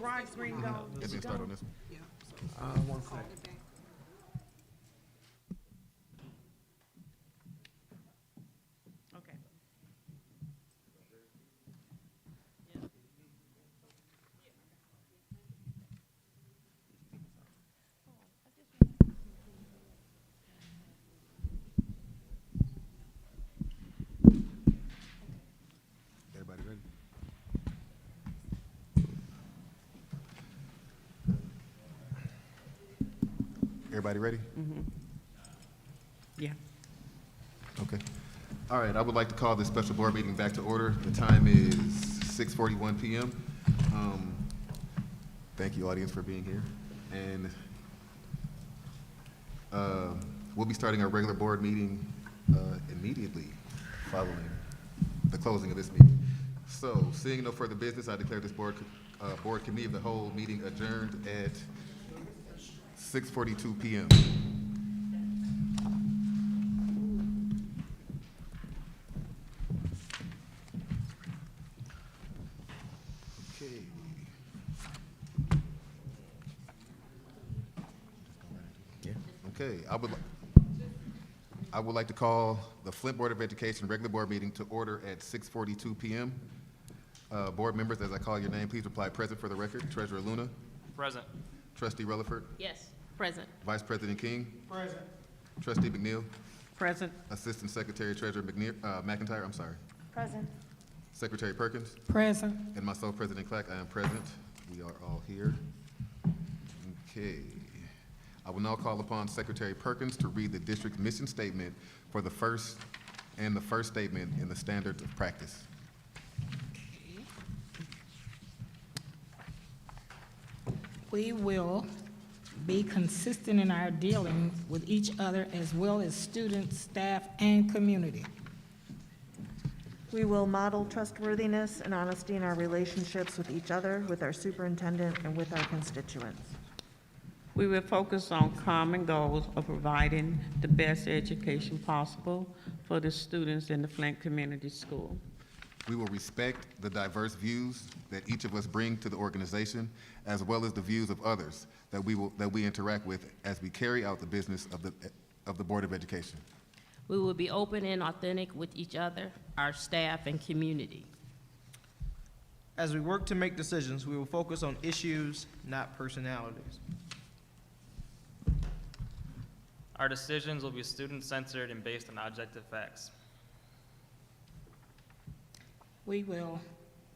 garage screen go? It didn't start on this one. One second. Okay. Everybody ready? Everybody ready? Yeah. Okay. All right, I would like to call this special board meeting back to order. The time is 6:41 p.m. Thank you, audience, for being here. And we'll be starting our regular board meeting immediately following the closing of this meeting. So, seeing no further business, I declare this board committee of the whole meeting adjourned at 6:42 p.m. Okay. Okay, I would like to call the Flint Board of Education regular board meeting to order at 6:42 p.m. Board members, as I call your name, please reply present for the record. Treasurer Luna. Present. Trustee Rutherford. Yes, present. Vice President King. Present. Trustee McNeil. Present. Assistant Secretary Treasurer McIntyre, I'm sorry. Present. Secretary Perkins. Present. And myself, President Clack, I am present. We are all here. Okay. I will now call upon Secretary Perkins to read the district's mission statement for the first statement in the standards of practice. We will be consistent in our dealings with each other as well as students, staff, and community. We will model trustworthiness and honesty in our relationships with each other, with our superintendent, and with our constituents. We will focus on common goals of providing the best education possible for the students in the Flint Community School. We will respect the diverse views that each of us bring to the organization, as well as the views of others that we interact with as we carry out the business of the Board of Education. We will be open and authentic with each other, our staff, and community. As we work to make decisions, we will focus on issues, not personalities. Our decisions will be student-centered and based on objective facts. We will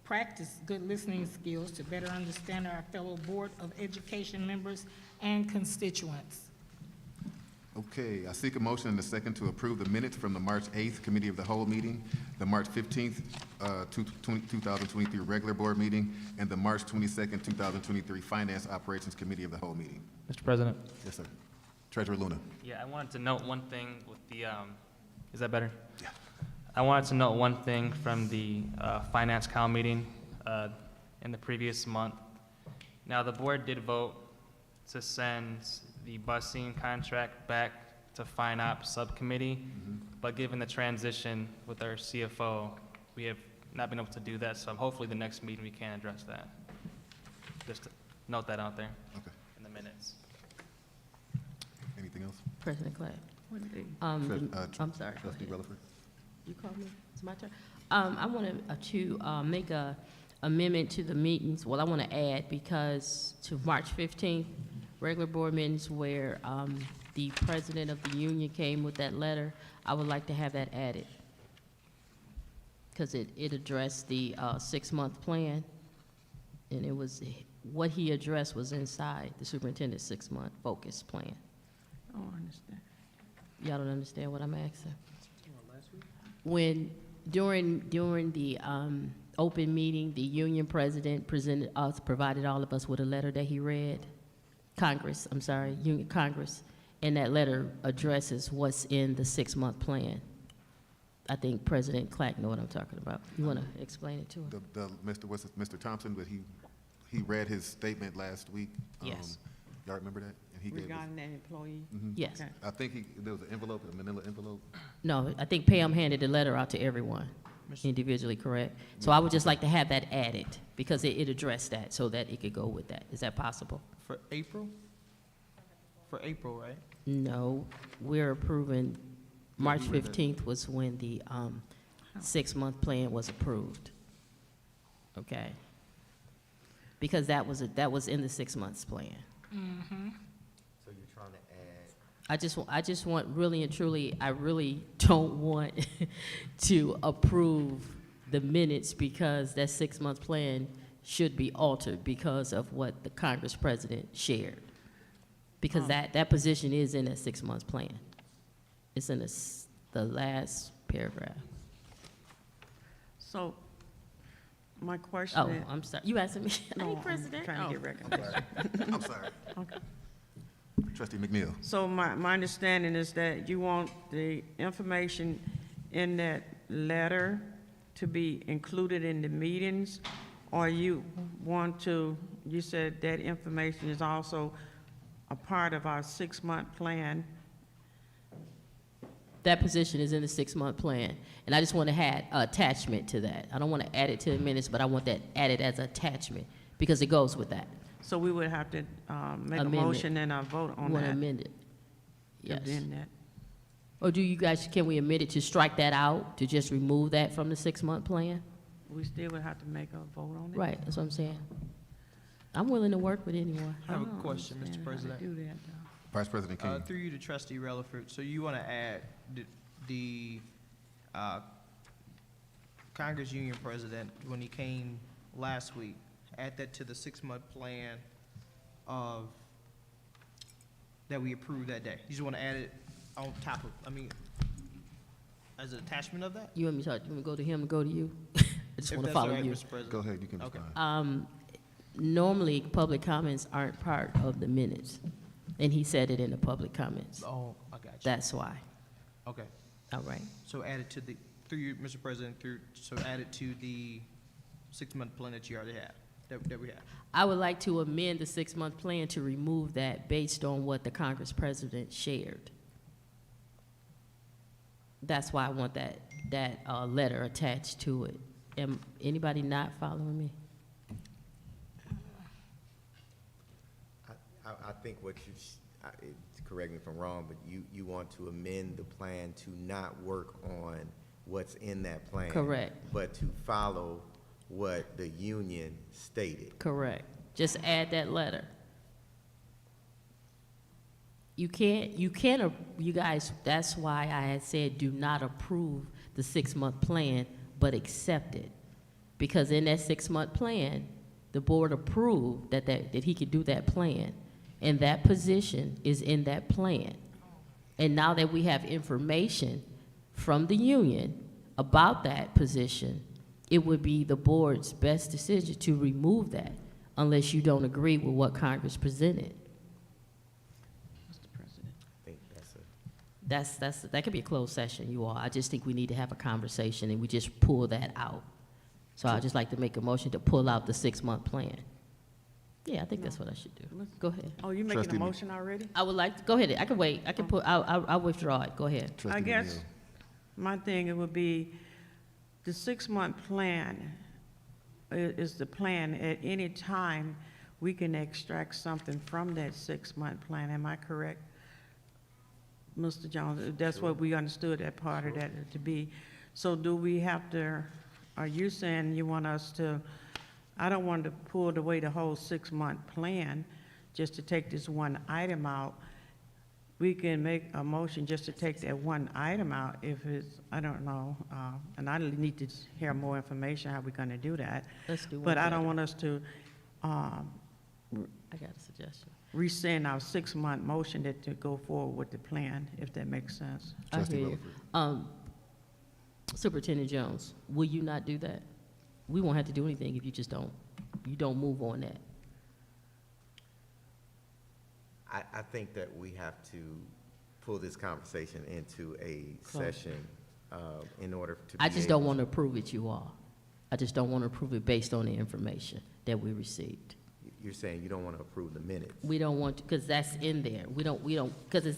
practice good listening skills to better understand our fellow Board of Education members and constituents. Okay, I seek a motion and a second to approve the minutes from the March 8th Committee of the Whole meeting, the March 15th, 2023 regular board meeting, and the March 22nd, 2023 Finance Operations Committee of the Whole meeting. Mr. President? Yes, sir. Treasurer Luna. Yeah, I wanted to note one thing with the, is that better? Yeah. I wanted to note one thing from the Finance Cal meeting in the previous month. Now, the board did vote to send the busing contract back to FINOP subcommittee, but given the transition with our CFO, we have not been able to do that, so hopefully the next meeting we can address that. Just to note that out there Okay. in the minutes. Anything else? President Clay. I'm sorry. go Trustee ahead. Rutherford. You called me? It's my turn. I wanted to make a amendment to the meetings. Well, I want to add, because to March 15th, regular board meetings where the president of the union came with that letter, I would like to have that added, because it addressed the 6-month plan, and it was, what he addressed was inside the superintendent's 6-month focus plan. Oh, I understand. Y'all don't understand what I'm asking? When, during the open meeting, the union president provided all of us with a letter that he read, Congress, and that letter addresses what's in the 6-month plan. I think President Clack know what I'm talking about. You want to explain it to him? Mr. Thompson, but he read his statement last week. Yes. Y'all remember that? And he gave us, Regarding that employee? Yes. Okay. I think there was an envelope, a manila envelope. No, I think Pam handed the letter out to everyone. individually, correct? So I would just like to have that added, because it addressed that, so that it could go with that. Is that possible? For April? For April, right? No, we're approving, March 15th was when the 6-month plan was approved. Okay? Because that was in the 6 months plan. So you're trying to add, I just want, really and truly, I really don't want to approve the minutes, because that 6-month plan should be altered because of what the Congress President shared. Because that position is in a 6-month plan. It's in the last paragraph. So, my question Oh, is. I'm sorry, you asking me? I No, ain't president. I'm trying to Oh. get recognition. I'm sorry. Okay. Trustee McNeil. So my understanding is that you want the information in that letter to be included in the meetings, or you want to, you said that information is also a part of our 6-month plan. That position is in the 6-month plan, and I just want to add attachment to that. I don't want to add it to the minutes, but I want that added as attachment, because it goes with that. So we would have to make a Amend it. motion and a vote You on want to that. amend it? to Yes. amend that. Or do you guys, can we amend it to strike that out, to just remove that from the 6-month plan? We still would have to make a vote on it. Right, that's what I'm saying. I'm willing to work with anyone. I have a don't question, Mr. understand how to President. do that, though. Vice President King. Through you to Trustee Relaford, so you want to add the Congress Union President, when he came last week, add that to the 6-month plan of, that we approved that day? You just want to add it on top of, as an attachment of that? You want me to, go to him and go to you? I just If want to that's follow all right, you. Mr. President. Go ahead, you can Okay. respond. Normally, public comments aren't part of the minutes, and he said it in the public comments. Oh, I got you. That's why. Okay, All right. so add it to the, through you, Mr. President, so add it to the 6-month plan that you already have, that we have. I would like to amend the 6-month plan to remove that based on what the Congress President shared. That's why I want that letter attached to it. Am anybody not following me? I think what correct me if I'm wrong, but you want to amend the plan to not work on what's in that plan. Correct. But to follow what the union stated. Correct. Just add that letter. You can't, you guys, that's why I had said do not approve the 6-month plan, but accept it. Because in that 6-month plan, the board approved that he could do that plan. And that position is in that plan. And now that we have information from the union about that position, it would be the board's best decision to remove that, unless you don't agree with what Congress presented. Mr. President. I think that's That could be a closed session, you all. I just think we need to have a conversation, and we just pull that out. So I'd just like to make a motion to pull out the 6-month plan. Yeah, I think that's what I should do. Go ahead. Oh, you making Trustee a Mc- motion already? I would like, go ahead. I can wait. I can put, I'll withdraw it. Go ahead. Trustee I guess McNeil. my thing, it would be, the 6-month plan is the plan. At any time, we can extract something from that 6-month plan. Am I correct, Mr. Jones? That's what we understood that part of that to be. So do we have to, are you saying you want us to, I don't want to pull away the whole 6-month plan just to take this one item out. We can make a motion just to take that one item out if it's, I don't know, and I need to hear more information how we're going to do that. Let's do one. But I don't better. want us to I got a suggestion. rescind our 6-month motion to go forward with the plan, if that makes sense. I Trustee hear you. Relaford. Superintendent Jones, will you not do that? We won't have to do anything if you just don't move on that. I think that we have to pull this conversation into a Close. session in order to I be just able don't want to approve it, you all. I just don't want to approve it based on the information that we received. You're saying you don't want to approve the minutes? We don't want to, because that's in there. We don't, because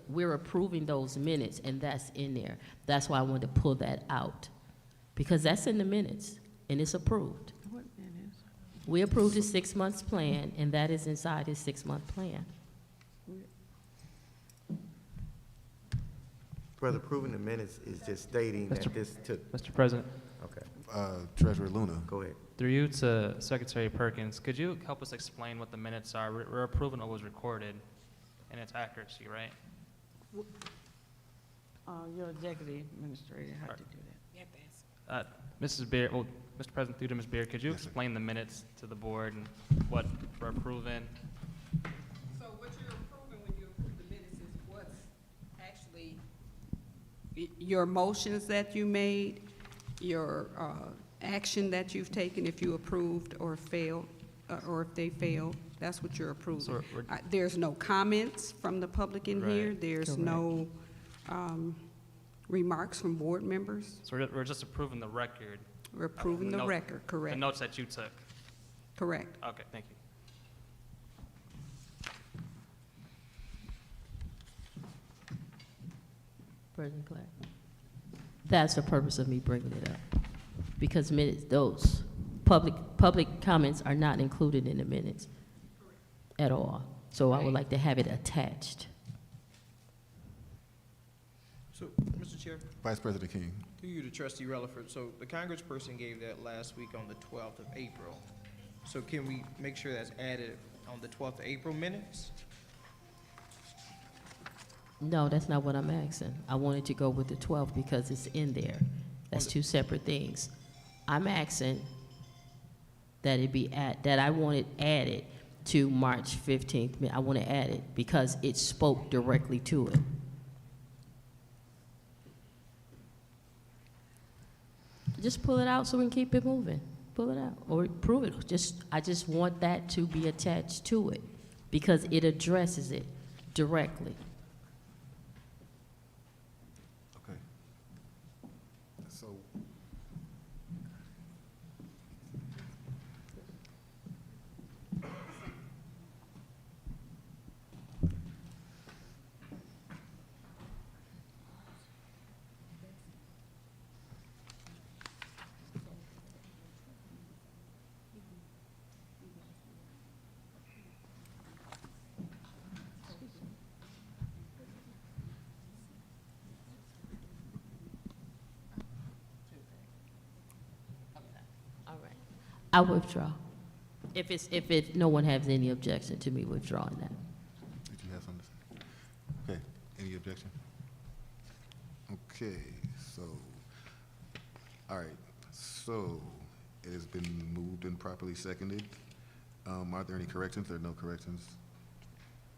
we're approving those minutes, and that's in there. That's why I wanted to pull that out, because that's in the minutes, and it's approved. What it is? We approved his 6 months plan, and that is inside his 6-month plan. Brother, approving the minutes is just stating that this took, Mr. President, okay, Treasurer Luna. go ahead. through you to Secretary Perkins, could you help us explain what the minutes are? We're approving what was recorded and its accuracy, right? Your executive administrator had to do that. Mrs. Beard, well, Mr. President, through to Ms. Beard, could you Yes, sir. explain the minutes to the board and what we're approving? So what you're approving when you approve the minutes is what's actually your motions that you made, your action that you've taken if you approved or failed, or if they failed. That's what you're approving. So we're- There's no comments from the public in here. Right. There's Correct. no remarks from board members. So we're just approving the record, We're approving the note- record, the correct? notes that you took. Correct. Okay, thank you. President Clark. That's the purpose of me bringing it up, because minutes, those public comments are not included in the minutes at all. So I would like to have it attached. So, Mr. Chair, Vice President King. through you to Trustee Relaford, so the congressperson gave that last week on the 12th of April. So can we make sure that's added on the 12th of April minutes? No, that's not what I'm asking. I wanted to go with the 12th because it's in there. That's two separate things. I'm asking that it be that I want it added to March 15th. I want to add it because it spoke directly to it. Just pull it out so we can keep it moving. Pull it out or prove it. I just want that to be attached to it because it addresses it directly. Okay. So, All right. I withdraw. If no one has any objection to me withdrawing that. did you have something to say? Okay, any objection? Okay, so, all right, so it has been moved and properly seconded. Are there any corrections? There are no corrections.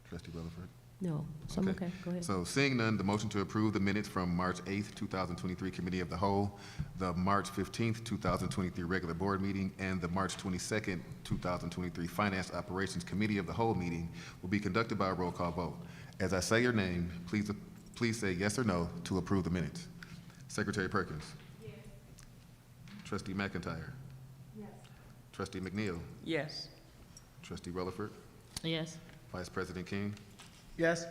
Trustee Rutherford? No, so I'm Okay. okay, go ahead. So seeing none, the motion to approve the minutes from March 8th, 2023 Committee of the Whole, the March 15th, 2023 Regular Board Meeting, and the March 22nd, 2023 Finance Operations Committee of the Whole meeting will be conducted by a roll call vote. As I say your name, please say yes or no to approve the minutes. Secretary Perkins? Yes. Trustee McIntyre? Yes. Trustee McNeil? Yes. Trustee Rutherford? Yes, Vice President King? Yes.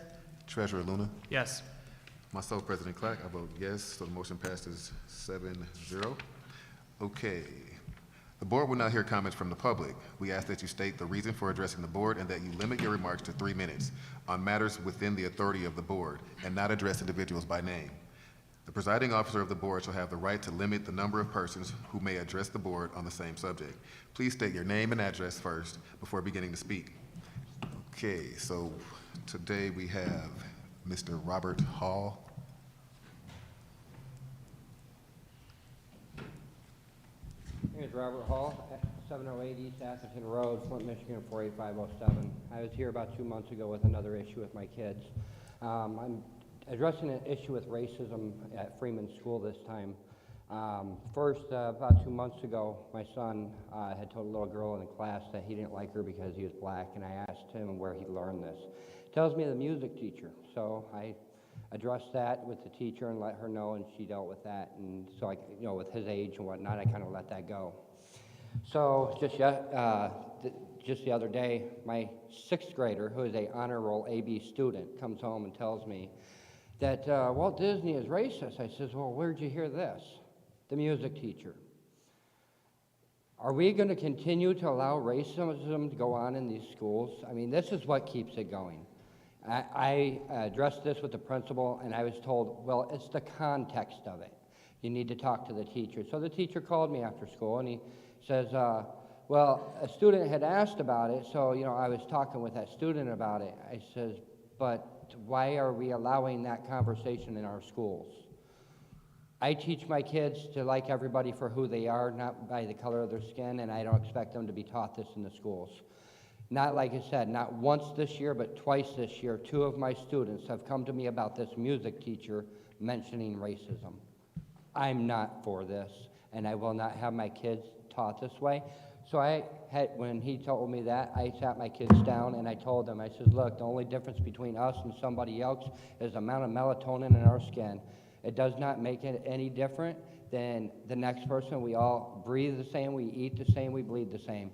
Treasurer Luna? Yes. Myself, President Clark, I vote yes, so the motion passes 7-0. Okay. The board will now hear comments from the public. We ask that you state the reason for addressing the board and that you limit your remarks to 3 minutes on matters within the authority of the board and not address individuals by name. The presiding officer of the board shall have the right to limit the number of persons who may address the board on the same subject. Please state your name and address first before beginning to speak. Okay, so today we have Mr. Robert Hall. My name is Robert Hall, 708 East Atherton Road, Flint, Michigan, 48507. I was here about 2 months ago with another issue with my kids. I'm addressing an issue with racism at Freeman School this time. First, about 2 months ago, my son had told a little girl in the class that he didn't like her because he was black, and I asked him where he learned this. He tells me the music teacher, so I addressed that with the teacher and let her know, and she dealt with that, and so with his age and whatnot, I kind of let that go. So just the other day, my 6th grader, who is a honor roll AB student, comes home and tells me that Walt Disney is racist. I says, well, where'd you hear this? the music teacher. Are we going to continue to allow racism to go on in these schools? I mean, this is what keeps it going. I addressed this with the principal, and I was told, well, it's the context of it. You need to talk to the teacher. So the teacher called me after school, and he says, well, a student had asked about it, so, you know, I was talking with that student about it. I says, but why are we allowing that conversation in our schools? I teach my kids to like everybody for who they are, not by the color of their skin, and I don't expect them to be taught this in the schools. Not, like I said, not once this year, but twice this year, 2 of my students have come to me about this music teacher mentioning racism. I'm not for this, and I will not have my kids taught this way. So when he told me that, I sat my kids down and I told them, I said, look, the only difference between us and somebody else is the amount of melatonin in our skin. It does not make it any different than the next person. We all breathe the same, we eat the same, we bleed the same.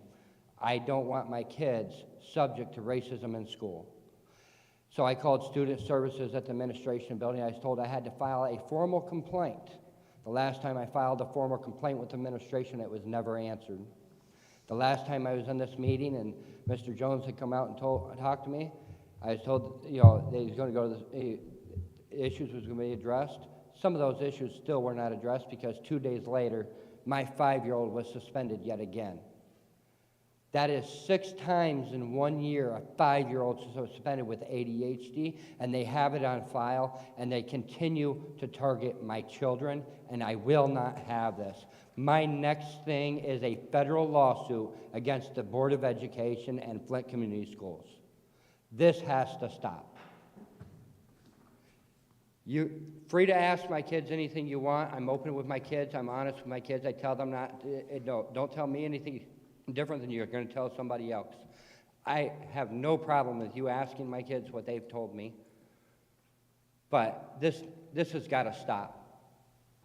I don't want my kids subject to racism in school. So I called student services at the administration building. I was told I had to file a formal complaint. The last time I filed a formal complaint with administration, it was never answered. The last time I was in this meeting and Mr. Jones had come out and talked to me, I was told, you know, that he's going to go to the issues was going to be addressed. Some of those issues still were not addressed because 2 days later, my 5-year-old was suspended yet again. That is 6 times in 1 year a 5-year-old suspended with ADHD, and they have it on file, and they continue to target my children, and I will not have this. My next thing is a federal lawsuit against the Board of Education and Flint Community Schools. This has to stop. You're free to ask my kids anything you want. I'm open with my kids. I'm honest with my kids. I tell them don't tell me anything different than you're going to tell somebody else. I have no problem with you asking my kids what they've told me, but this has got to stop.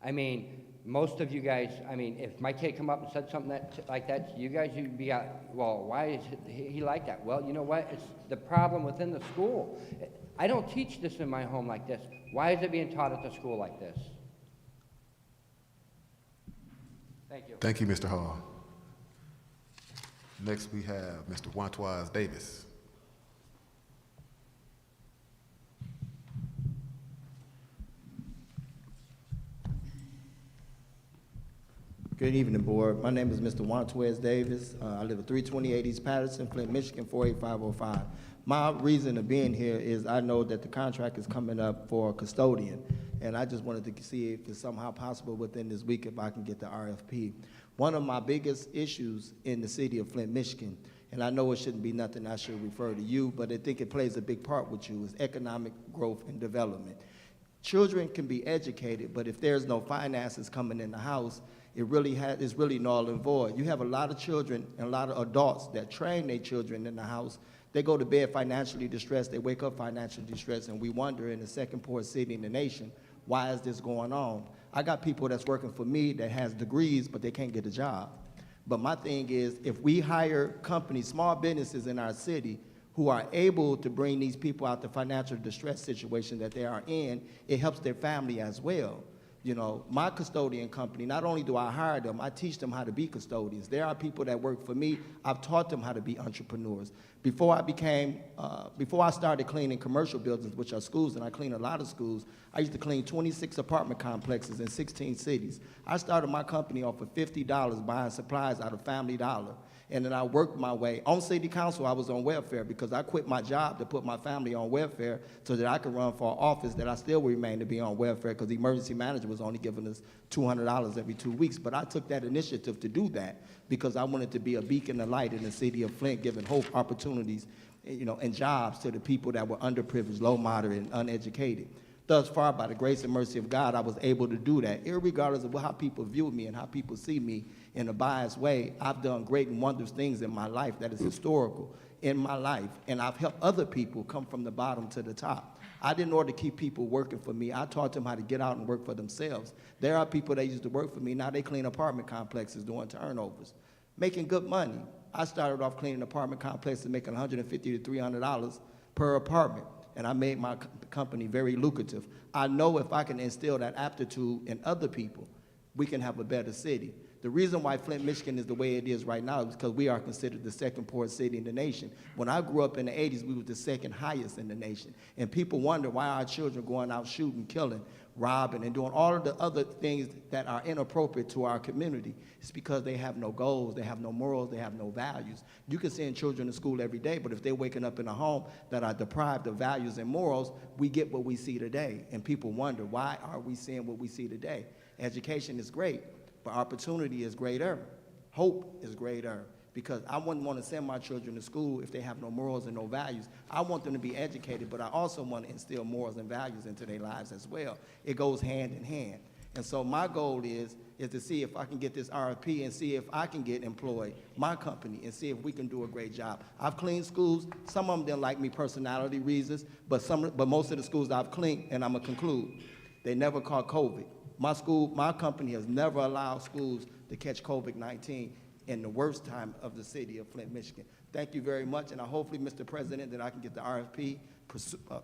I mean, most of you guys, I mean, if my kid come up and said something like that to you guys, you'd be well, why is he like that? Well, you know what? It's the problem within the school. I don't teach this in my home like this. Why is it being taught at the school like this? Thank you. Thank you, Mr. Hall. Next, we have Mr. Wantoise Davis. Good evening, Board. My name is Mr. Wantoise Davis. I live at 328 East Patterson, Flint, Michigan, 48505. My reason of being here is I know that the contract is coming up for a custodian, and I just wanted to see if it's somehow possible within this week if I can get the RFP. One of my biggest issues in the city of Flint, Michigan, and I know it shouldn't be nothing I should refer to you, but I think it plays a big part with you, is economic growth and development. Children can be educated, but if there's no finances coming in the house, it's really null and void. You have a lot of children and a lot of adults that train their children in the house. They go to bed financially distressed, they wake up financially distressed, and we wonder in the second poorest city in the nation, why is this going on? I got people that's working for me that has degrees, but they can't get a job. But my thing is, if we hire companies, small businesses in our city, who are able to bring these people out the financial distress situation that they are in, it helps their family as well. You know, my custodian company, not only do I hire them, I teach them how to be custodians. There are people that work for me, I've taught them how to be entrepreneurs. Before I started cleaning commercial buildings, which are schools, and I clean a lot of schools, I used to clean 26 apartment complexes in 16 cities. I started my company off of $50 buying supplies out of Family Dollar. And then I worked my way. On city council, I was on welfare because I quit my job to put my family on welfare so that I could run for an office that I still remain to be on welfare because the emergency manager was only giving us $200 every 2 weeks. But I took that initiative to do that because I wanted to be a beacon of light in the city of Flint, giving hope, opportunities, you know, and jobs to the people that were underprivileged, low, moderate, and uneducated. Thus far, by the grace and mercy of God, I was able to do that. Irregardless of how people view me and how people see me in a biased way, I've done great and wondrous things in my life that is historical in my life, and I've helped other people come from the bottom to the top. I didn't order to keep people working for me. I taught them how to get out and work for themselves. There are people that used to work for me. Now they clean apartment complexes doing turnovers, making good money. I started off cleaning apartment complexes making $150 to $300 per apartment. And I made my company very lucrative. I know if I can instill that aptitude in other people, we can have a better city. The reason why Flint, Michigan is the way it is right now is because we are considered the second poorest city in the nation. When I grew up in the 80s, we were the second highest in the nation. And people wonder why our children going out shooting, killing, robbing, and doing all of the other things that are inappropriate to our community. It's because they have no goals, they have no morals, they have no values. You can send children to school every day, but if they're waking up in a home that are deprived of values and morals, we get what we see today. And people wonder, why are we seeing what we see today? Education is great, but opportunity is greater. Hope is greater. Because I wouldn't want to send my children to school if they have no morals and no values. I want them to be educated, but I also want to instill morals and values into their lives as well. It goes hand in hand. And so my goal is to see if I can get this RFP and see if I can get employed, my company, and see if we can do a great job. I've cleaned schools. Some of them didn't like me personality reasons, but most of the schools I've cleaned, and I'm going to conclude, they never caught COVID. My company has never allowed schools to catch COVID-19 in the worst time of the city of Flint, Michigan. Thank you very much, and I hopefully, Mr. President, that I can get the RFP,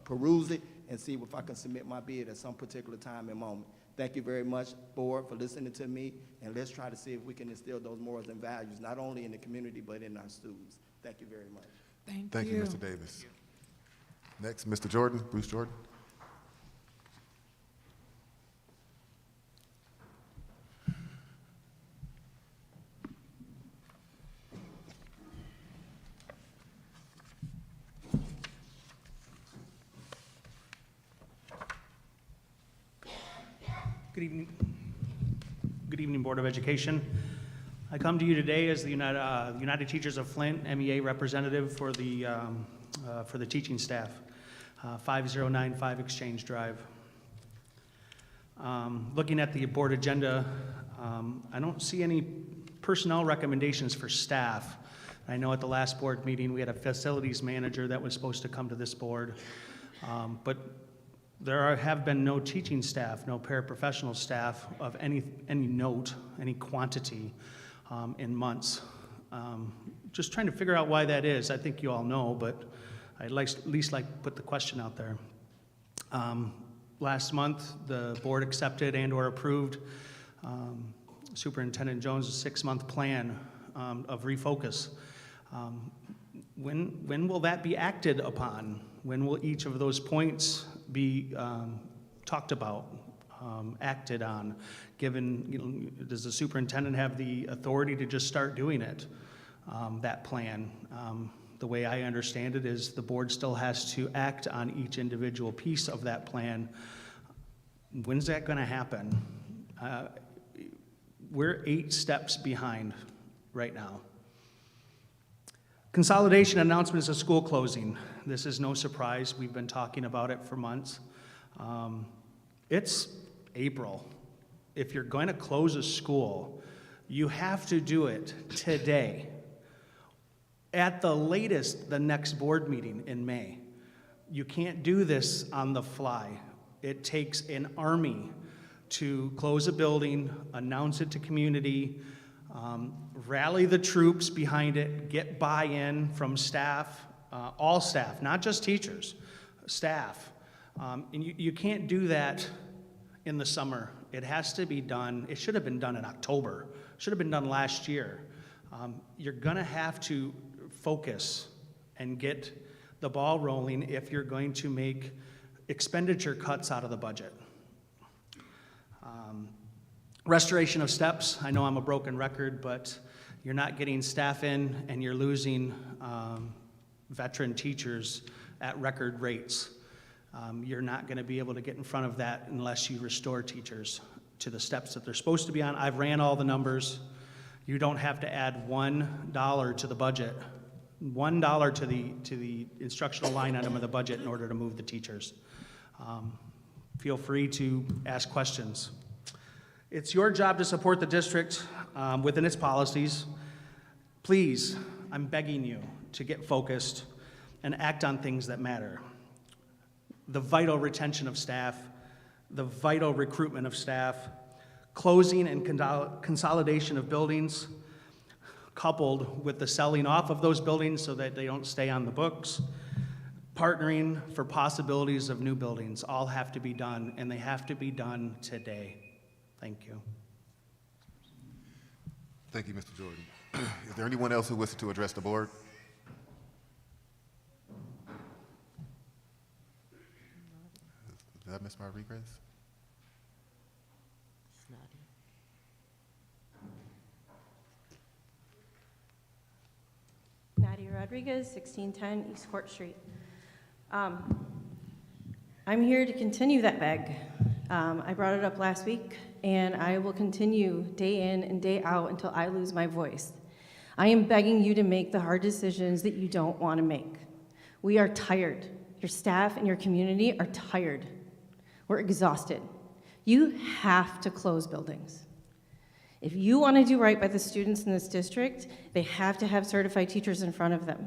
peruse it, and see if I can submit my bid at some particular time and moment. Thank you very much, board, for listening to me, and let's try to see if we can instill those morals and values, not only in the community, but in our students. Thank you very much. Thank you, Mr. Davis. Next, Mr. Jordan, Bruce Jordan. Good evening, Board of Education. I come to you today as the United Teachers of Flint MEA representative for the teaching staff, 5095 Exchange Drive. Looking at the board agenda, I don't see any personnel recommendations for staff. I know at the last board meeting we had a facilities manager that was supposed to come to this board, but there have been no teaching staff, no paraprofessional staff of any note, any quantity in months. Just trying to figure out why that is. I think you all know, but I'd at least like to put the question out there. Last month, the board accepted and/or approved Superintendent Jones' 6-month plan of refocus. When will that be acted upon? When will each of those points be talked about, acted on? Given, does the superintendent have the authority to just start doing it, that plan? The way I understand it is the board still has to act on each individual piece of that plan. When's that going to happen? We're 8 steps behind right now. Consolidation announcements of school closing. This is no surprise. We've been talking about it for months. It's April. If you're going to close a school, you have to do it today. At the latest, the next board meeting in May. You can't do this on the fly. It takes an army to close a building, announce it to community, rally the troops behind it, get buy-in from staff, all staff, not just teachers, staff. And you can't do that in the summer. It has to be done, it should have been done in October, should have been done last year. You're gonna have to focus and get the ball rolling if you're going to make expenditure cuts out of the budget. Restoration of steps. I know I'm a broken record, but you're not getting staff in and you're losing veteran teachers at record rates. You're not going to be able to get in front of that unless you restore teachers to the steps that they're supposed to be on. I've ran all the numbers. You don't have to add $1 to the budget, $1 to the instructional line item of the budget in order to move the teachers. Feel free to ask questions. It's your job to support the district within its policies. Please, I'm begging you to get focused and act on things that matter. The vital retention of staff, the vital recruitment of staff, closing and consolidation of buildings, coupled with the selling off of those buildings so that they don't stay on the books, partnering for possibilities of new buildings, all have to be done, and they have to be done today. Thank you. Thank you, Mr. Jordan. Is there anyone else who wishes to address the board? Did I miss Rodriguez? Nadia Rodriguez, 1610 East Court Street. I'm here to continue that beg. I brought it up last week, and I will continue day in and day out until I lose my voice. I am begging you to make the hard decisions that you don't want to make. We are tired. Your staff and your community are tired. We're exhausted. You have to close buildings. If you want to do right by the students in this district, they have to have certified teachers in front of them.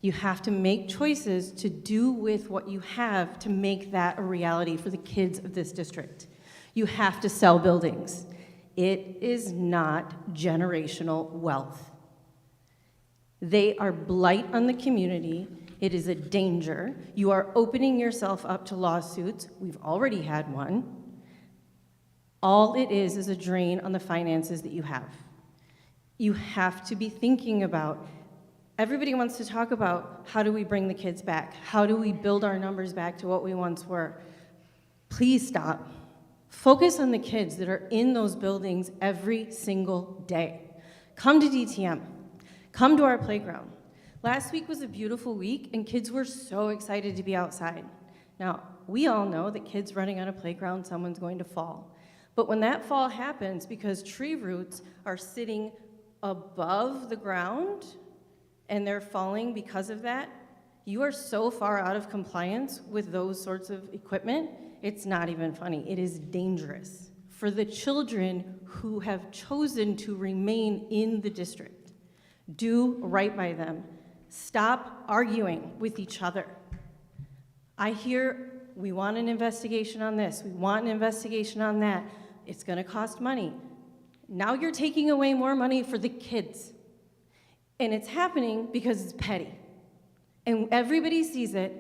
You have to make choices to do with what you have to make that a reality for the kids of this district. You have to sell buildings. It is not generational wealth. They are blight on the community. It is a danger. You are opening yourself up to lawsuits. We've already had one. All it is a drain on the finances that you have. You have to be thinking about, everybody wants to talk about how do we bring the kids back? How do we build our numbers back to what we once were? Please stop. Focus on the kids that are in those buildings every single day. Come to DTM. Come to our playground. Last week was a beautiful week, and kids were so excited to be outside. Now, we all know that kids running on a playground, someone's going to fall. But when that fall happens, because tree roots are sitting above the ground and they're falling because of that, you are so far out of compliance with those sorts of equipment, it's not even funny. It is dangerous for the children who have chosen to remain in the district. Do right by them. Stop arguing with each other. I hear we want an investigation on this, we want an investigation on that. It's gonna cost money. Now you're taking away more money for the kids. And it's happening because it's petty. And everybody sees it,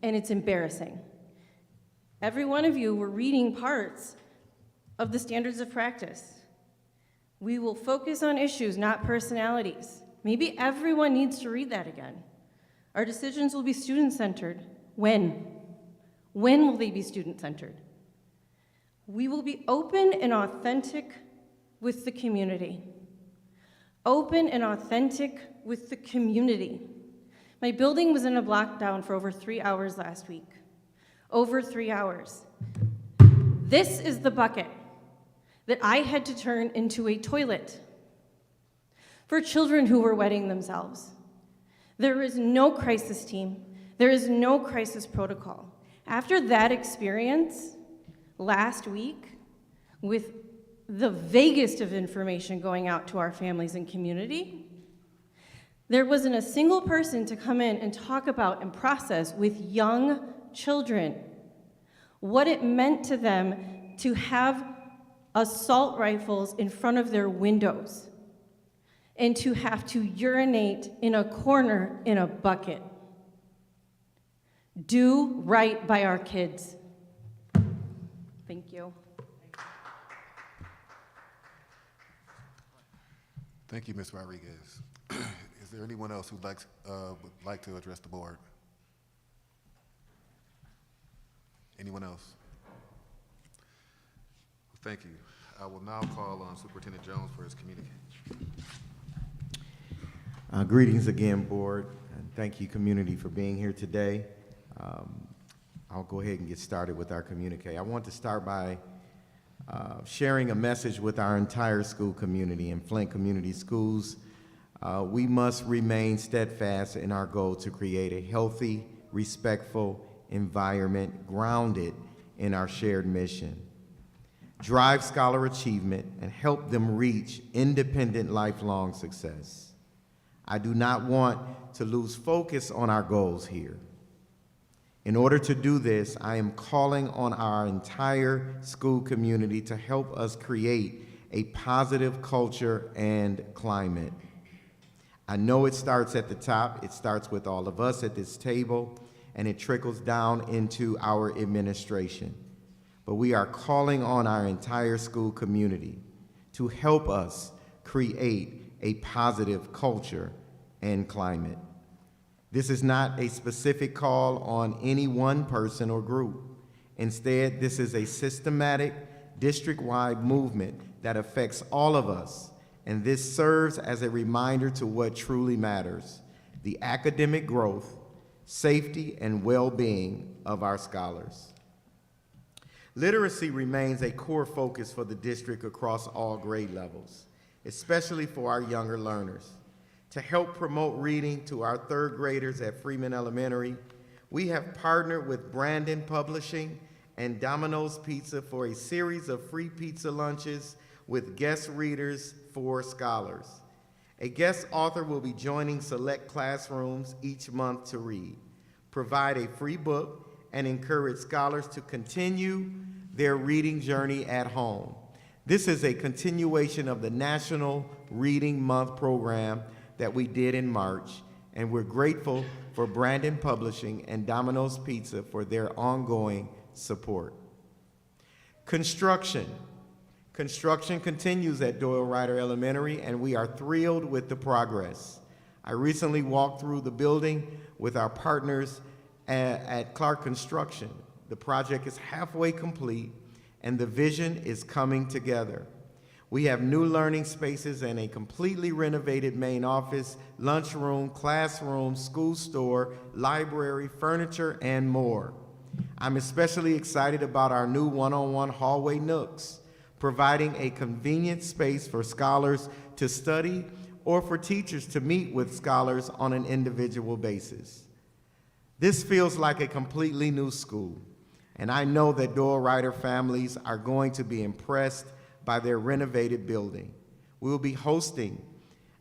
and it's embarrassing. Every one of you were reading parts of the standards of practice. We will focus on issues, not personalities. Maybe everyone needs to read that again. Our decisions will be student-centered. When? When will they be student-centered? We will be open and authentic with the community. Open and authentic with the community. My building was in a lockdown for over 3 hours last week. Over 3 hours. This is the bucket that I had to turn into a toilet for children who were wetting themselves. There is no crisis team. There is no crisis protocol. After that experience last week, with the vaguest of information going out to our families and community, there wasn't a single person to come in and talk about and process with young children what it meant to them to have assault rifles in front of their windows and to have to urinate in a corner in a bucket. Do right by our kids. Thank you. Thank you, Ms. Rodriguez. Is there anyone else who would like to address the board? Anyone else? Thank you. I will now call on Superintendent Jones for his communication. Greetings again, board, and thank you, community, for being here today. I'll go ahead and get started with our communique. I want to start by sharing a message with our entire school community in Flint Community Schools. We must remain steadfast in our goal to create a healthy, respectful environment grounded in our shared mission. Drive scholar achievement and help them reach independent lifelong success. I do not want to lose focus on our goals here. In order to do this, I am calling on our entire school community to help us create a positive culture and climate. I know it starts at the top. It starts with all of us at this table, and it trickles down into our administration. But we are calling on our entire school community to help us create a positive culture and climate. This is not a specific call on any one person or group. Instead, this is a systematic, district-wide movement that affects all of us, and this serves as a reminder to what truly matters: the academic growth, safety, and well-being of our scholars. Literacy remains a core focus for the district across all grade levels, especially for our younger learners. To help promote reading to our third graders at Freeman Elementary, we have partnered with Brandon Publishing and Domino's Pizza for a series of free pizza lunches with guest readers for scholars. A guest author will be joining select classrooms each month to read, provide a free book, and encourage scholars to continue their reading journey at home. This is a continuation of the National Reading Month program that we did in March, and we're grateful for Brandon Publishing and Domino's Pizza for their ongoing support. Construction. Construction continues at Doyle Ryder Elementary, and we are thrilled with the progress. I recently walked through the building with our partners at Clark Construction. The project is halfway complete, and the vision is coming together. We have new learning spaces and a completely renovated main office, lunchroom, classroom, school store, library, furniture, and more. I'm especially excited about our new one-on-one hallway nooks, providing a convenient space for scholars to study or for teachers to meet with scholars on an individual basis. This feels like a completely new school, and I know that Doyle Ryder families are going to be impressed by their renovated building. We will be hosting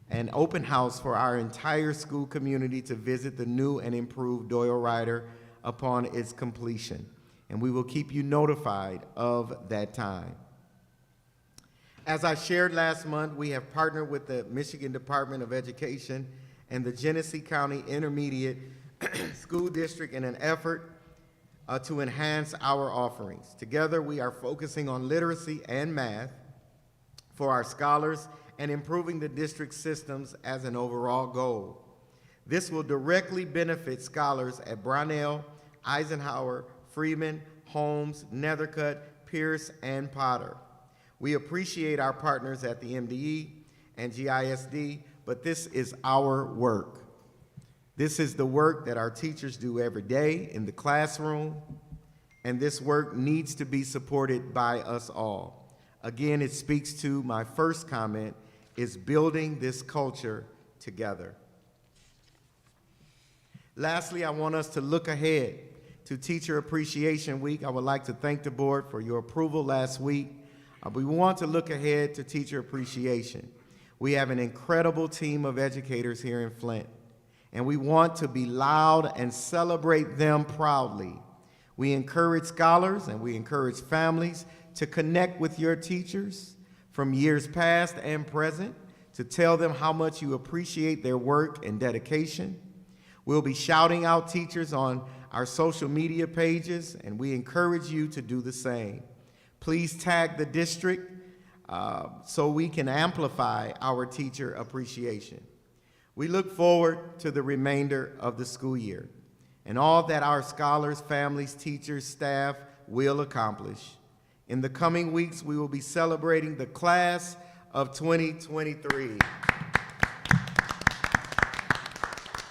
an open house for our entire school community to visit the new and improved Doyle Ryder upon its completion, and we will keep you notified of that time. As I shared last month, we have partnered with the Michigan Department of Education and the Genesee County Intermediate School District in an effort to enhance our offerings. Together, we are focusing on literacy and math for our scholars and improving the district systems as an overall goal. This will directly benefit scholars at Brownell, Eisenhower, Freeman, Holmes, Nethercutt, Pierce, and Potter. We appreciate our partners at the MDE and GISD, but this is our work. This is the work that our teachers do every day in the classroom, and this work needs to be supported by us all. Again, it speaks to my first comment, is building this culture together. Lastly, I want us to look ahead to Teacher Appreciation Week. I would like to thank the board for your approval last week. We want to look ahead to Teacher Appreciation. We have an incredible team of educators here in Flint, and we want to be loud and celebrate them proudly. We encourage scholars and we encourage families to connect with your teachers from years past and present, to tell them how much you appreciate their work and dedication. We'll be shouting out teachers on our social media pages, and we encourage you to do the same. Please tag the district so we can amplify our teacher appreciation. We look forward to the remainder of the school year and all that our scholars, families, teachers, staff will accomplish. In the coming weeks, we will be celebrating the class of 2023,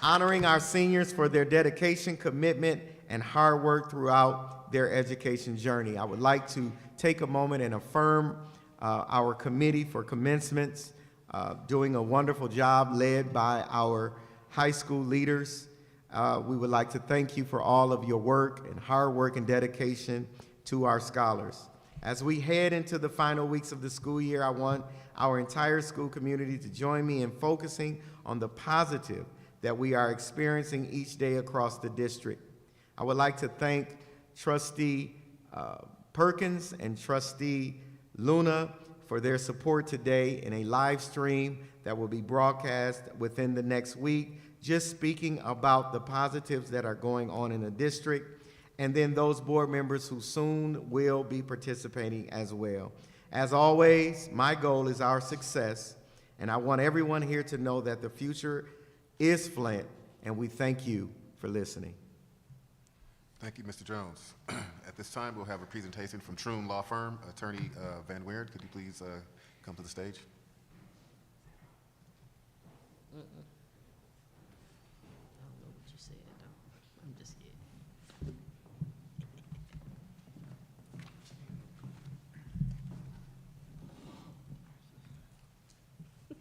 honoring our seniors for their dedication, commitment, and hard work throughout their education journey. I would like to take a moment and affirm our committee for commencements, doing a wonderful job led by our high school leaders. We would like to thank you for all of your work and hard work and dedication to our scholars. As we head into the final weeks of the school year, I want our entire school community to join me in focusing on the positive that we are experiencing each day across the district. I would like to thank Trustee Perkins and Trustee Luna for their support today in a live stream that will be broadcast within the next week, just speaking about the positives that are going on in the district, and then those board members who soon will be participating as well. As always, my goal is our success, And I want everyone here to know that the future is Flint, and we thank you for listening. Thank you, Mr. Jones. At this time, we'll have a presentation from Thrun Law Firm. Attorney Van Weerd, could you please come to the stage? I don't know what you said, though. I'm just kidding.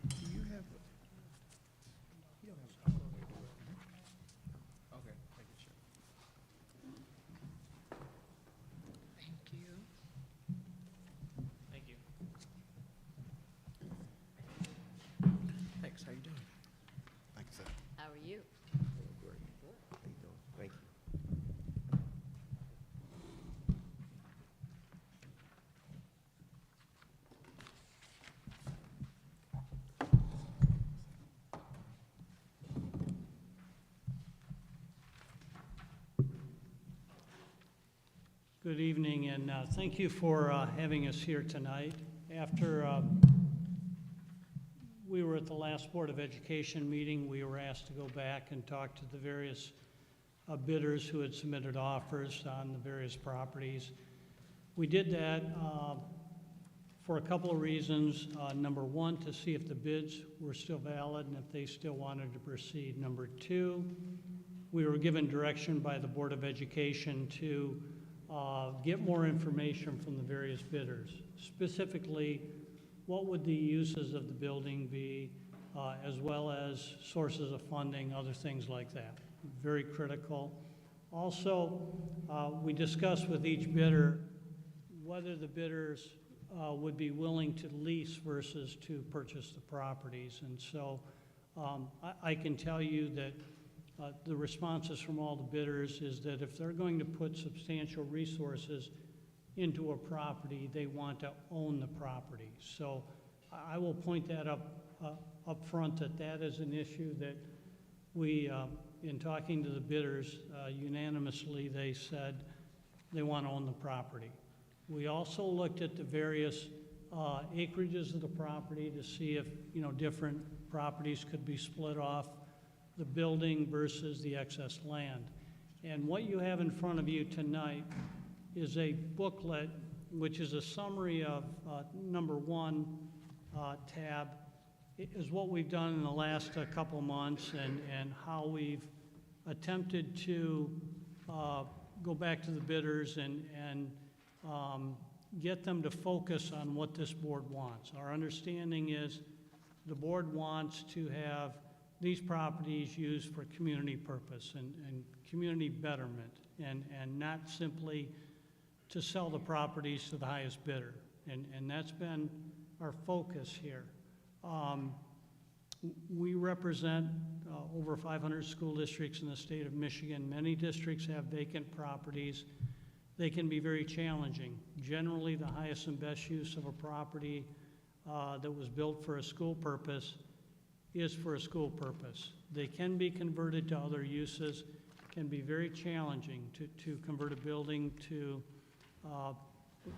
Do you have, you don't have, okay, thank you, sure. Thank you. Thank you. Thanks, how you doing? Thank you, sir. How are you? Great. How you doing? Thank you. Good evening, and thank you for having us here tonight. After we were at the last Board of Education meeting, we were asked to go back and talk to the various bidders who had submitted offers on the various properties. We did that for a couple of reasons. Number one, to see if the bids were still valid and if they still wanted to proceed. Number two, we were given direction by the Board of Education to get more information from the various bidders. Specifically, what would the uses of the building be, as well as sources of funding, other things like that. Very critical. Also, we discussed with each bidder whether the bidders would be willing to lease versus to purchase the properties. And so I can tell you that the responses from all the bidders is that if they're going to put substantial resources into a property, they want to own the property. So I will point that up front, that is an issue that we, in talking to the bidders, unanimously they said they want to own the property. We also looked at the various acreages of the property to see if, different properties could be split off the building versus the excess land. And what you have in front of you tonight is a booklet, which is a summary of number one tab, is what we've done in the last couple months and how we've attempted to go back to the bidders and get them to focus on what this board wants. Our understanding is the board wants to have these properties used for community purpose and community betterment, and not simply to sell the properties to the highest bidder. And that's been our focus here. We represent over 500 school districts in the state of Michigan. Many districts have vacant properties. They can be very challenging. Generally, the highest and best use of a property that was built for a school purpose is for a school purpose. They can be converted to other uses. Can be very challenging to convert a building to,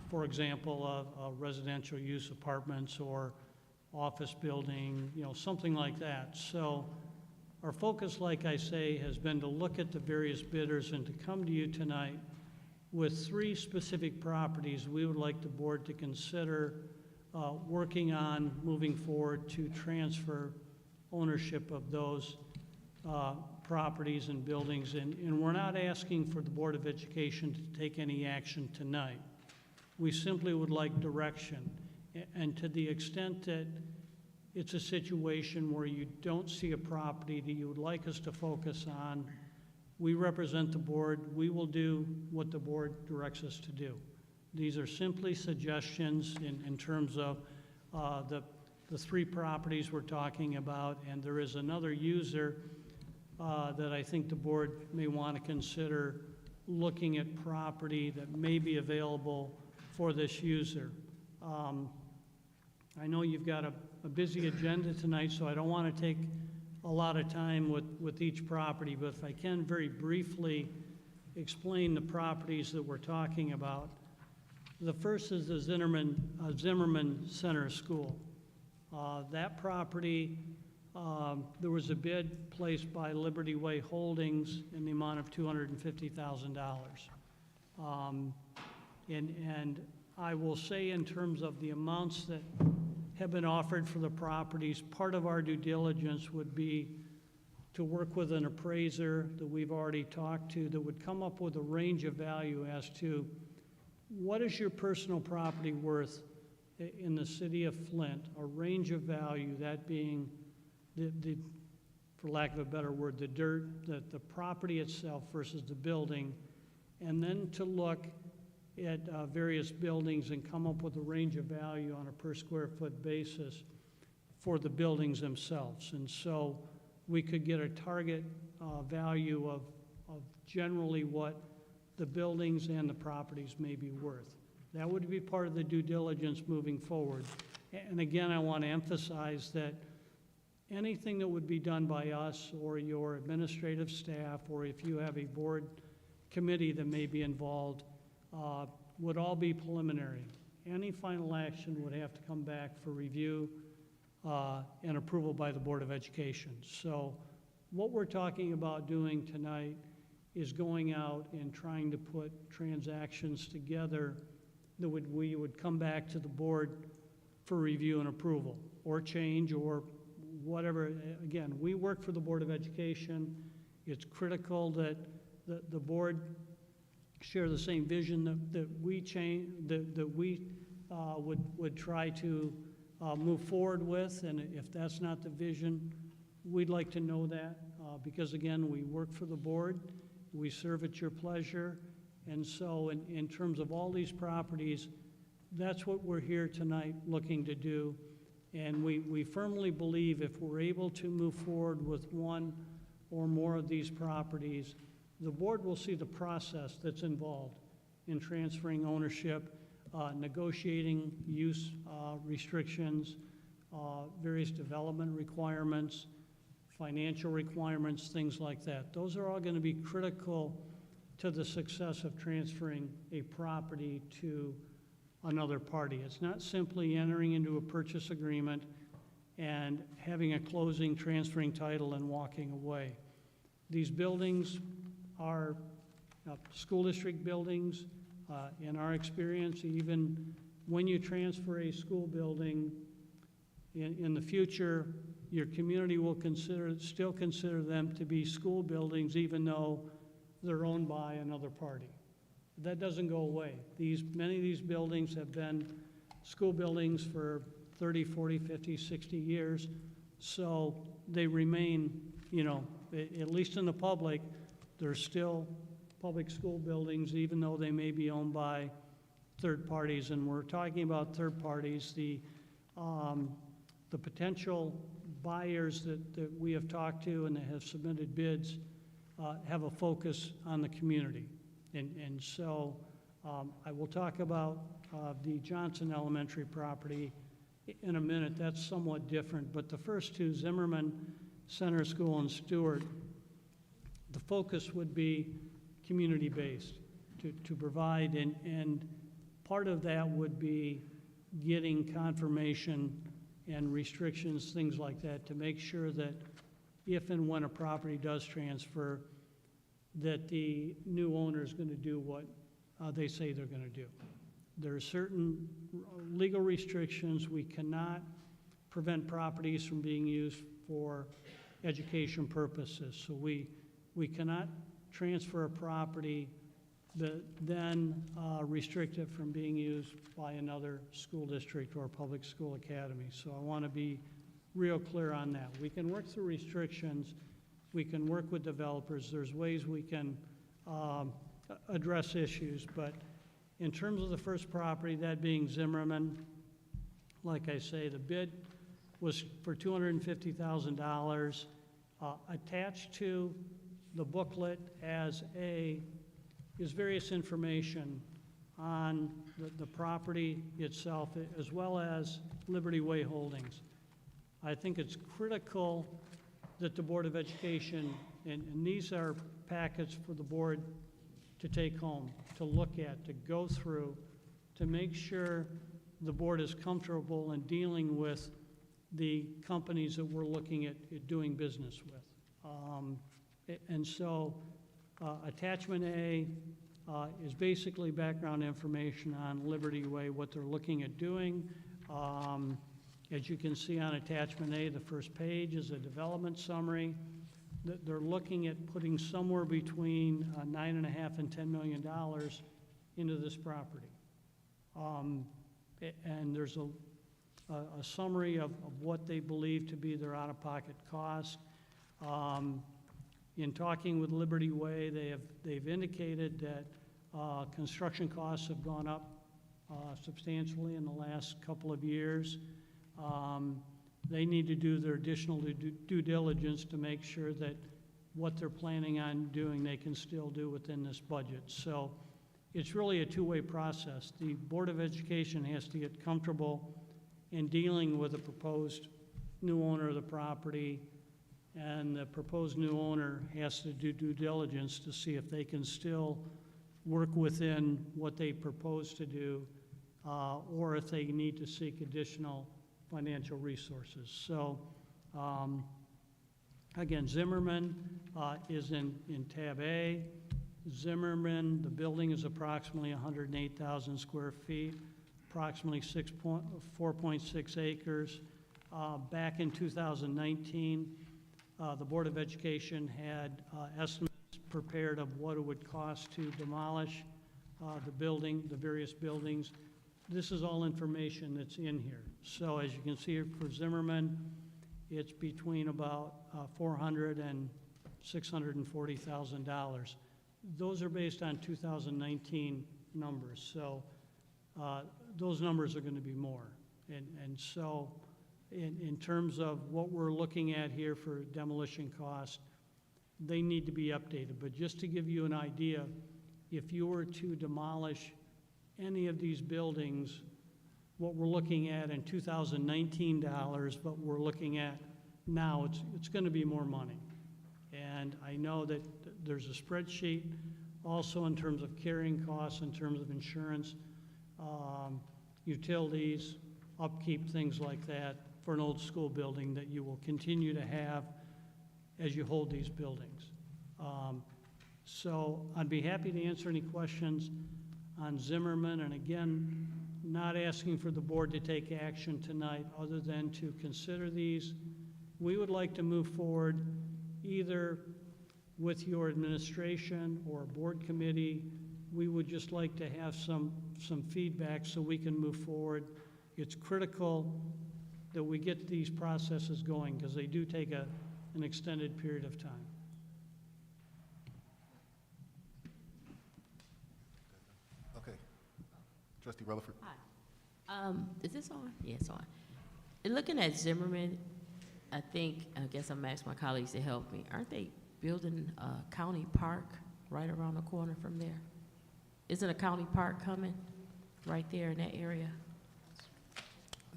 for example, a residential use apartments or office building, something like that. So our focus, like I say, has been to look at the various bidders and to come to you tonight with 3 specific properties we would like the board to consider working on moving forward to transfer ownership of those properties and buildings. And we're not asking for the Board of Education to take any action tonight. We simply would like direction. And to the extent that it's a situation where you don't see a property that you would like us to focus on, we represent the board. We will do what the board directs us to do. These are simply suggestions in terms of the 3 properties we're talking about, and there is another user that I think the board may want to consider looking at property that may be available for this user. I know you've got a busy agenda tonight, so I don't want to take a lot of time with each property, but if I can very briefly explain the properties that we're talking about. The first is the Zimmerman Center School. That property, there was a bid placed by Liberty Way Holdings in the amount of $250,000. And I will say in terms of the amounts that have been offered for the properties, part of our due diligence would be to work with an appraiser that we've already talked to that would come up with a range of value as to what is your personal property worth in the city of Flint, a range of value, that being the for lack of a better word, the dirt, the property itself versus the building, and then to look at various buildings and come up with a range of value on a per square foot basis for the buildings themselves. And so we could get a target value of generally what the buildings and the properties may be worth. That would be part of the due diligence moving forward. And again, I want to emphasize that anything that would be done by us or your administrative staff, or if you have a board committee that may be involved, would all be preliminary. Any final action would have to come back for review and approval by the Board of Education. So what we're talking about doing tonight is going out and trying to put transactions together that we would come back to the board for review and approval, or change, or whatever. Again, we work for the Board of Education. It's critical that the board share the same vision that we would try to move forward with. And if that's not the vision, we'd like to know that because, again, we work for the board. We serve at your pleasure. And so in terms of all these properties, that's what we're here tonight looking to do. And we firmly believe if we're able to move forward with one or more of these properties, the board will see the process that's involved in transferring ownership, negotiating use restrictions, various development requirements, financial requirements, things like that. Those are all going to be critical to the success of transferring a property to another party. It's not simply entering into a purchase agreement and having a closing, transferring title, and walking away. These buildings are school district buildings. In our experience, even when you transfer a school building, in the future, your community will still consider them to be school buildings, even though they're owned by another party. That doesn't go away. Many of these buildings have been school buildings for 30, 40, 50, 60 years, so they remain, at least in the public, they're still public school buildings, even though they may be owned by third parties. And we're talking about third parties. The potential buyers that we have talked to and that have submitted bids have a focus on the community. And so I will talk about the Johnson Elementary property in a minute. That's somewhat different. But the first two, Zimmerman Center School and Stewart, the focus would be community-based to provide, and part of that would be getting confirmation and restrictions, things like that, to make sure that if and when a property does transfer, that the new owner is going to do what they say they're going to do. There are certain legal restrictions. We cannot prevent properties from being used for education purposes. So we cannot transfer a property that then restrict it from being used by another school district or public school academy. So I want to be real clear on that. We can work through restrictions. We can work with developers. There's ways we can address issues. But in terms of the first property, that being Zimmerman, like I say, the bid was for $250,000. Attached to the booklet is various information on the property itself, as well as Liberty Way Holdings. I think it's critical that the Board of Education, and these are packets for the board to take home, to look at, to go through, to make sure the board is comfortable in dealing with the companies that we're looking at doing business with. And so attachment A is basically background information on Liberty Way, what they're looking at doing. As you can see on attachment A, the first page is a development summary. They're looking at putting somewhere between $9.5 and $10 million into this property. And there's a summary of what they believe to be their out-of-pocket cost. In talking with Liberty Way, they've indicated that construction costs have gone up substantially in the last couple of years. They need to do their additional due diligence to make sure that what they're planning on doing, they can still do within this budget. So it's really a two-way process. The Board of Education has to get comfortable in dealing with the proposed new owner of the property, and the proposed new owner has to do due diligence to see if they can still work within what they propose to do, or if they need to seek additional financial resources. So, again, Zimmerman is in tab A. Zimmerman, the building is approximately 108,000 square feet, approximately 4.6 acres. Back in 2019, the Board of Education had estimates prepared of what it would cost to demolish the building, the various buildings. This is all information that's in here. So as you can see for Zimmerman, it's between about $400,000 and $640,000. Those are based on 2019 numbers. So those numbers are going to be more. And so in terms of what we're looking at here for demolition cost, they need to be updated. But just to give you an idea, if you were to demolish any of these buildings, what we're looking at in 2019 dollars, what we're looking at now, it's going to be more money. And I know that there's a spreadsheet also in terms of carrying costs, in terms of insurance, utilities, upkeep, things like that, for an old school building that you will continue to have as you hold these buildings. So I'd be happy to answer any questions on Zimmerman, and again, not asking for the board to take action tonight other than to consider these. We would like to move forward either with your administration or board committee. We would just like to have some feedback so we can move forward. It's critical that we get these processes going because they do take an extended period of time. Okay. Trustee Rutherford? Hi. Is this on? Yeah, it's on. In looking at Zimmerman, I guess I'm asking my colleagues to help me. Aren't they building a county park right around the corner from there? Isn't a county park coming right there in that area?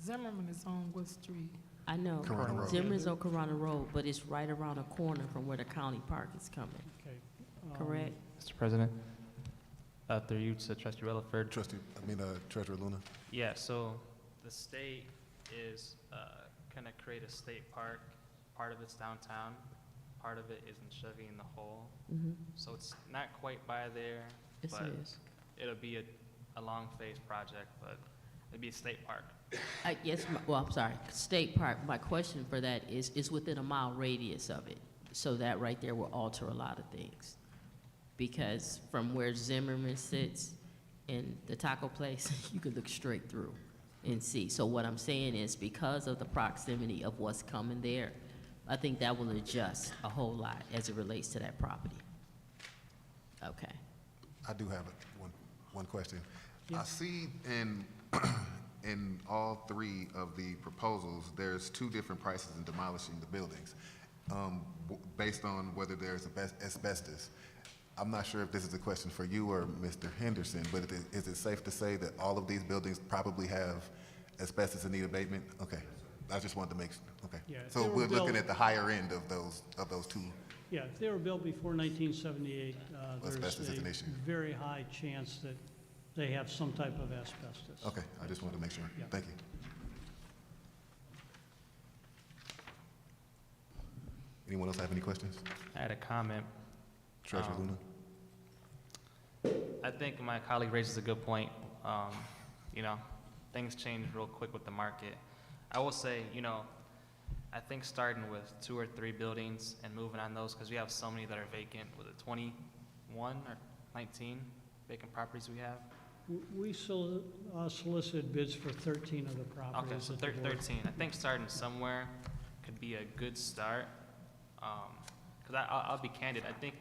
Zimmerman is on what street? I know. Corona Road. Zimmerman's on Corona Road, but it's right around the corner from where the county park is coming. Okay. Correct? Mr. President, through you to Trustee Rutherford. Treasurer Luna. Yeah, so the state is going to create a state park. Part of it's downtown, part of it is in Chevy in the Hole. Mm-hmm. So it's not quite by there, Yes, but it is. it'll be a long phase project, but it'll be a state park. I'm sorry, state park. My question for that is within a mile radius of it. So that right there will alter a lot of things. Because from where Zimmerman sits in the taco place, you could look straight through and see. So what I'm saying is because of the proximity of what's coming there, I think that will adjust a whole lot as it relates to that property. Okay. I do have one question. Yeah. I see in all three of the proposals, there's two different prices in demolishing the buildings based on whether there's asbestos. I'm not sure if this is a question for you or Mr. Henderson, but is it safe to say that all of these buildings probably have asbestos and need abatement? Okay, I just wanted to make sure. Okay, Yeah, if so they were we're looking built- at the higher end of those two. Yeah, if they were built before 1978, Asbestos is an there's issue. a very high chance that they have some type of asbestos. Okay, I just wanted to make sure. Yeah. Thank you. Anyone else have any questions? I had a comment. Treasurer Luna? I think my colleague raises a good point. You know, things change real quick with the market. I will say, you know, I think starting with 2 or 3 buildings and moving on those, because we have so many that are vacant, was it 21 or 19 vacant properties we have? We solicited bids for 13 of the Okay, properties. so at the board. 13. I think starting somewhere could be a good start. Because I'll be candid, I think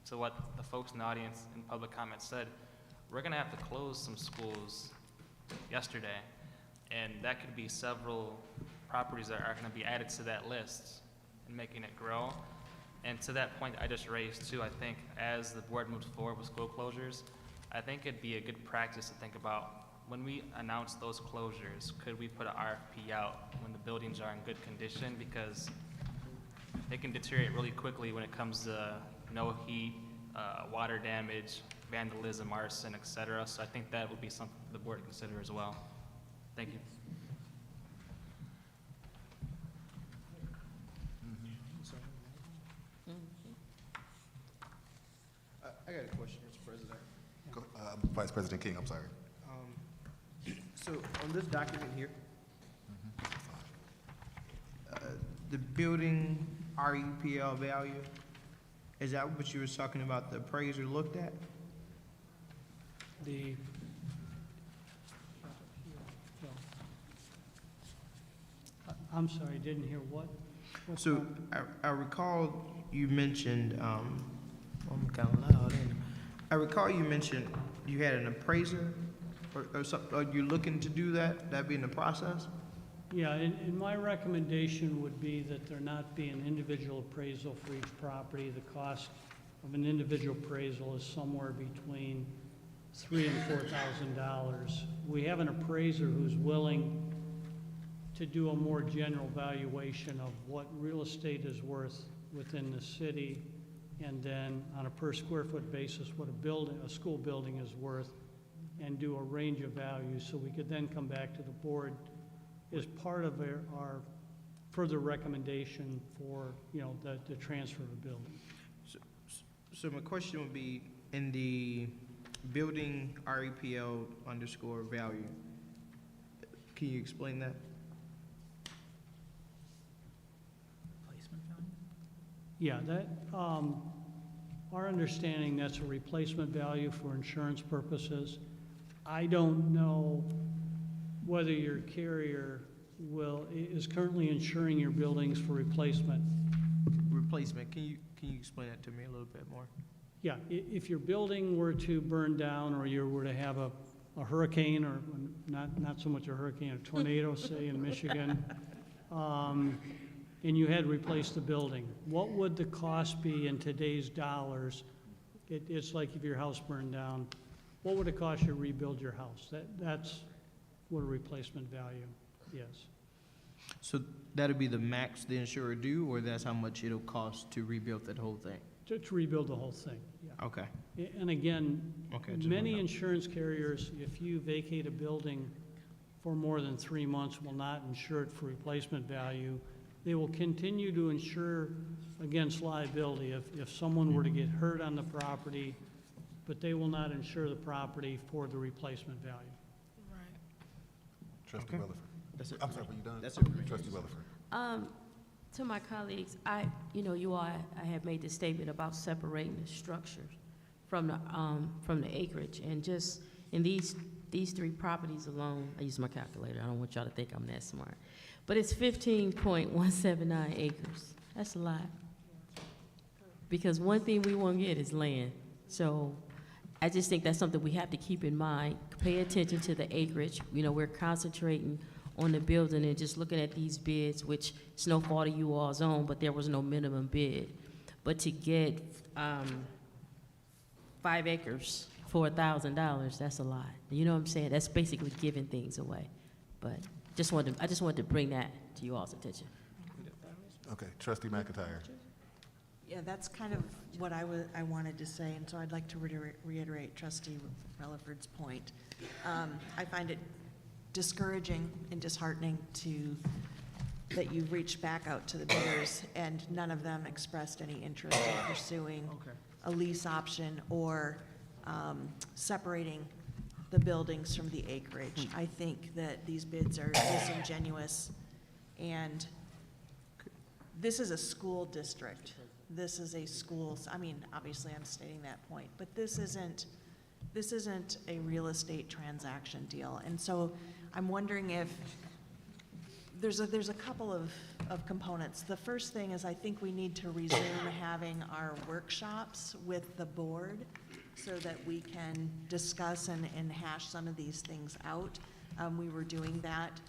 to what the folks in the audience and public comment said, we're gonna have to close some schools yesterday. And that could be several properties that are gonna be added to that list and making it grow. And to that point I just raised too, I think as the board moves forward with school closures, I think it'd be a good practice to think about when we announce those closures, could we put an RFP out when the buildings are in good condition? Because they can deteriorate really quickly when it comes to no heat, water damage, vandalism, arson, et cetera. So I think that would be something the board to consider as well. Thank you. I got a question, Mr. President. Vice President King, I'm sorry. So on this document here, the building RUPL value, is that what you were talking about, the appraiser looked at? The, I'm sorry, I didn't hear what? So I recall you mentioned, I'm kind of loud, ain't I? I recall you mentioned you had an appraiser or something, are you looking to do that? That be in the process? Yeah, and my recommendation would be that there not be an individual appraisal for each property. The cost of an individual appraisal is somewhere between $3,000 and $4,000. We have an appraiser who's willing to do a more general valuation of what real estate is worth within the city, and then on a per square foot basis, what a school building is worth, and do a range of values, so we could then come back to the board as part of our further recommendation for, you know, the transfer of a building. So my question would be, in the building REPL underscore value, can you explain that? Yeah, that, our understanding, that's a replacement value for insurance purposes. I don't know whether your carrier is currently insuring your buildings for replacement. Replacement, can you explain that to me a little bit more? Yeah, if your building were to burn down, or you were to have a hurricane, or not so much a hurricane, a tornado, say in Michigan, and you had to replace the building, what would the cost be in today's dollars? It's like if your house burned down, what would it cost you to rebuild your house? That's what a replacement value is. So that'd be the max the insurer do, or that's how much it'll cost to rebuild that whole thing? To rebuild the whole thing, yeah. Okay. And again, Okay, just many wanna know. insurance carriers, if you vacate a building for more than 3 months, will not insure it for replacement value. They will continue to insure against liability if someone were to get hurt on the property, but they will not insure the property for the replacement value. Trustee Okay. Rutherford. That's it. I'm sorry, were you done? That's it for me. Trustee Rutherford. To my colleagues, I have made the statement about separating the structures from the acreage, and just in these 3 properties alone, I use my calculator, I don't want y'all to think I'm that smart, but it's 15.179 acres. That's a lot. Because one thing we won't get is land. So I just think that's something we have to keep in mind. Pay attention to the acreage. You know, we're concentrating on the building and just looking at these bids, which it's no fault of you all's own, but there was no minimum bid. But to get 5 acres for $1,000, that's a lot. You know what I'm saying? That's basically giving things away. But I just wanted to bring that to you all's attention. Okay, Trustee McIntyre. Yeah, that's kind of what I wanted to say, and so I'd like to reiterate Trustee Rutherford's point. I find it discouraging and disheartening to that you've reached back out to the bidders, and none of them expressed any interest in pursuing a lease option or separating the buildings from the acreage. I think that these bids are disingenuous, and this is a school district. This is a school, I mean, obviously I'm stating that point, but this isn't a real estate transaction deal. And so I'm wondering if there's a couple of components. The first thing is I think we need to resume having our workshops with the board so that we can discuss and hash some of these things out. We were doing that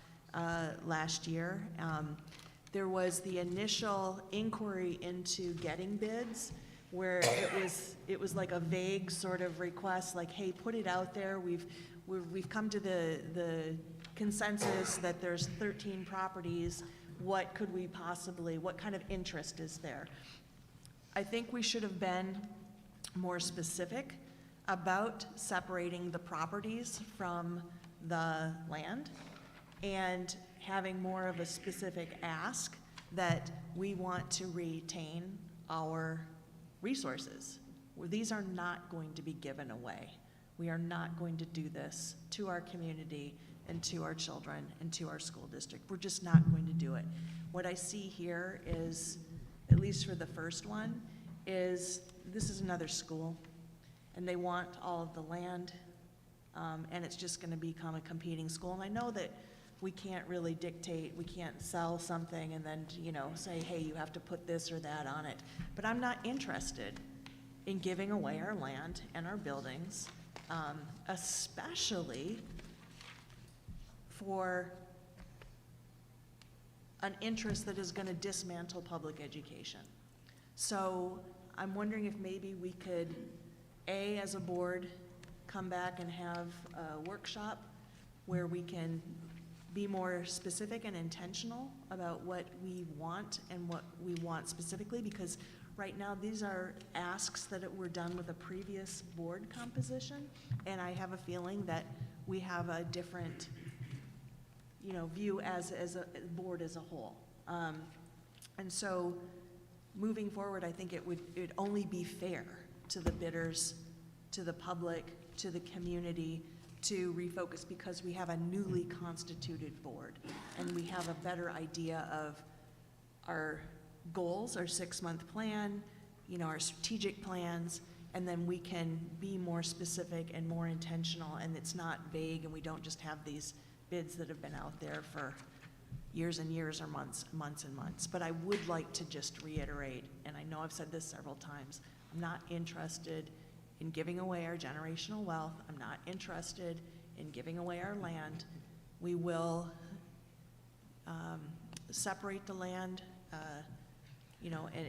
last year. There was the initial inquiry into getting bids, where it was like a vague sort of request, like, hey, put it out there. We've come to the consensus that there's 13 properties. What kind of interest is there? I think we should have been more specific about separating the properties from the land and having more of a specific ask that we want to retain our resources. These are not going to be given away. We are not going to do this to our community and to our children and to our school district. We're just not going to do it. What I see here is, at least for the first one, is this is another school, and they want all of the land, and it's just going to become a competing school. And I know that we can't really dictate, we can't sell something and then, say, hey, you have to put this or that on it. But I'm not interested in giving away our land and our buildings, especially for an interest that is going to dismantle public education. So I'm wondering if maybe we could, as a board, come back and have a workshop where we can be more specific and intentional about what we want and what we want specifically, because right now these are asks that were done with a previous board composition, and I have a feeling that we have a different view as a board as a whole. And so moving forward, I think it would only be fair to the bidders, to the public, to the community, to refocus, because we have a newly constituted board and we have a better idea of our goals, our 6-month plan, our strategic plans, and then we can be more specific and more intentional, and it's not vague, and we don't just have these bids that have been out there for years and years or months and months. But I would like to just reiterate, and I know I've said this several times, I'm not interested in giving away our generational wealth. I'm not interested in giving away our land. We will separate the land,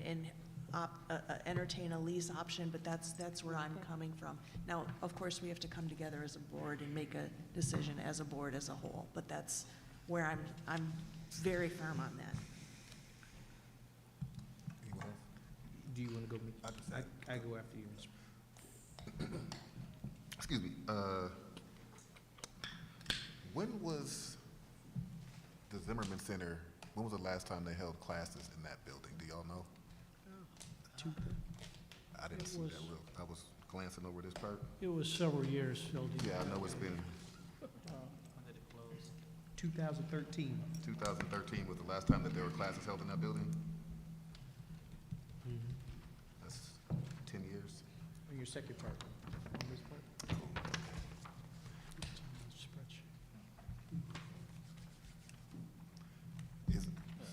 and entertain a lease option, but that's where I'm coming from. Now, of course, we have to come together as a board and make a decision as a board as a whole, but that's where I'm very firm on that. Anyone else? Do you want to go? I go after you, Mr. Excuse me. When was the Zimmerman Center, when was the last time they held classes in that building? Do y'all know? I didn't see that real. I was glancing over this part. It was several years, Phil. Yeah, I know it's been 2013. 2013 was the last time that there were classes held in that building. That's 10 years. On your second part. On this part.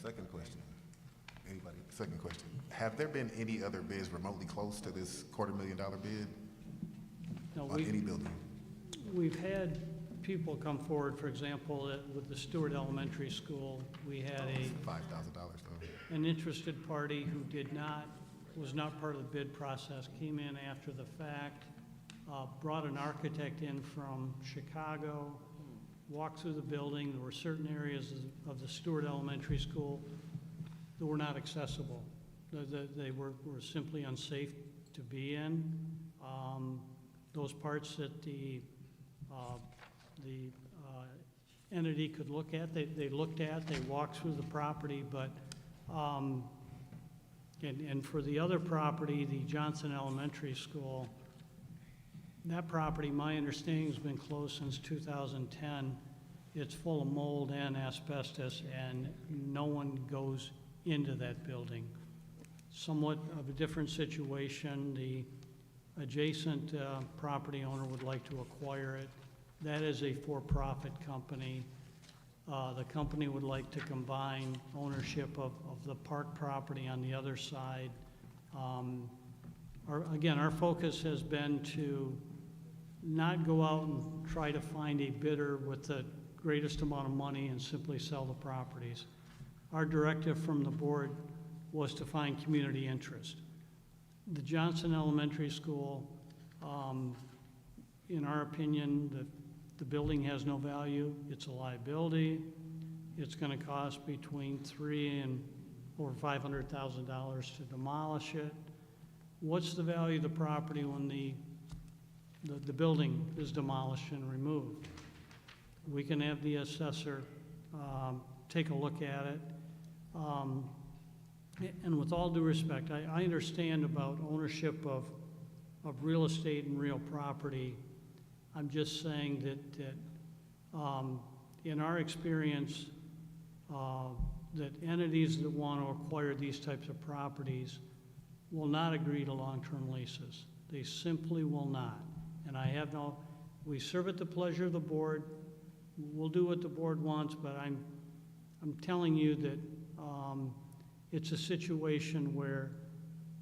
Second question. Anybody? Second question. Have there been any other bids remotely close to this $250,000 bid No, on any building? We've had people come forward, for example, with the Stewart Elementary School, we had $5,000 though. an interested party who was not part of the bid process, came in after the fact, brought an architect in from Chicago, walked through the building. There were certain areas of the Stewart Elementary School that were not accessible. They were simply unsafe to be in. Those parts that the entity could look at. They looked at, they walked through the property, but, and for the other property, the Johnson Elementary School, that property, my understanding, has been closed since 2010. It's full of mold and asbestos, and no one goes into that building. Somewhat of a different situation. The adjacent property owner would like to acquire it. That is a for-profit company. The company would like to combine ownership of the park property on the other side. Our focus has been to not go out and try to find a bidder with the greatest amount of money and simply sell the properties. Our directive from the board was to find community interest. The Johnson Elementary School, in our opinion, the building has no value. It's a liability. It's going to cost between $300,000 and over $500,000 to demolish it. What's the value of the property when the building is demolished and removed? We can have the assessor take a look at it. And with all due respect, I understand about ownership of real estate and real property. I'm just saying that in our experience, that entities that want to acquire these types of properties will not agree to long-term leases. They simply will not. And we serve at the pleasure of the board. We'll do what the board wants, but I'm telling you that it's a situation where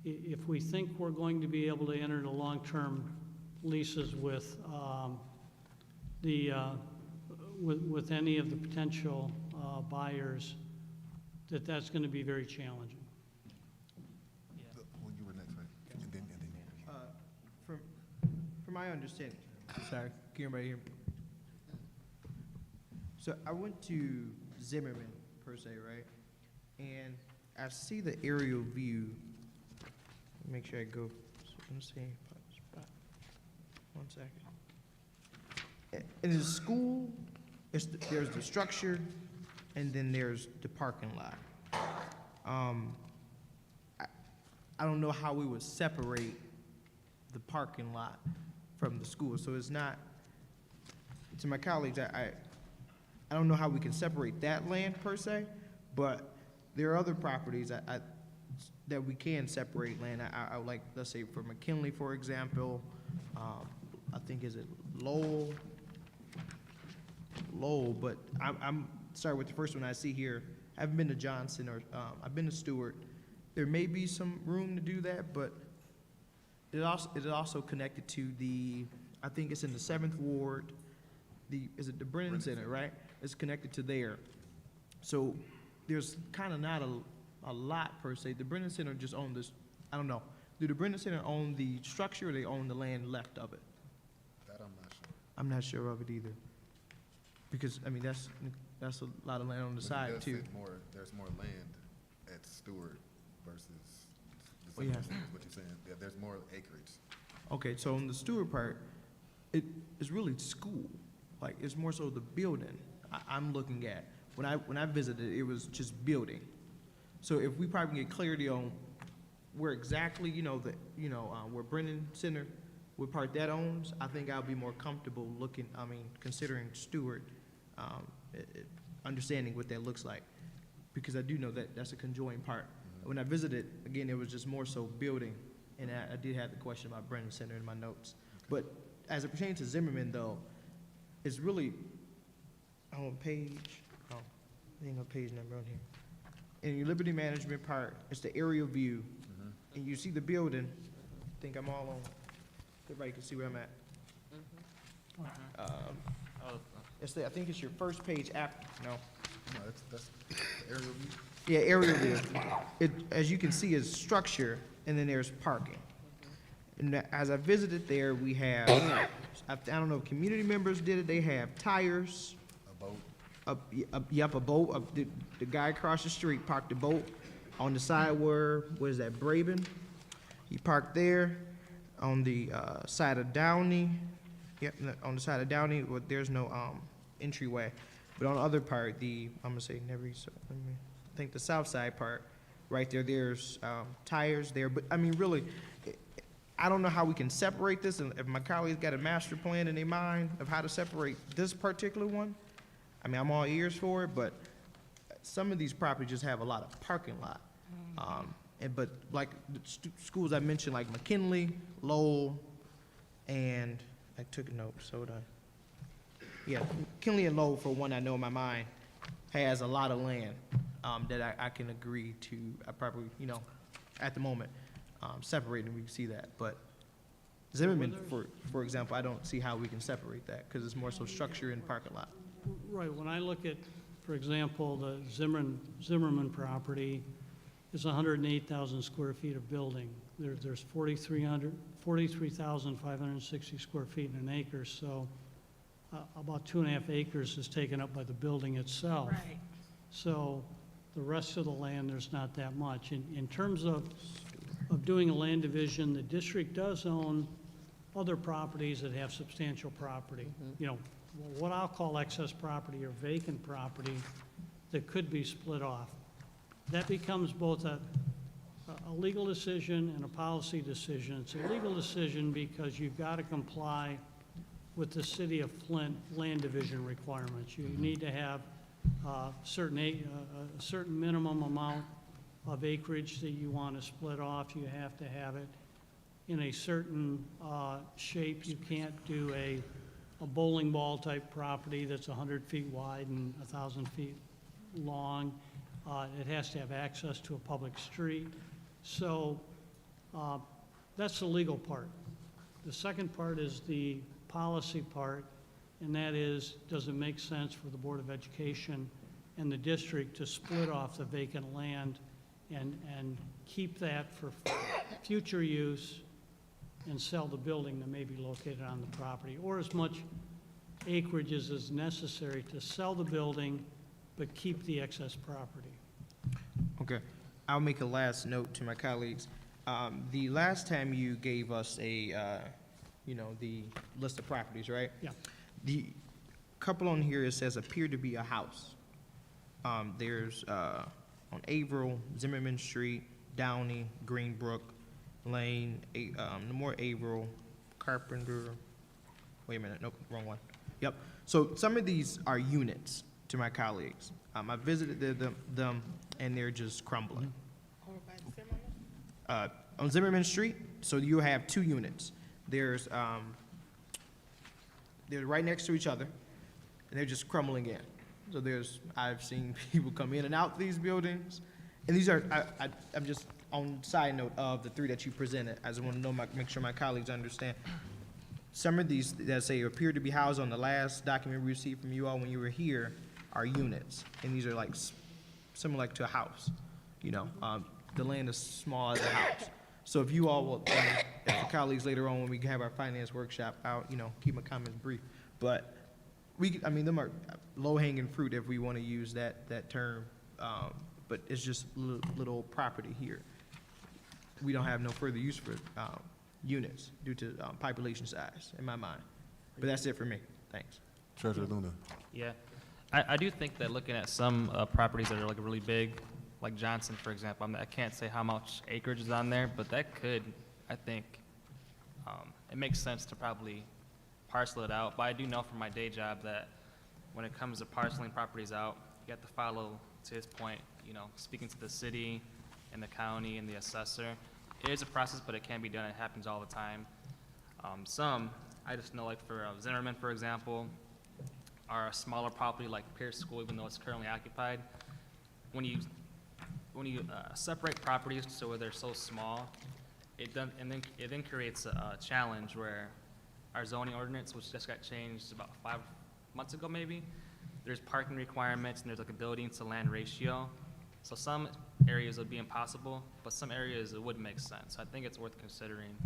if we think we're going to be able to enter into long-term leases with with any of the potential buyers, that's going to be very challenging. Well, you were next, right? And then From my understanding, sorry, can everybody hear me? So I went to Zimmerman, per se, right? And I see the aerial view. Make sure I go, let me see, one second. In the school, there's the structure, and then there's the parking lot. I don't know how we would separate the parking lot from the school. So it's not, to my colleagues, I don't know how we can separate that land per se, but there are other properties that we can separate land. I would like, let's say for McKinley, for example, I think, is it Lowell, but I'm sorry with the first one I see here. I haven't been to Johnson or I've been to Stewart. There may be some room to do that, but it is also connected to I think it's in the 7th Ward, is it the Brennan Center, right? It's connected to there. So there's kind of not a lot per se. The Brennan Center just own this, I don't know. Do the Brennan Center own the structure or they own the land left of it? that I'm not sure. I'm not sure of it either. Because, I mean, that's a lot of land on the But it side does too. fit there's more land at Stewart versus Oh, yeah. is what you're saying. Yeah, there's more acreage. Okay, so on the Stewart part, it's really school. Like, it's more so the building I'm looking at. When I visited, it was just building. So if we probably get clarity on where exactly, where Brennan Center, what part that owns, I think I'll be more comfortable considering Stewart, understanding what that looks like. Because I do know that that's a conjoined part. When I visited, again, it was just more so building, and I did have the question about Brennan Center in my notes. But as it pertains to Zimmerman, though, it's really on page, there ain't no page number on here. In your Liberty Management part, it's the aerial view, and you see the building. I think I'm all on, everybody can see where I'm at. I think it's your first page after, no. No, that's the aerial view. Yeah, aerial view. As you can see, is structure, and then there's parking. And as I visited there, we have, I don't know if community members did it, they have tires. A boat. A boat. The guy across the street parked the boat on the side where, what is that, Braben? He parked there. On the side of Downey, on the side of Downey, there's no entryway. But on the other part, I'm gonna say I think the south side part, right there, there's tires there. But I mean, really, I don't know how we can separate this. And if my colleagues got a master plan in their mind of how to separate this particular one, I mean, I'm all ears for it. But some of these properties just have a lot of parking lot. But like the schools I mentioned, like McKinley, Lowell, and I took a note, so did I. Yeah, McKinley and Lowell, for one, I know in my mind, has a lot of land that I can agree to, probably, at the moment, separating, we can see that. But Zimmerman, for example, I don't see how we can separate that, because it's more so structure in parking lot. Right, when I look at, for example, the Zimmerman property is 108,000 square feet of building. There's 43,560 square feet in an acre, so about 2.5 acres is taken up by the building itself. Right. So the rest of the land, there's not that much. In terms of doing a land division, the district does own other properties that have substantial property. You know, what I'll call excess property or vacant property that could be split off. That becomes both a legal decision and a policy decision. It's a legal decision because you've got to comply with the city of Flint land division requirements. You need to have a certain minimum amount of acreage that you want to split off. You have to have it in a certain shape. You can't do a bowling ball type property that's 100 feet wide and 1,000 feet long. It has to have access to a public street. So that's the legal part. The second part is the policy part, and that is, does it make sense for the Board of Education and the district to split off the vacant land and keep that for future use and sell the building that may be located on the property, or as much acreage as is necessary to sell the building but keep the excess property. Okay, I'll make a last note to my colleagues. The last time you gave us the list of properties, right? Yeah. The couple on here, it says appear to be a house. There's on Averill, Zimmerman Street, Downey, Greenbrook Lane, more Averill, Carpenter. Wait a minute, nope, wrong one. Yep. So some of these are units to my colleagues. I visited them, and they're just crumbling. On Zimmerman Street, so you have 2 units. They're right next to each other, and they're just crumbling in. So I've seen people come in and out these buildings, and these are, I'm just on side note of the 3 that you presented. I just want to make sure my colleagues understand. Some of these that say appear to be housed on the last document we received from you all when you were here are units, and these are like similar like to a house. The land is small as a house. So if you all will, if your colleagues later on when we have our finance workshop out, keep my comments brief. But them are low-hanging fruit if we want to use that term. But it's just little property here. We don't have no further use for units due to population size, in my mind. But that's it for me. Thanks. Treasurer Luna. Yeah, I do think that looking at some properties that are like really big, like Johnson, for example, I can't say how much acreage is on there, but that could, I think, it makes sense to probably parcel it out. But I do know from my day job that when it comes to parceling properties out, you have to follow, to his point, speaking to the city and the county and the assessor. It is a process, but it can be done. It happens all the time. Some, I just know, like for Zimmerman, for example, are a smaller property like Pierce School, even though it's currently occupied. When you separate properties so where they're so small, it then creates a challenge where our zoning ordinance, which just got changed about 5 months ago maybe, there's parking requirements and there's like a building to land ratio. So some areas would be impossible, but some areas it would make sense. I think it's worth considering.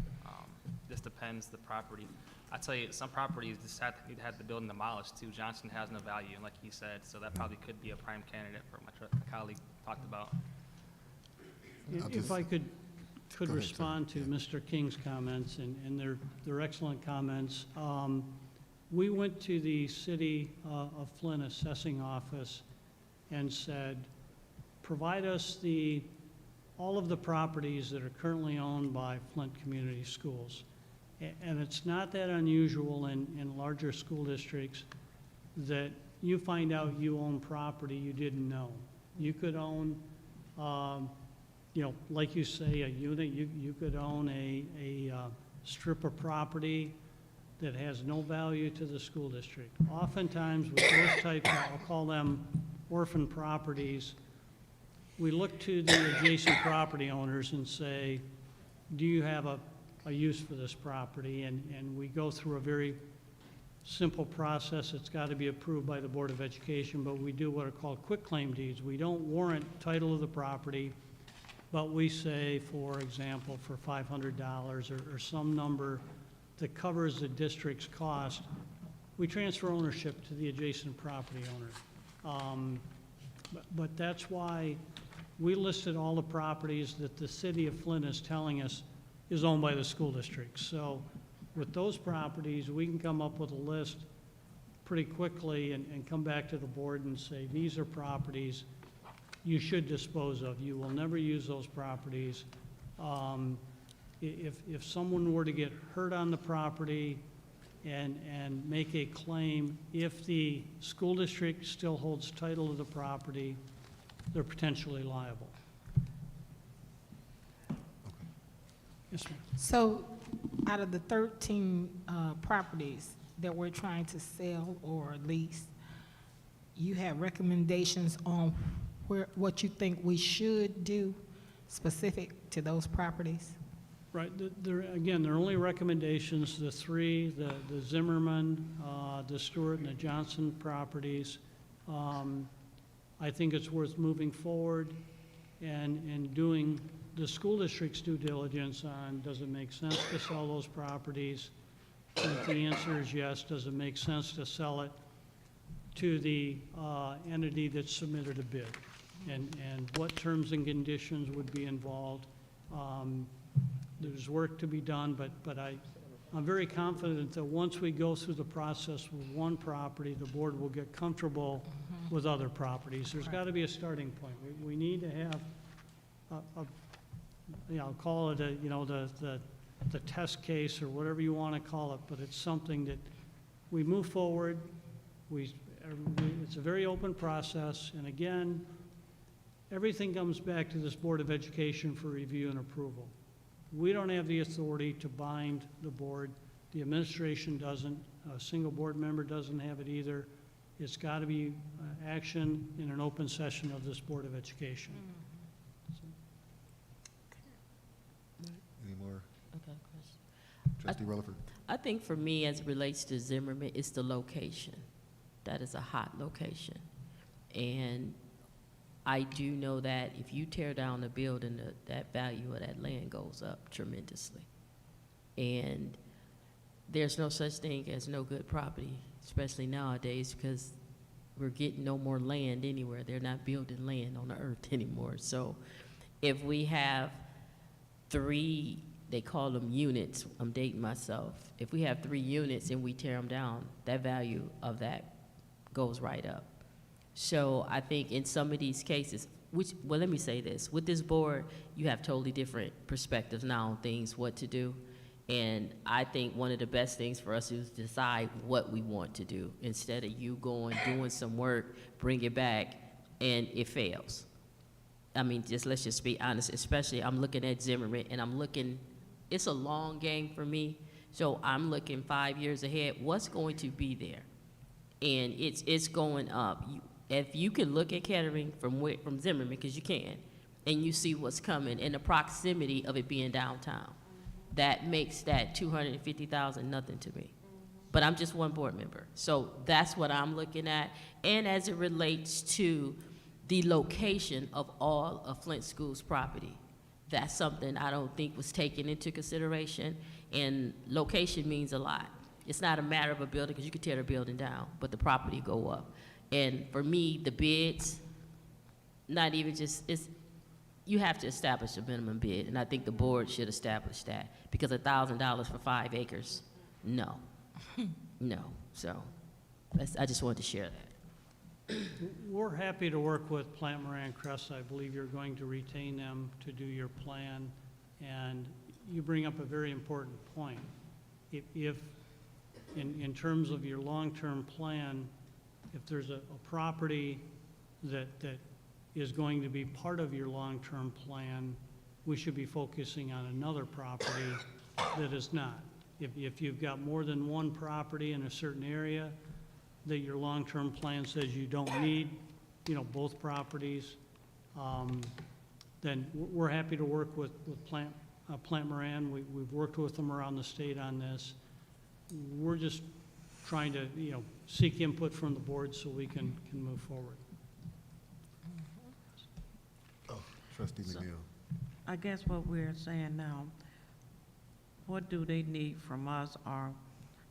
This depends the property. I tell you, some properties just need to have the building demolished too. Johnson has no value, like he said, so that probably could be a prime candidate for what my colleague talked about. If I could Go ahead, respond to Mr. King's comments, and they're excellent comments. we went to the City of Flint assessing office and said, provide us all of the properties that are currently owned by Flint Community Schools. And it's not that unusual in larger school districts that you find out you own property you didn't know. You could own, like you say, a unit. You could own a strip of property that has no value to the school district. Oftentimes with those types, I'll call them orphan properties, we look to the adjacent property owners and say, do you have a use for this property? And we go through a very simple process. It's got to be approved by the Board of Education, but we do what are called quitclaim deeds. We don't warrant title of the property, but we say, for example, for $500 or some number that covers the district's cost, we transfer ownership to the adjacent property owner. But that's why we listed all the properties that the city of Flint is telling us is owned by the school district. So with those properties, we can come up with a list pretty quickly and come back to the board and say, these are properties you should dispose of. You will never use those properties. If someone were to get hurt on the property and make a claim, if the school district still holds title of the property, they're potentially liable. Yes, ma'am. So out of the 13 properties that we're trying to sell or lease, you have recommendations on what you think we should do specific to those properties? Right, again, there are only recommendations, the three, the Zimmerman, the Stewart, and the Johnson properties. I think it's worth moving forward and doing the school district's due diligence on, does it make sense to sell those properties? And if the answer is yes, does it make sense to sell it to the entity that submitted a bid? And what terms and conditions would be involved? There's work to be done, but I'm very confident that once we go through the process with one property, the board will get comfortable with other properties. There's got to be a starting point. We need to have I'll call it the test case or whatever you want to call it, but it's something that we move forward. It's a very open process, and again, everything comes back to this Board of Education for review and approval. We don't have the authority to bind the board. The administration doesn't. A single board member doesn't have it either. It's got to be action in an open session of this Board of Education. Any more? Okay, question. Trustee Rutherford? I think for me, as it relates to Zimmerman, it's the location. That is a hot location. And I do know that if you tear down the building, that value of that land goes up tremendously. And there's no such thing as no good property, especially nowadays, because we're getting no more land anywhere. They're not building land on the earth anymore. So if we have 3, they call them units, I'm dating myself. If we have 3 units and we tear them down, that value of that goes right up. So I think in some of these cases, well, let me say this. With this board, you have totally different perspectives now on things, what to do. And I think one of the best things for us is to decide what we want to do instead of you going, doing some work, bring it back, and it fails. I mean, let's just be honest, especially I'm looking at Zimmerman, and it's a long game for me. So I'm looking 5 years ahead. What's going to be there? And it's going up. If you can look at Kettering from Zimmerman, because you can, and you see what's coming and the proximity of it being downtown, that makes that $250,000 nothing to me. But I'm just one board member. So that's what I'm looking at. And as it relates to the location of all of Flint School's property, that's something I don't think was taken into consideration. And location means a lot. It's not a matter of a building, because you could tear the building down, but the property go up. And for me, the bids, not even just, you have to establish a minimum bid, and I think the board should establish that, because $1,000 for 5 acres, no, no. So I just wanted to share that. We're happy to work with Plante, Moran, Cresa. I believe you're going to retain them to do your plan. And you bring up a very important point. If in terms of your long-term plan, if there's a property that is going to be part of your long-term plan, we should be focusing on another property that is not. If you've got more than one property in a certain area that your long-term plan says you don't need, both properties, then we're happy to work with Plante Moran. We've worked with them around the state on this. We're just trying to, seek input from the board so we can move forward. Trustee McNeil. I guess what we're saying now, what do they need from us, or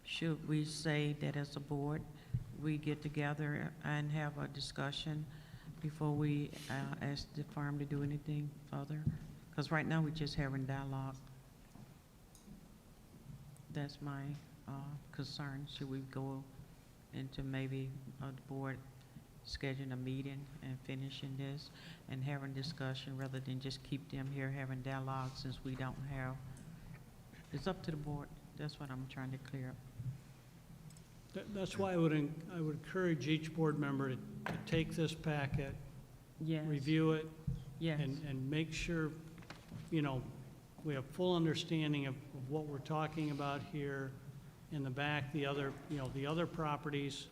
should we say that as a board, we get together and have a discussion before we ask the firm to do anything further? Because right now, we're just having dialogue. That's my concern. Should we go into maybe the board scheduling a meeting and finishing this and having discussion rather than just keep them here having dialogue since we don't have, it's up to the board. That's what I'm trying to clear up. That's why I would encourage each board member to take this packet, Yes. review it, Yes. and make sure, we have full understanding of what we're talking about here. In the back, the other properties,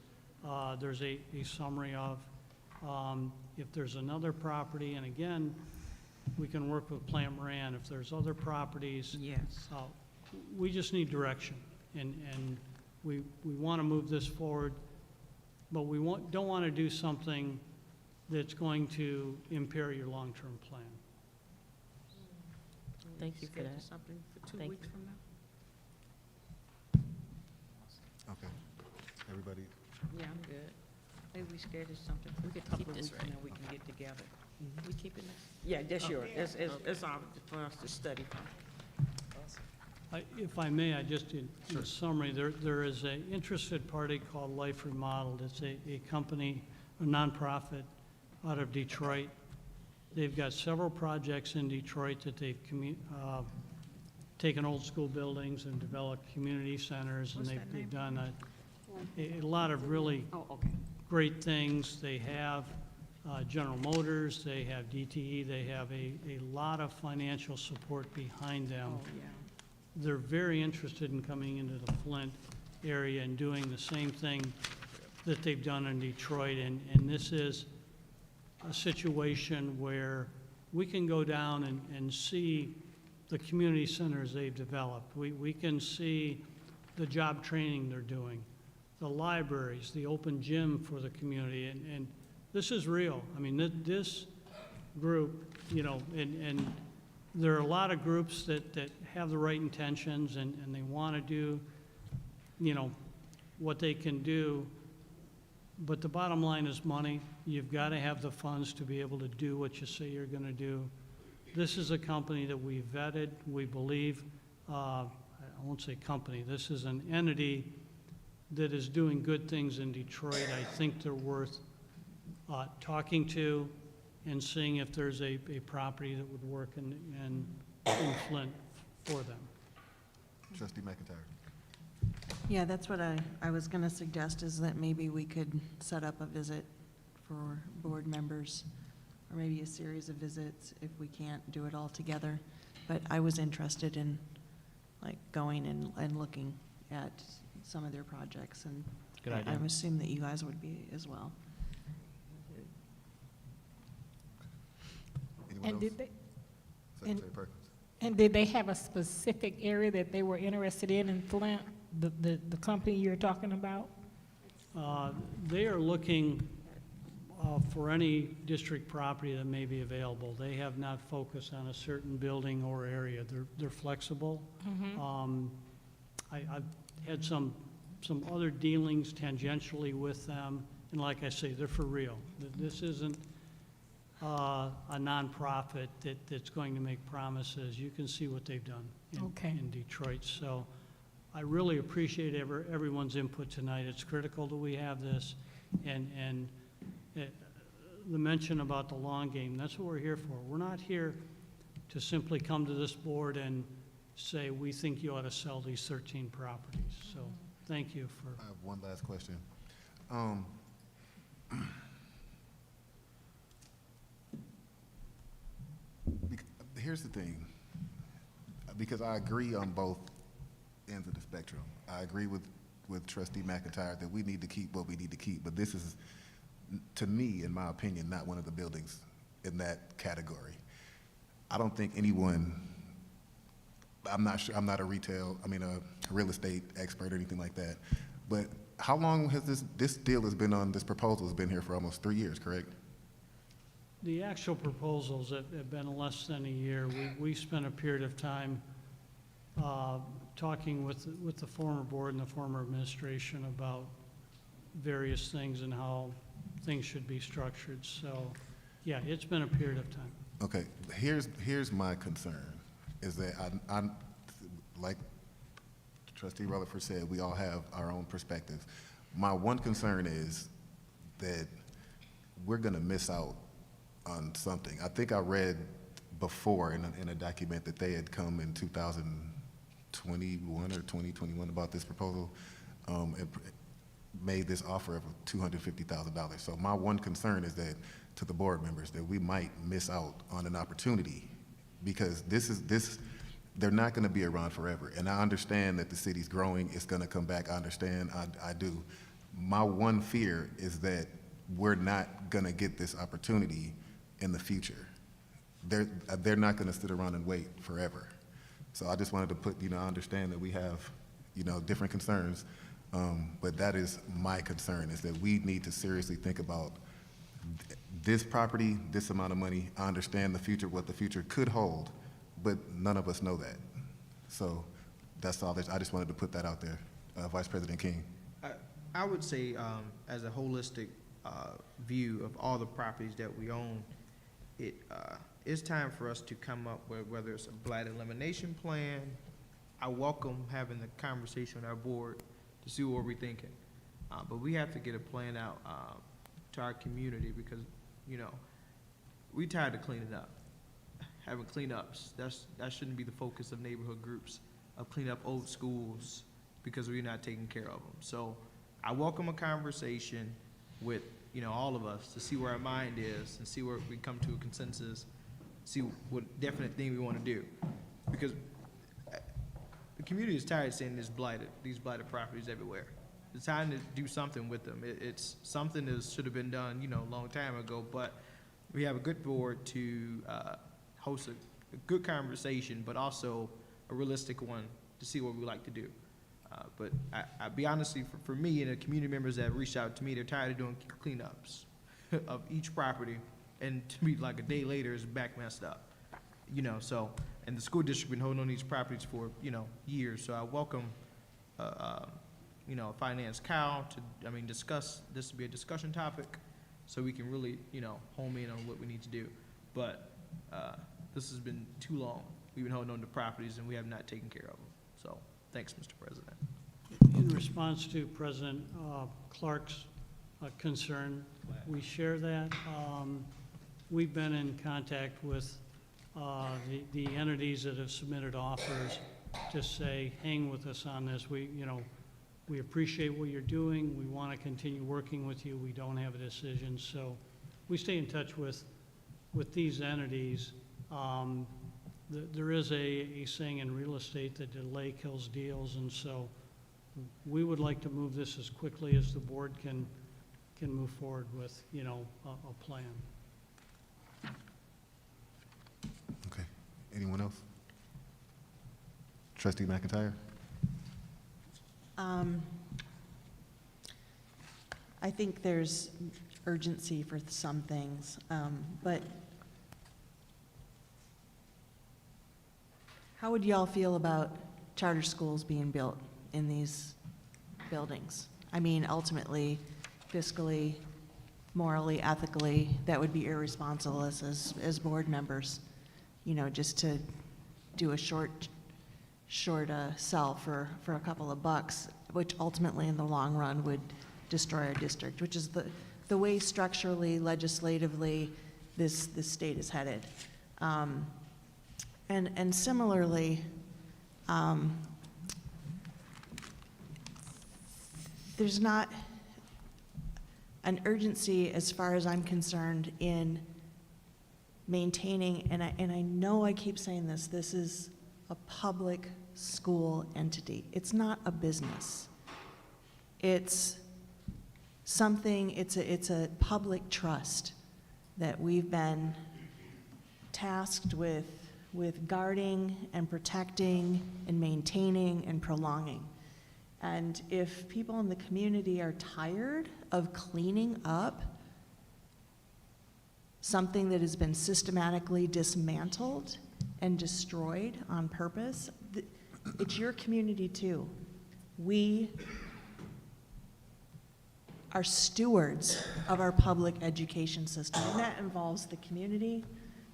there's a summary of. If there's another property, and again, we can work with Plante Moran. If there's other properties, Yes. we just need direction. And we want to move this forward, but we don't want to do something that's going to impair your long-term plan. Thank you for Schedule that. something for 2 Thank weeks you. from now? Okay. Everybody, Yeah, I'm good. Maybe we schedule something for We a could couple keep of this weeks and right. then we can get together. We keeping this? Yeah, that's yours. It's all for us to study from. If I may, in summary, there is an interested party called Life Remodeled. It's a company, a nonprofit out of Detroit. They've got several projects in Detroit that they've taken old school buildings and developed community centers, and What's that they've name? done a lot of really Oh, okay. great things. They have General Motors, they have DTE, they have a lot of financial support behind them. Oh, yeah. They're very interested in coming into the Flint area and doing the same thing that they've done in Detroit. And this is a situation where we can go down and see the community centers they've developed. We can see the job training they're doing, the libraries, the open gym for the community. And this is real. I mean, this group, and there are a lot of groups that have the right intentions and they want to do, what they can do. But the bottom line is money. You've got to have the funds to be able to do what you say you're going to do. This is a company that we vetted. We believe, I won't say company, this is an entity that is doing good things in Detroit. I think they're worth talking to and seeing if there's a property that would work in Flint for them. Trustee McIntyre. Yeah, that's what I was going to suggest, is that maybe we could set up a visit for board members, or maybe a series of visits if we can't do it all together. But I was interested in, going and looking at some of their projects, and Good I idea. would assume that you guys would be as well. Anyone And else? did they, Secretary Perkins. and did they have a specific area that they were interested in Flint, the company you're talking about? They are looking for any district property that may be available. They have not focused on a certain building or area. They're flexible. I've had some other dealings tangentially with them, and like I say, they're for real. This isn't a nonprofit that's going to make promises. You can see what they've done Okay. in Detroit. So I really appreciate everyone's input tonight. It's critical that we have this, and the mention about the long game, that's what we're here for. We're not here to simply come to this board and say, we think you ought to sell these 13 properties. So thank you for. I have one last question. Here's the thing, because I agree on both ends of the spectrum. I agree with Trustee McIntyre that we need to keep what we need to keep, but this is, to me, in my opinion, not one of the buildings in that category. I don't think anyone, I'm not sure, I'm not a real estate expert or anything like that, but how long has this deal has been on, this proposal has been here for almost 3 years, correct? The actual proposals have been less than a year. We spent a period of time talking with the former board and the former administration about various things and how things should be structured. So, yeah, it's been a period of time. Okay, here's my concern, is that I'm like Trustee Rutherford said, we all have our own perspectives. My one concern is that we're gonna miss out on something. I think I read before in a document that they had come in 2021 or 2021 about this proposal, and made this offer of $250,000. So my one concern is that, to the board members, that we might miss out on an opportunity, because they're not gonna be around forever. And I understand that the city's growing, it's gonna come back, I understand, I do. My one fear is that we're not gonna get this opportunity in the future. They're not gonna sit around and wait forever. So I just wanted to put, I understand that we have, different concerns, but that is my concern, is that we need to seriously think about this property, this amount of money. I understand the future, what the future could hold, but none of us know that. So that's all. I just wanted to put that out there. Vice President King. I would say, as a holistic view of all the properties that we own, it's time for us to come up with, whether it's a blight elimination plan. I welcome having the conversation with our board to see what we're thinking. But we have to get a plan out to our community, because, we tired of cleaning up, having cleanups. That shouldn't be the focus of neighborhood groups, of cleaning up old schools because we're not taking care of them. So I welcome a conversation with, all of us, to see where our mind is and see where we come to a consensus, see what definite thing we want to do. Because the community is tired of seeing these blighted properties everywhere. It's time to do something with them. It's something that should have been done, a long time ago, but we have a good board to host a good conversation, but also a realistic one to see what we like to do. But I'll be honestly, for me and the community members that have reached out to me, they're tired of doing cleanups of each property, and to me, like a day later, it's back messed up. So, and the school district been holding on these properties for, years. So I welcome, finance cow to, discuss, this to be a discussion topic, so we can really, home in on what we need to do. But this has been too long. We've been holding on to properties and we have not taken care of them. So, thanks, Mr. President. In response to President Clark's concern, we share that. We've been in contact with the entities that have submitted offers to say, hang with us on this. We appreciate what you're doing. We want to continue working with you. We don't have a decision. So we stay in touch with these entities. There is a saying in real estate that delay kills deals, and so we would like to move this as quickly as the board can move forward with, a plan. Okay. Anyone else? Trustee McIntyre? I think there's urgency for some things, but how would y'all feel about charter schools being built in these buildings? Ultimately, fiscally, morally, ethically, that would be irresponsible as board members, just to do a short sure to sell for a couple of bucks, which ultimately in the long run would destroy our district, which is the way structurally, legislatively, this state is headed. And similarly, there's not an urgency, as far as I'm concerned, in maintaining, and I know I keep saying this, this is a public school entity. It's not a business. It's something, it's a public trust that we've been tasked with guarding and protecting and maintaining and prolonging. And if people in the community are tired of cleaning up something that has been systematically dismantled and destroyed on purpose, it's your community too. We are stewards of our public education system, and that involves the community,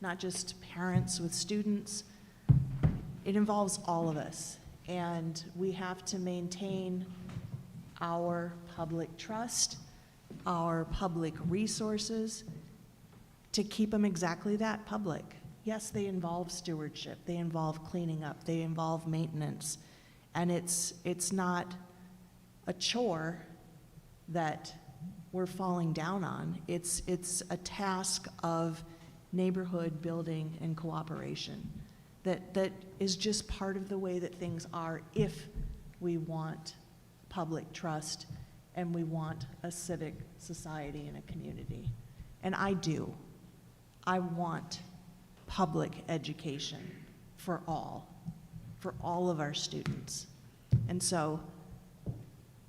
not just parents with students. It involves all of us, and we have to maintain our public trust, our public resources, to keep them exactly that, public. Yes, they involve stewardship, they involve cleaning up, they involve maintenance, and it's not a chore that we're falling down on. It's a task of neighborhood building and cooperation that is just part of the way that things are if we want public trust and we want a civic society and a community. And I do. I want public education for all of our students. And so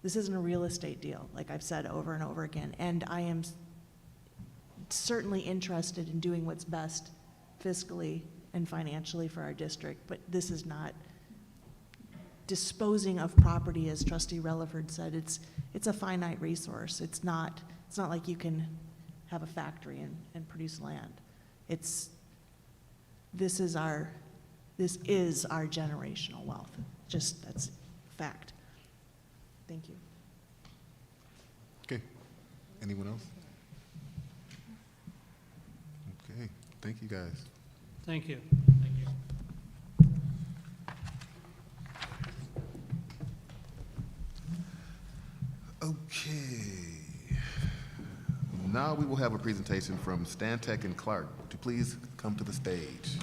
this isn't a real estate deal, like I've said over and over again, and I am certainly interested in doing what's best fiscally and financially for our district, but this is not disposing of property, as Trustee Relaford said. It's a finite resource. It's not like you can have a factory and produce land. This is our generational wealth. Just, that's fact. Thank you. Okay. Anyone else? Okay. Thank you, guys. Thank you. Thank you. Okay. Now we will have a presentation from Stantec and Clark. Would you please come to the stage?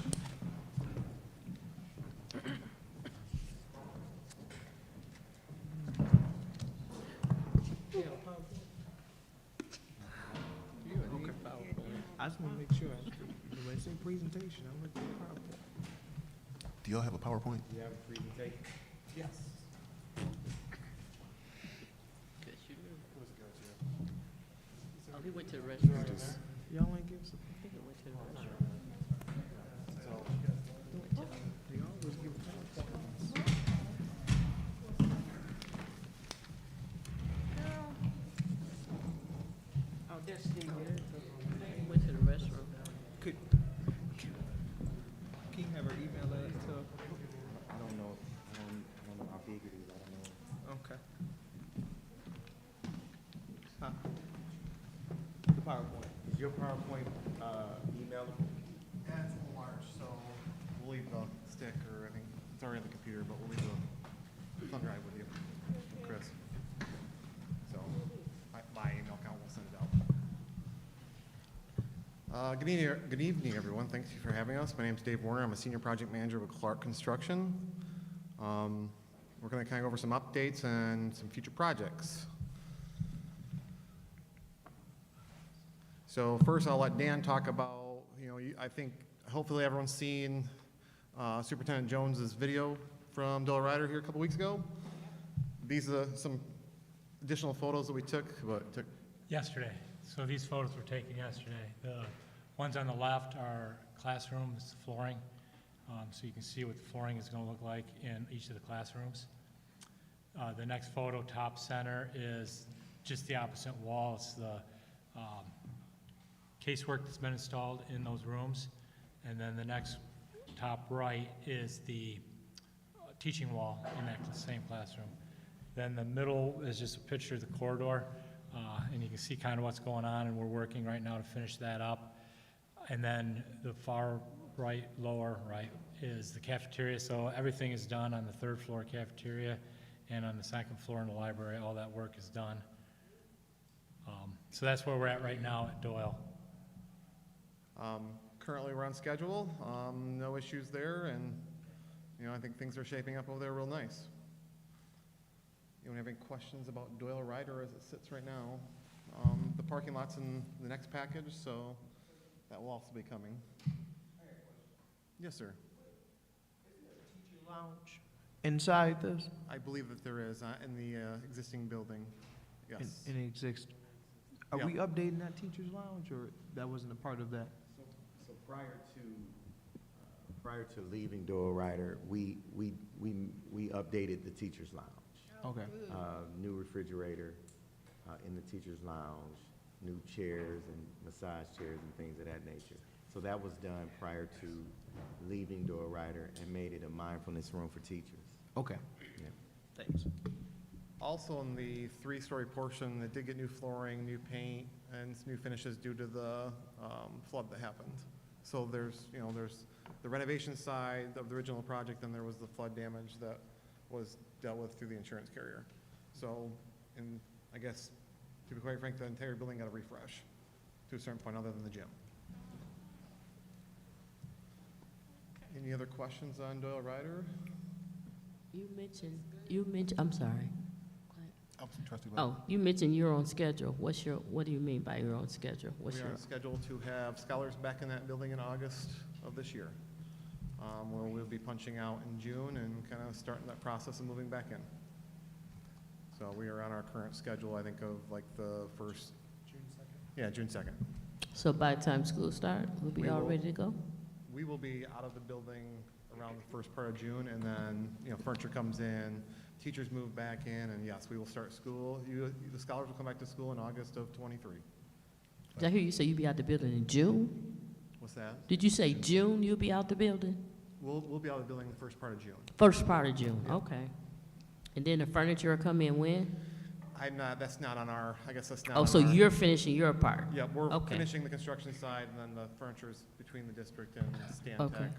I just want to make sure, when it's in presentation, I'm going to do a PowerPoint. Do y'all have a PowerPoint? You have a presentation? Yes. Oh, he went to the restroom. Y'all ain't give us I think he went to the restroom. they always give PowerPoints. Oh, there's Steve. He went to the restroom. Can you have her email that to? I don't know how big it is, I don't know. Okay. Huh? The PowerPoint. Is your PowerPoint emailable? Yeah, it's a little large, so we'll leave the stick, or I think it's already on the computer, but we'll leave the thumb drive with you, Chris. So my email account will send it out. Good evening, everyone. Thank you for having us. My name's Dave Warner. I'm a senior project manager with Clark Construction. We're going to kind of go over some updates and some future projects. So first, I'll let Dan talk about, I think hopefully everyone's seen Superintendent Jones's video from Dilla Ryder here a couple weeks ago. These are some additional photos that we took, Yesterday. So these photos were taken yesterday. The ones on the left are classrooms, flooring. So you can see what the flooring is going to look like in each of the classrooms. The next photo, top center, is just the opposite wall. It's the casework that's been installed in those rooms. And then the next top right is the teaching wall in that same classroom. Then the middle is just a picture of the corridor, and you can see kind of what's going on, and we're working right now to finish that up. And then the far right, lower right, is the cafeteria. So everything is done on the third floor cafeteria, and on the second floor in the library, all that work is done. So that's where we're at right now at Doyle. Currently, we're on schedule. No issues there, and I think things are shaping up over there real nice. Anyone have any questions about Doyle Ryder as it sits right now? The parking lot's in the next package, so that will also be coming. Yes, sir. Lounge inside this? I believe that there is in the existing building. Yes. In exist. Are Yeah. we updating that teacher's lounge, or that wasn't a part of that? So prior to leaving Doyle Ryder, we updated the teacher's lounge. Okay. New refrigerator in the teacher's lounge, new chairs and massage chairs and things of that nature. So that was done prior to leaving Doyle Ryder and made it a mindfulness room for teachers. Okay. Yeah. Thanks. Also in the 3-story portion, it did get new flooring, new paint, and some new finishes due to the flood that happened. So there's the renovation side of the original project, and there was the flood damage that was dealt with through the insurance carrier. So, and I guess, to be quite frank, the entire building got a refresh to a certain point other than the gym. Any other questions on Doyle Ryder? You mentioned, I'm sorry. Trustee Bowden. Oh, you mentioned you're on schedule. What do you mean by you're on schedule? We are on schedule to have scholars back in that building in August of this year, where we'll be punching out in June and kind of starting that process of moving back in. So we are on our current schedule, I think, of like the first. June 2nd? Yeah, June 2nd. So by the time school starts, we'll be all ready to go? We will be out of the building around the first part of June, and then, furniture comes in, teachers move back in, and yes, we will start school. The scholars will come back to school in August of '23. Did I hear you say you'll be out the building in June? What's that? Did you say June you'll be out the building? We'll be out of the building the first part of June. First part of June, okay. And then the furniture will come in when? That's not on our, I guess that's not Oh, on so our- you're finishing your part? Yeah, we're Okay. finishing the construction side, and then the furniture's between the district and Stantec, Okay.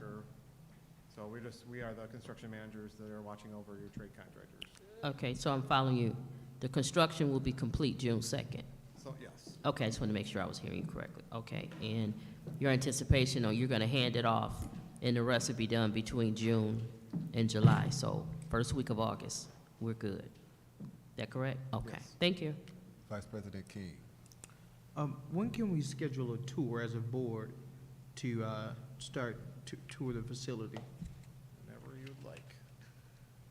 So we are the construction managers that are watching over your trade contractors. Okay, so I'm following you. The construction will be complete June 2nd? So, yes. Okay, I just want to make sure I was hearing you correctly. Okay, and your anticipation, or you're going to hand it off, and the rest will be done between June and July, so first week of August, we're good. That correct? Okay, Yes. thank you. Vice President King. When can we schedule a tour as a board to start to tour the facility? Whenever you'd like.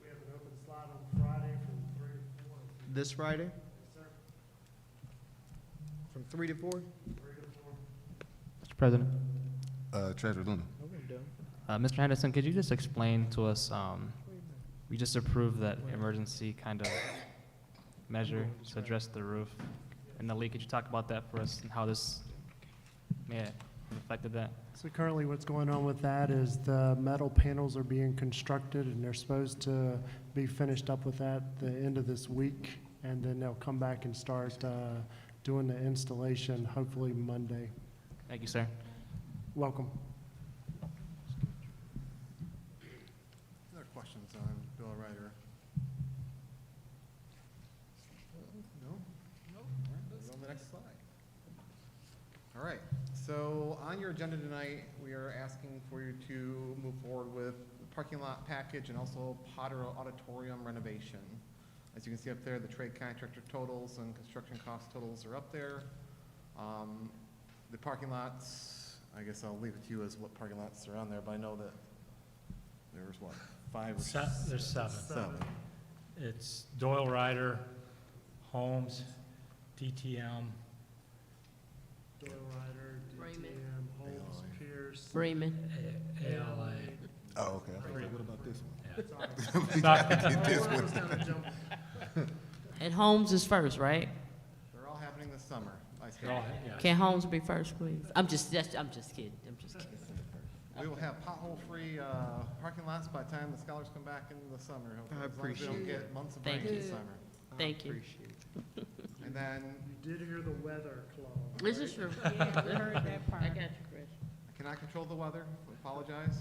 We have an open slot on Friday from 3 to 4. This Friday? Yes, sir. From 3 to 4? 3 to 4. Mr. President. Treasurer Luna. Mr. Henderson, could you just explain to us, we just approved that emergency kind of measure to address the roof and the leak. Could you talk about that for us and how this may have affected that? So currently what's going on with that is the metal panels are being constructed, and they're supposed to be finished up with that the end of this week, and then they'll come back and start doing the installation hopefully Monday. Thank you, sir. Welcome. Other questions on Bill Ryder? No? No. All right, we'll go on the next slide. All right, so on your agenda tonight, we are asking for you to move forward with the parking lot package and also Potter Auditorium renovation. As you can see up there, the trade contractor totals and construction cost totals are up there. The parking lots, I guess I'll leave it to you as what parking lots are on there, but I know that there's what, 5 or There's 7. 7. It's Doyle Ryder, Holmes, DTM, Doyle Ryder, Raymond. DTM, Holmes, Pierce. Bremen. ALA. Oh, okay. What about this one? Yeah. And Holmes is first, right? They're all happening this summer. They're all- yeah. Can Holmes be first, please? I'm just kidding. We will have pothole-free parking lots by the time the scholars come back in the summer. Hopefully, I as long as we don't appreciate get months of rain Thank in you. the summer. Thank you. And then You did hear the weather, Claude. This is true. Yeah, we heard that part. I got you, Chris. I cannot control the weather, I apologize.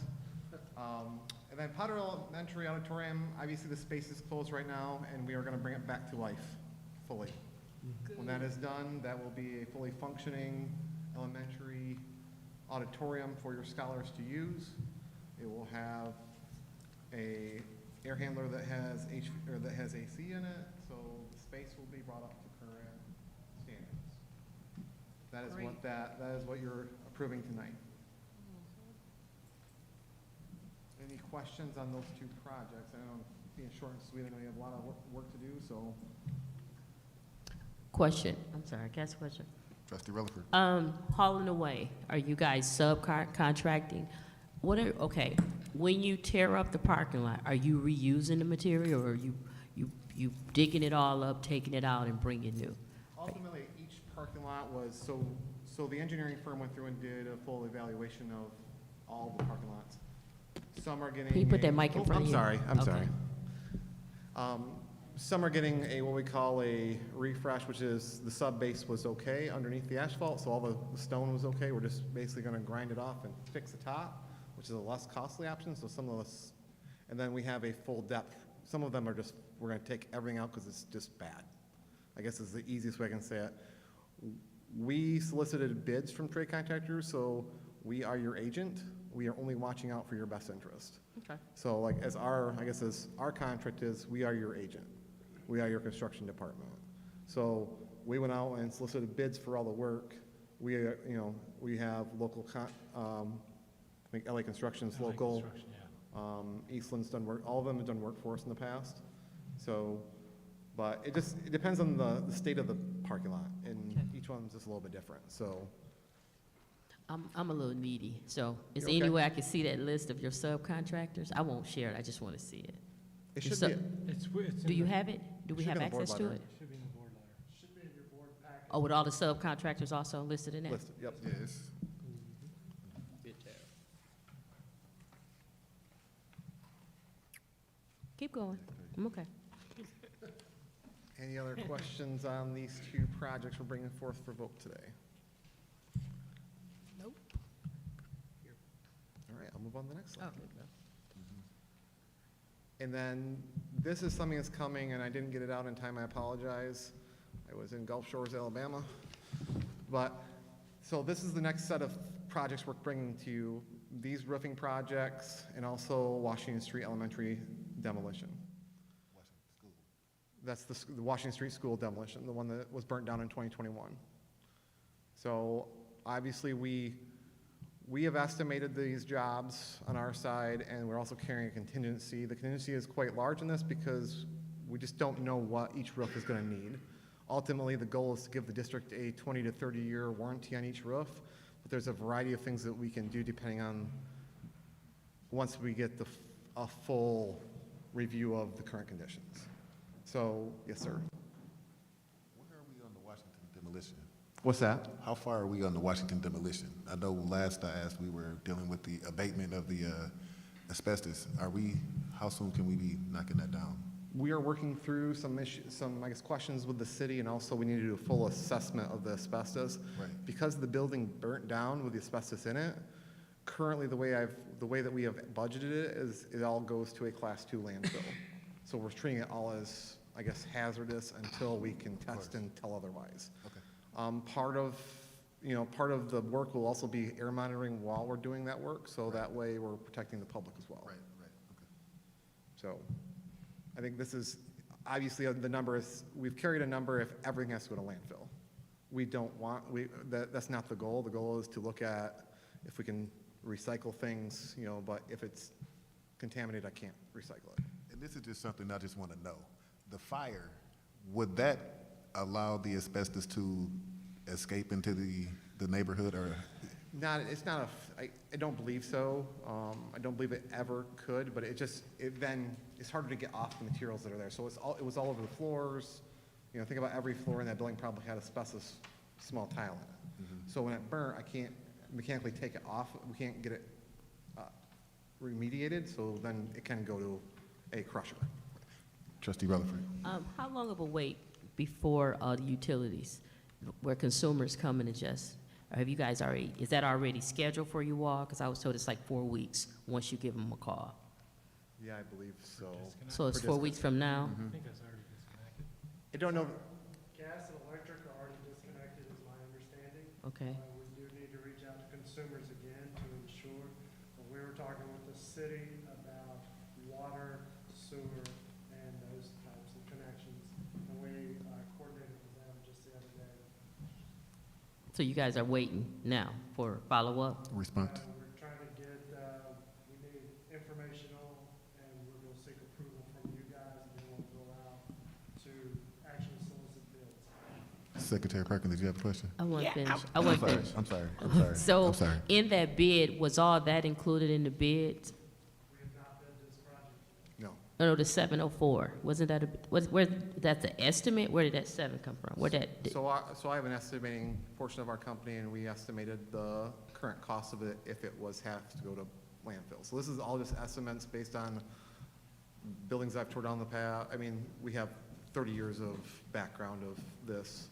And then Potter Elementary Auditorium, obviously the space is closed right now, and we are gonna bring it back to life fully. When that is done, that will be a fully functioning elementary auditorium for your scholars to use. It will have a air handler that has AC in it, so the space will be brought up to current standards. That is what you're approving tonight. Any questions on those two projects? I know being short and sweet, I know you have a lot of work to do, so. Question, I'm sorry, can I ask a question? Trustee Rutherford. Hauling away, are you guys subcontracting? Okay, when you tear up the parking lot, are you reusing the material, or are you digging it all up, taking it out, and bringing new? Ultimately, each parking lot was, so the engineering firm went through and did a full evaluation of all the parking lots. Some are getting. Can you put that mic in front of you? I'm Okay. sorry. Some are getting what we call a refresh, which is the sub base was okay underneath the asphalt, so all the stone was okay. We're just basically gonna grind it off and fix the top, which is a less costly option, so some of us, and then we have a full depth. Some of them are just, we're gonna take everything out because it's just bad. I guess is the easiest way I can say it. We solicited bids from trade contractors, so we are your agent. We are only watching out for your best interest. Okay. So like as our contract is, we are your agent. We are your construction department. So we went out and solicited bids for all the work. We have local, I think LA Construction's local. Eastland's done work, all of them have done work for us in the past. So, but it depends on the state of the parking lot, and Okay. each one's just a little bit different, so. I'm a little needy, so is there You're any okay. way I can see that list of your subcontractors? I won't share it, I just want to see it. It Your should be, It's Do you have it? Do we Should have be on the board access to letter. it? Should be in the board letter. Should be in your board packet. Oh, with all the subcontractors also listed in there? listed, yep. Yes. Keep going, I'm okay. Any other questions on these two projects we're bringing forth for vote today? Nope. All right, I'll move on to the next slide. Oh. And then, this is something that's coming, and I didn't get it out in time, I apologize. I was in Gulf Shores, Alabama. But, so this is the next set of projects we're bringing to you. These roofing projects, and also Washington Street Elementary demolition. That's the Washington Street School demolition, the one that was burnt down in 2021. So, obviously, we have estimated these jobs on our side, and we're also carrying a contingency. The contingency is quite large in this because we just don't know what each roof is going to need. Ultimately, the goal is to give the district a 20 to 30-year warranty on each roof, but there's a variety of things that we can do depending on once we get a full review of the current conditions. So, yes, sir. Where are we on the Washington demolition? What's that? How far are we on the Washington demolition? I know last I asked, we were dealing with the abatement of the asbestos. How soon can we be knocking that down? We are working through some questions with the city, and also we need to do a full assessment of the asbestos. Right. Because the building burnt down with the asbestos in it, currently the way that we have budgeted it is it all goes to a Class 2 landfill. So we're treating it all as, I guess, hazardous until we can test and tell otherwise. Okay. Part of the work will also be air monitoring while we're doing that work, so that way we're protecting the public as well. Right, okay. So, I think this is, obviously, the number is, we've carried a number if everything has to go to landfill. We don't want, that's not the goal. The goal is to look at if we can recycle things, but if it's contaminated, I can't recycle it. And this is just something I just want to know. The fire, would that allow the asbestos to escape into the neighborhood, or? I don't believe so. I don't believe it ever could, but then it's harder to get off the materials that are there. So it was all over the floors. Think about every floor in that building probably had asbestos small tile in it. Mm-hmm. So when it burnt, I can't mechanically take it off. We can't get it remediated, so then it can go to a crusher. Trustee Rutherford. How long of a wait before the utilities, where consumers come and adjust? Or have you guys already, is that already scheduled for you all? Because I was told it's like 4 weeks once you give them a call. Yeah, I believe so. So it's 4 weeks from now? I think that's already disconnected. I don't know. Gas and electric are already disconnected, is my understanding. Okay. We do need to reach out to consumers again to ensure, but we were talking with the city about water, sewer, and those types of connections. And we coordinated with them just the other day. So you guys are waiting now for follow-up? Response. We're trying to get, we need informational, and we're gonna seek approval from you guys, and then we'll go out to actually solicit bids. Secretary Perkins, did you have a question? I want to finish. I I'm want to sorry. finish. I'm sorry. I'm sorry. So I'm sorry. in that bid, was all that included in the bid? We have not bid this project. No. No, the 704, wasn't that where, that's the estimate? Where did that 7 come from? Where that, So I have an estimating portion of our company, and we estimated the current cost of it if it was have to go to landfill. So this is all just estimates based on buildings I've torn down in the past. I mean, we have 30 years of background of this.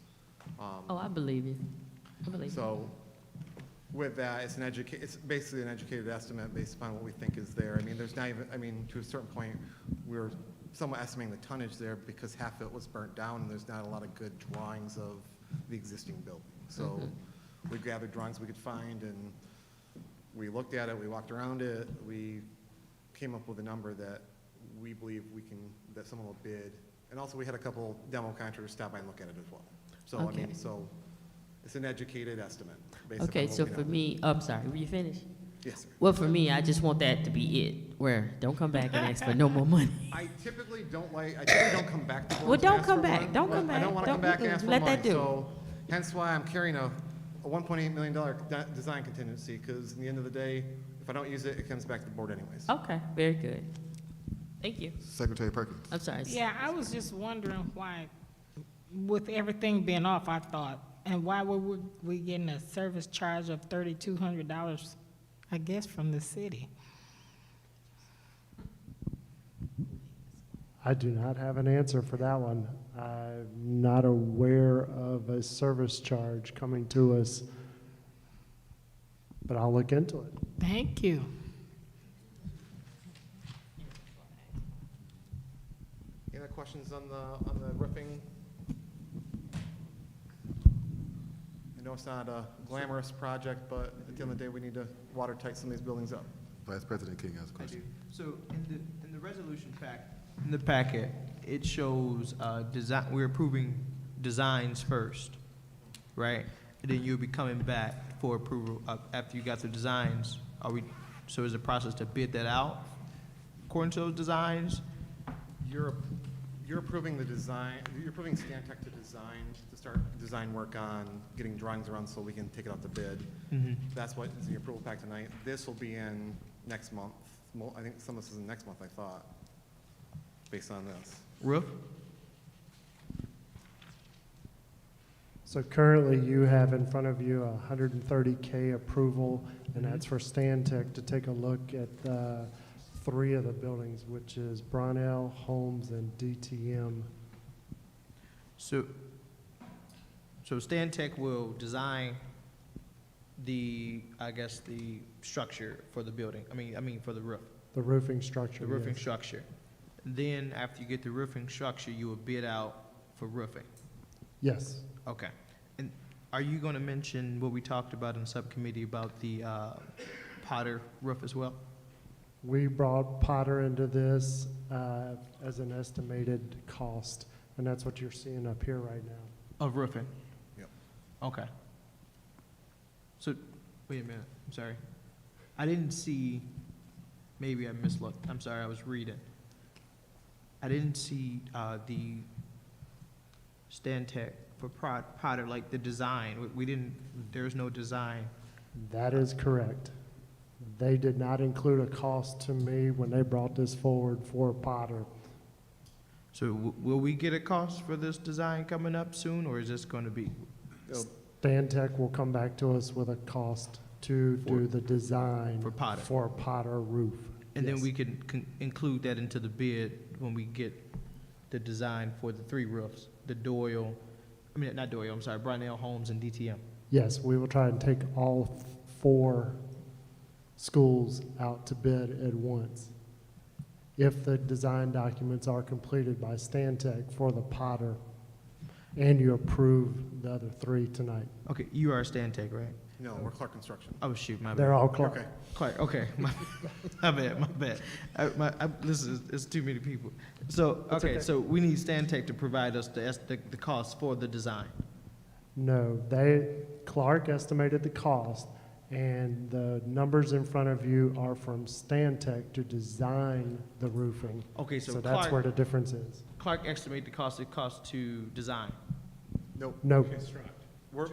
oh, I believe you. I believe you. So with that, it's basically an educated estimate based upon what we think is there. I mean, there's not even, I mean, to a certain point, we're somewhat estimating the tonnage there because half of it was burnt down and there's not a lot of good drawings of the existing building. So we gathered drawings we could find and we looked at it, we walked around it, we came up with a number that we believe that someone will bid. And also we had a couple demo contractors stop by and look at it as well. So, Okay. I mean, so it's an educated estimate. based Okay, upon so what we for know. me, I'm sorry, were you finished? Yes, sir. Well, for me, I just want that to be it, where don't come back and ask for no more money. I typically don't come back to boards Well, and don't ask come for back. one. Don't come I back. don't want to come Don't- back and ask for let money. that do. So hence why I'm carrying a $1.8 million design contingency, because in the end of the day, if I don't use it, it comes back to the board anyways. Okay, very good. Thank you. Secretary Perkins. I'm sorry. Yeah, I was just wondering why, with everything being off, I thought, and why were we getting a service charge of $3,200, I guess, from the city? I do not have an answer for that one. I'm not aware of a service charge coming to us, but I'll look into it. Thank you. Any other questions on the roofing? I know it's not a glamorous project, but at the end of the day, we need to watertight some of these buildings up. Vice President King has a question. So in the resolution in the packet, it shows, we're approving designs first, right? And then you'll be coming back for approval after you got the designs. So is the process to bid that out according to those designs? You're approving the design, you're approving Stantec to start design work on getting drawings around so we can take it out to bid. That's what is in the approval pack tonight. This will be in next month. I think some of this is in next month, I thought, based on this. Roof? So currently, you have in front of you a $130K approval, and that's for Stantec to take a look at 3 of the buildings, which is Brownell, Holmes, and DTM. So Stantec will design the structure for the building, I mean for the roof, The roofing structure. the roofing yes. structure. Then after you get the roofing structure, you will bid out for roofing. Yes. Okay. And are you going to mention what we talked about in subcommittee about the Potter roof as well? We brought Potter into this as an estimated cost, and that's what you're seeing up here right now. Of roofing? Yep. Okay. So, wait a minute, I'm sorry. I didn't see, maybe I mislooked, I'm sorry, I was reading. I didn't see the Stantec for Potter, like the design. We didn't, there's no design. That is correct. They did not include a cost to me when they brought this forward for Potter. So will we get a cost for this design coming up soon, or is this going to be? Stantec will come back to us with a cost to do the design For Potter. for Potter roof. And then Yes. we can include that into the bid when we get the design for the 3 roofs, the Doyle, I mean, not Doyle, I'm sorry, Brownell, Holmes, and DTM. Yes, we will try and take all 4 schools out to bid at once. If the design documents are completed by Stantec for the Potter, and you approve the other 3 tonight. Okay, you are Stantec, right? No, we're Clark Construction. Oh, shoot, my bad. They're all Clark. Okay. Clark, okay, my bad. Listen, it's too many people. So, That's okay, okay. so we need Stantec to provide us the cost for the design. No, Clark estimated the cost, and the numbers in front of you are from Stantec to design the roofing. Okay, so So that's Clark- where the difference is. Clark estimate the cost it costs to design. Nope. No,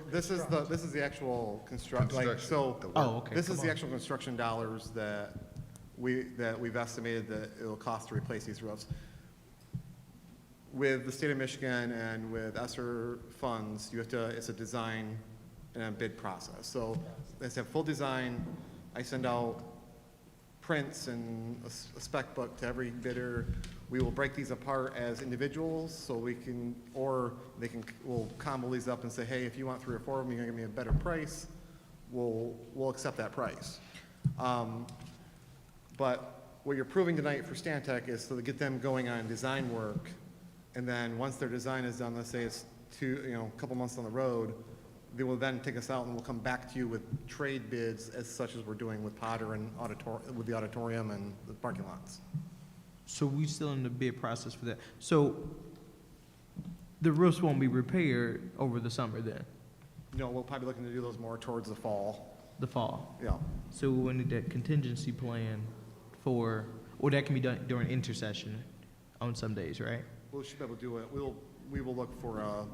This is the actual construct, like, so. Oh, okay, This is come the on. actual construction dollars that we've estimated that it'll cost to replace these roofs. With the state of Michigan and with ESSER funds, it's a design and a bid process. So let's have full design. I send out prints and a spec book to every bidder. We will break these apart as individuals so we'll combo these up and say, hey, if you want 3 or 4 of them, you're gonna give me a better price, we'll accept that price. But what you're approving tonight for Stantec is to get them going on design work, and then once their design is done, let's say it's a couple months down the road, they will then take us out and we'll come back to you with trade bids as such as we're doing with Potter and with the auditorium and the parking lots. So we still in the bid process for that. So the roofs won't be repaired over the summer then, No, we'll probably be looking to do those more towards the fall. the fall? Yeah. So we'll need that contingency plan or that can be done during intercession on some days, right? We should be able to do it. We will look for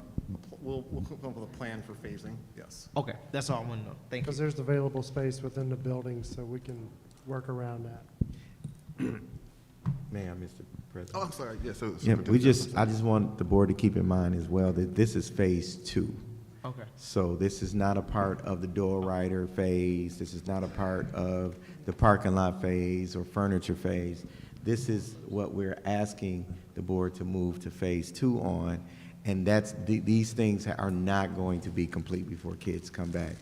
we'll come up with a plan for phasing, yes. Okay, that's all I want to know. Thank you. because there's available space within the building, so we can work around that. May I, Mr. President? Oh, I'm sorry, yeah, so. Yeah, I just want the board to keep in mind as well that this is phase 2. Okay. So this is not a part of the door rider phase. This is not a part of the parking lot phase or furniture phase. This is what we're asking the board to move to phase 2 on, and these things are not going to be complete before kids come back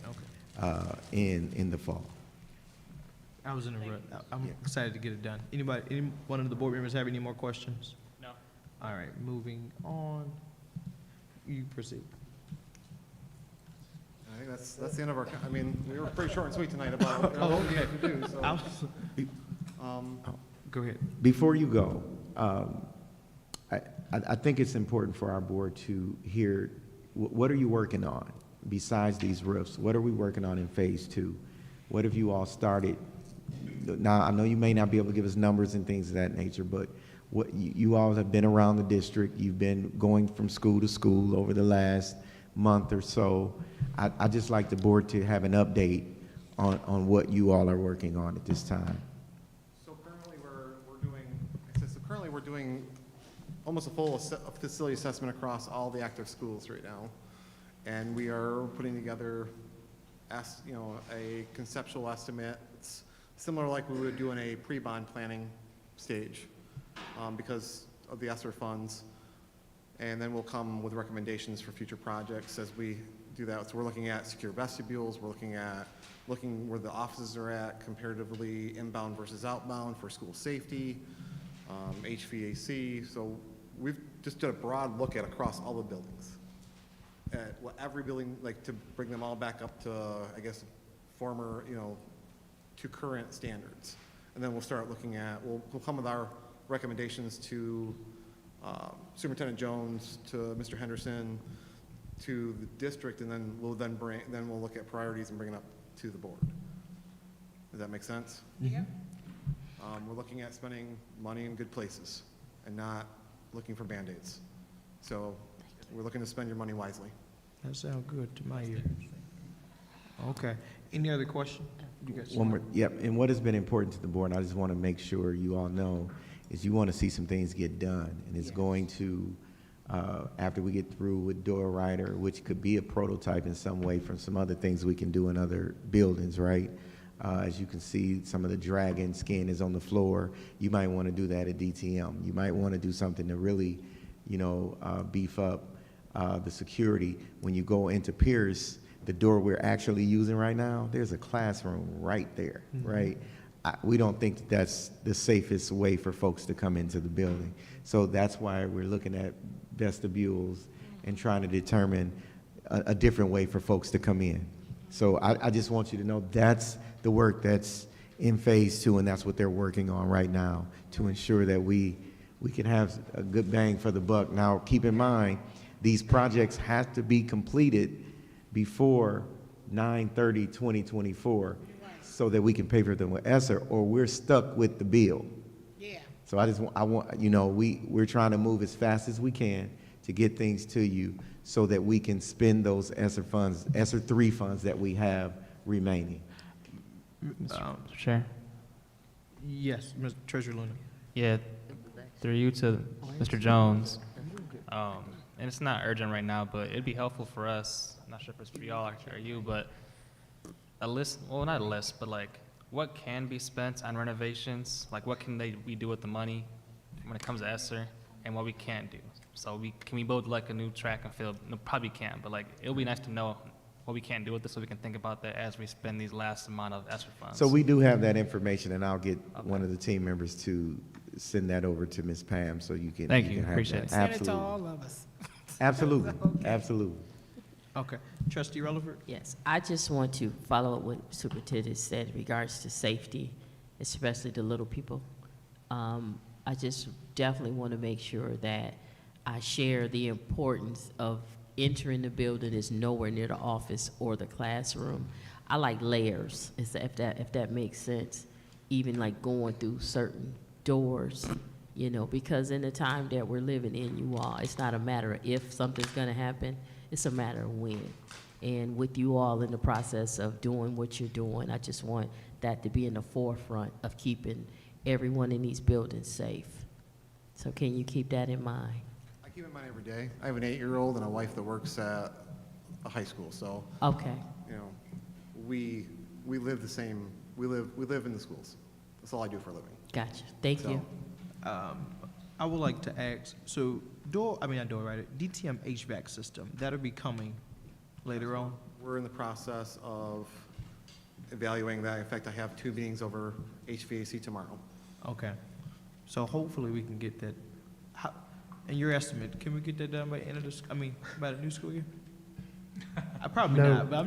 in the fall. I was in a rut. I'm excited to get it done. Any one of the board members have any more questions? No. All right, moving on. You proceed. I think that's the end of our, we were pretty short and sweet tonight about Oh, what we okay. have to do, so. Go ahead. Before you go, I think it's important for our board to hear, what are you working on besides these roofs? What are we working on in phase 2? What have you all started? Now, I know you may not be able to give us numbers and things of that nature, but what you all have been around the district. You've been going from school to school over the last month or so. I'd just like the board to have an update on what you all are working on at this time. So currently we're doing almost a full facility assessment across all the active schools right now. And we are putting together a conceptual estimate. It's similar like we would do in a pre-bond planning stage because of the ESSER funds. And then we'll come with recommendations for future projects as we do that. So we're looking at secure vestibules. We're looking where the offices are at comparatively inbound versus outbound for school safety, HVAC. So we've just did a broad look at across all the buildings. At what every building, like to bring them all back up to, I guess, former, to current standards. And then we'll start looking at, we'll come with our recommendations to Superintendent Jones, to Mr. Henderson, to the district, and then we'll look at priorities and bring it up to the board. Does that make sense? Yeah. We're looking at spending money in good places and not looking for Band-Aids. So we're looking to spend your money wisely. That sounds good to my ear. Okay. Any other question? You guys? One more, yep, and what has been important to the board, and I just want to make sure you all know, is you want to see some things get done, and it's going to, after we get through with Door Rider, which could be a prototype in some way from some other things we can do in other buildings, right? As you can see, some of the dragon skin is on the floor. You might want to do that at DTM. You might want to do something to really, beef up the security. When you go into Pierce, the door we're actually using right now, there's a classroom right there, right? We don't think that that's the safest way for folks to come into the building. So that's why we're looking at vestibules and trying to determine a different way for folks to come in. So I just want you to know that's the work that's in phase 2, and that's what they're working on right now to ensure that we can have a good bang for the buck. Now, keep in mind, these projects have to be completed before 9/30/2024 so that we can pay for them with ESSER, or we're stuck with the bill. Yeah. So we're trying to move as fast as we can to get things to you so that we can spend those ESSER funds, ESSER 3 funds that we have remaining. Mr. Chair? Yes, Mr. Treasurer Luna. Yeah, through you to Mr. Jones. And it's not urgent right now, but it'd be helpful for us, I'm not sure if it's for y'all or you, but a list, well, not a list, but like what can be spent on renovations? Like what can we do with the money when it comes to ESSER, and what we can't do? So can we build like a new track and field? No, probably can't, but like it'll be nice to know what we can't do with this so we can think about that as we spend these last amount of ESSER funds. So we do have that information, and I'll get one of the team members to send that over to Ms. Pam so you can. Thank you, can have appreciate that. it. Send it to all of us. Absolutely, absolutely. Okay. Trustee Relevant? Yes, I just want to follow up what Superintendent said in regards to safety, especially the little people. I just definitely want to make sure that I share the importance of entering the building is nowhere near the office or the classroom. I like layers, if that makes sense, even like going through certain doors, because in the time that we're living in, it's not a matter of if something's gonna happen, it's a matter of when. And with you all in the process of doing what you're doing, I just want that to be in the forefront of keeping everyone in these buildings safe. So can you keep that in mind? I keep in mind every day. I have an 8-year-old and a wife that works at a high school, so. Okay. We live the same, we live in the schools. That's all I do for a living. Gotcha, thank you. I would like to ask, so DTM HVAC system, that'll be coming later on? We're in the process of evaluating that. In fact, I have 2 meetings over HVAC tomorrow. Okay. So hopefully we can get that. And your estimate, can we get that done by the end of by the new school year? Probably No. not, but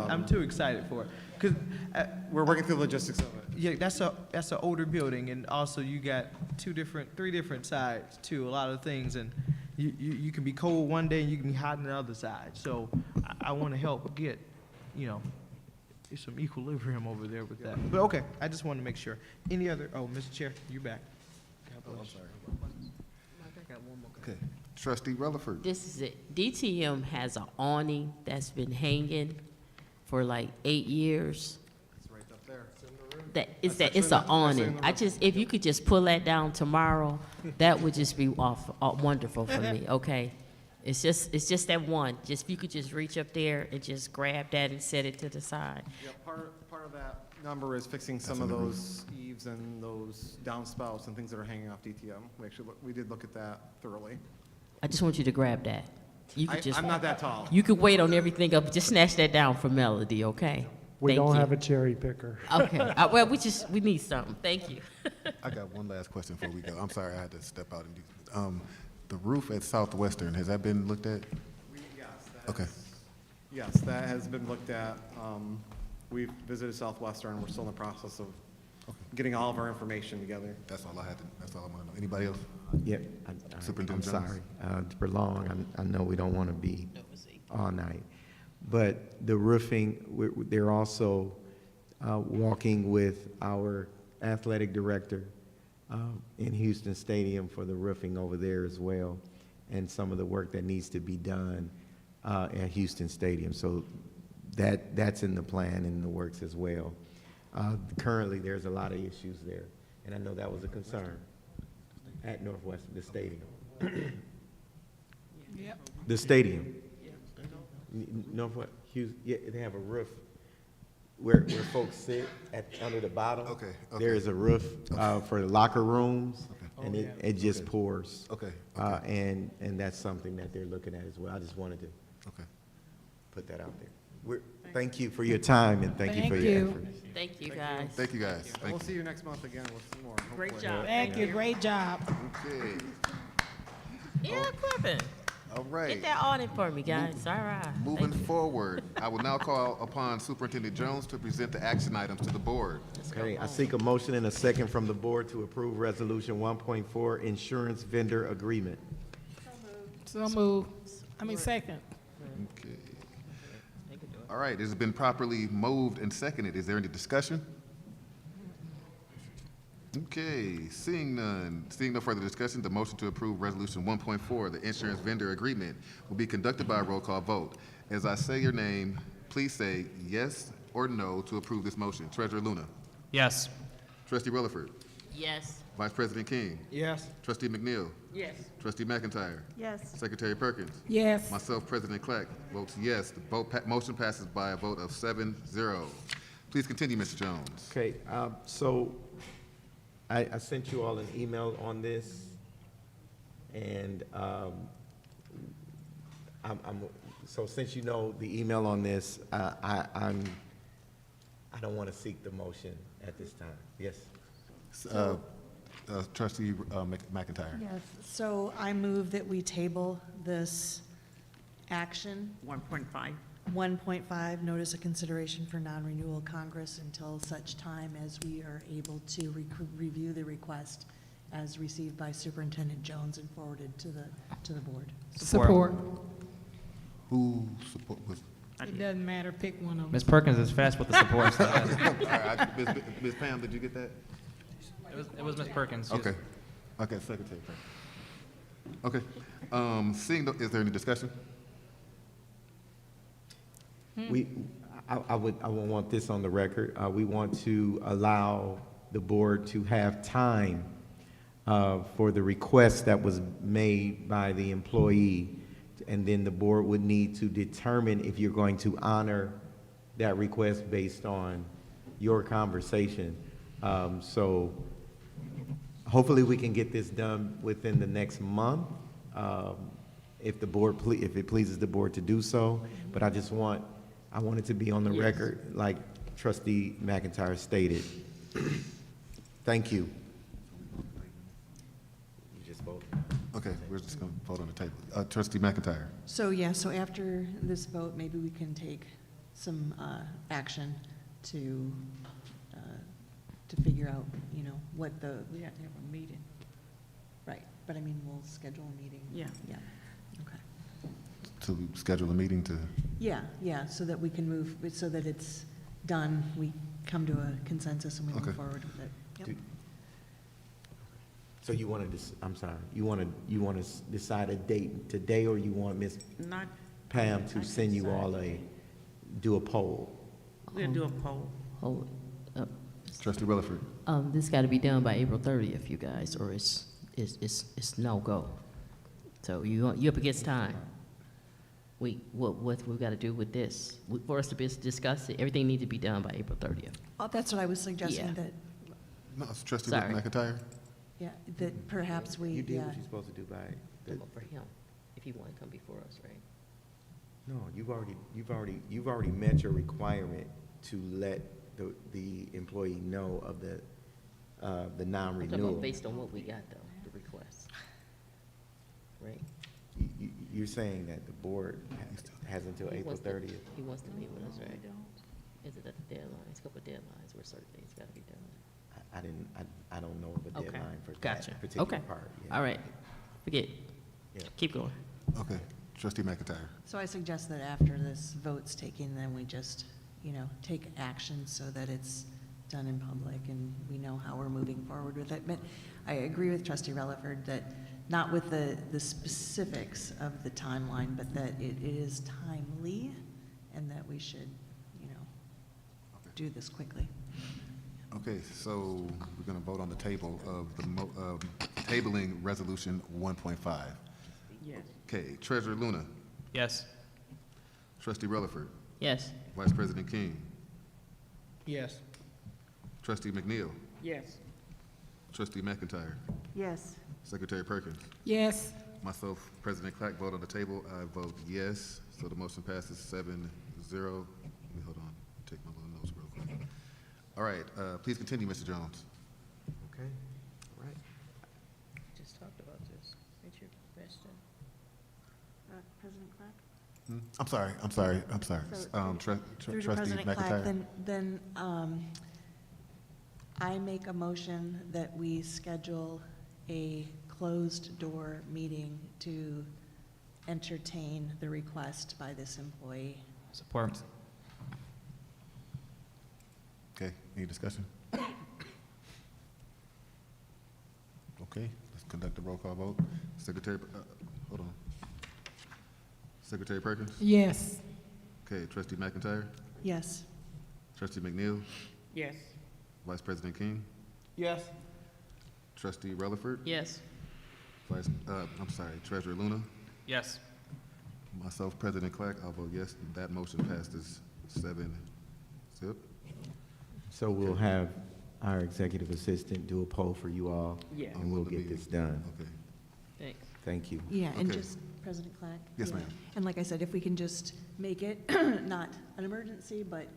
I'm too excited for it. 'Cause, we're working through the logistics of it. yeah, that's an older building, and also you got 3 different sides to a lot of things, and you can be cold one day and you can be hot on the other side. So I want to help get, some equilibrium over there with that. But okay, I just wanted to make sure. Any other? Oh, Mr. Chair, you're back. Oh, I'm sorry. Okay. Trustee Relaford. This is it. DTM has an awning that's been hanging for like 8 years. It's right up there. It's in the room. It's an awning. If you could just pull that down tomorrow, that would just be wonderful for me, okay? It's just that one. If you could just reach up there and just grab that and set it to the side. Yeah, part of that number is fixing some of those eaves and those downspouts and things that are hanging off DTM. We did look at that thoroughly. I just want you to grab that. I'm not that tall. You could wait on everything up. Just snatch that down for Melody, okay? We Thank don't you. have a cherry picker. Okay. Well, we need something. Thank you. I got one last question before we go. I'm sorry, I had to step out and do, the roof at Southwestern, has that been looked at? Okay. Yes, that has been looked at. We've visited Southwestern. We're still in the process of getting all of our information together. That's all I want to know. Anybody else? Yep, I'm Superintendent Jones? sorry to prolong. I know we don't want to be all night. But the roofing, they're also walking with our athletic director in Houston Stadium for the roofing over there as well, and some of the work that needs to be done at Houston Stadium. So that's in the plan and in the works as well. Currently, there's a lot of issues there, and I know that was a concern at Northwestern, the stadium. Yep. The stadium. Northwest, yeah, they have a roof where folks sit under the bottom. Okay, There is a roof, for the locker rooms, and it just Okay. pours. Okay, And that's something that they're looking at as well. I just wanted to okay. put that out there. Thank you for your time, and thank you for your effort. Thank you, guys. Thank you, guys. We'll Thank you. see you next month again with some more. Great hopefully. job. Thank you, great job. Okay, Yeah, Griffin. all right. Get that audit for me, guys. All right. Moving forward, I will now call upon Superintendent Jones to present the action items to the board. Okay, I seek a motion and a second from the board to approve Resolution 1.4, Insurance Vendor Agreement. So move. Second. Okay. All right, it has been properly moved and seconded. Is there any discussion? Okay, seeing none, seeing no further discussion, the motion to approve Resolution 1.4, the Insurance Vendor Agreement, will be conducted by a roll call vote. As I say your name, please say yes or no to approve this motion. Treasurer Luna. Yes. Trustee Rutherford. Yes. Vice President King. Yes. Trustee McNeil. Yes. Trustee McIntyre. Yes. Secretary Perkins. Yes. Myself, President Clark, votes yes. The motion passes by a vote of 7-0. Please continue, Mr. Jones. Okay, so I sent you all an email on this, and so since you know the email on this, I don't want to seek the motion at this time. Yes? Trustee McIntyre. Yes, so I move that we table this action, 1.5. 1.5, notice of consideration for non-renewal Congress until such time as we are able to review the request as received by Superintendent Jones and forwarded to the board. Support. Who support was? It doesn't matter, pick one of them. Ms. Perkins is fast with the support. So All right, Ms. Pam, did you get that? it was Ms. Perkins. She was- Okay. Okay, Secretary Perkins. Okay. Seeing, is there any discussion? I would want this on the record. We want to allow the board to have time for the request that was made by the employee, and then the board would need to determine if you're going to honor that request based on your conversation. So hopefully we can get this done within the next month, if it pleases the board to do so. But I want it to be on the record, like Trustee McIntyre stated. Thank you. You just vote. Okay, we're just going to vote on the table. Trustee McIntyre. So after this vote, maybe we can take some action to figure out, what We have to have a meeting. right, but I mean, we'll schedule a meeting. Yeah. Yeah, okay. To schedule a meeting to, Yeah, so that we can move, so that it's done, we come to a consensus and we Okay. move forward with it. Yep. So you want to, I'm sorry, you want to decide a date today, or you want Ms. Not, Pam I to can send you decide all do a poll? we'll do a poll. Hold up. Trustee Rutherford. This got to be done by April 30th, you guys, or it's no-go. So you up against time. What we got to do with this? For us to discuss it, everything needs to be done by April 30th. Oh, that's what I was suggesting, Yeah. that, No, it's Trustee Sorry. McIntyre. that perhaps we, You did what you're supposed to do by, For him, if he want to come before us, right? no, you've already met your requirement to let the employee know of the I'm talking non-renewal. about based on what we got, though, the request. Right? You're saying that the board has until He April wants to- 30th? He wants to meet with us, right? Is it at the deadlines, a couple of deadlines where certain things got to be done? I don't know of a Okay. deadline for Gotcha. that particular Okay. part. Yeah. All right, forget. Yeah. Keep going. Okay, Trustee McIntyre. so I suggest that after this vote's taken, then we just, take action so that it's done in public and we know how we're moving forward with it. But I agree with Trustee Rutherford that not with the specifics of the timeline, but that it is timely and that we should, do this quickly. Okay, so we're going to vote on the table of tabling Resolution 1.5. Yes. Okay, Treasurer Luna. Yes. Trustee Rutherford. Yes. Vice President King. Yes. Trustee McNeil, Yes. Trustee McIntyre, Yes. Secretary Perkins. Yes. Myself, President Clark, vote on the table. I vote yes, so the motion passes 7-0. Let me hold on, take my little notes real quick. All right, please continue, Mr. Jones. Okay, all right. Just talked about this. What's your question? President Clark? I'm sorry. Through the Trustee President Clark, McIntyre. then I make a motion that we schedule a closed-door meeting to entertain the request by this employee. Support. Okay, any discussion? Okay, let's conduct a roll call vote. Secretary, hold on. Secretary Perkins? Yes. Okay, Trustee McIntyre? Yes. Trustee McNeil? Yes. Vice President King? Yes. Trustee Rutherford? Yes. Treasurer Luna? Yes. Myself, President Clark, I'll vote yes. That motion passes 7-0. So we'll have our executive assistant do a poll for you all. Yes. And we'll get this done. Okay. Thanks. Thank you. Yeah, and Okay. just, President Clark? Yes, Yeah. ma'am. And like I said, if we can just make it not an emergency, but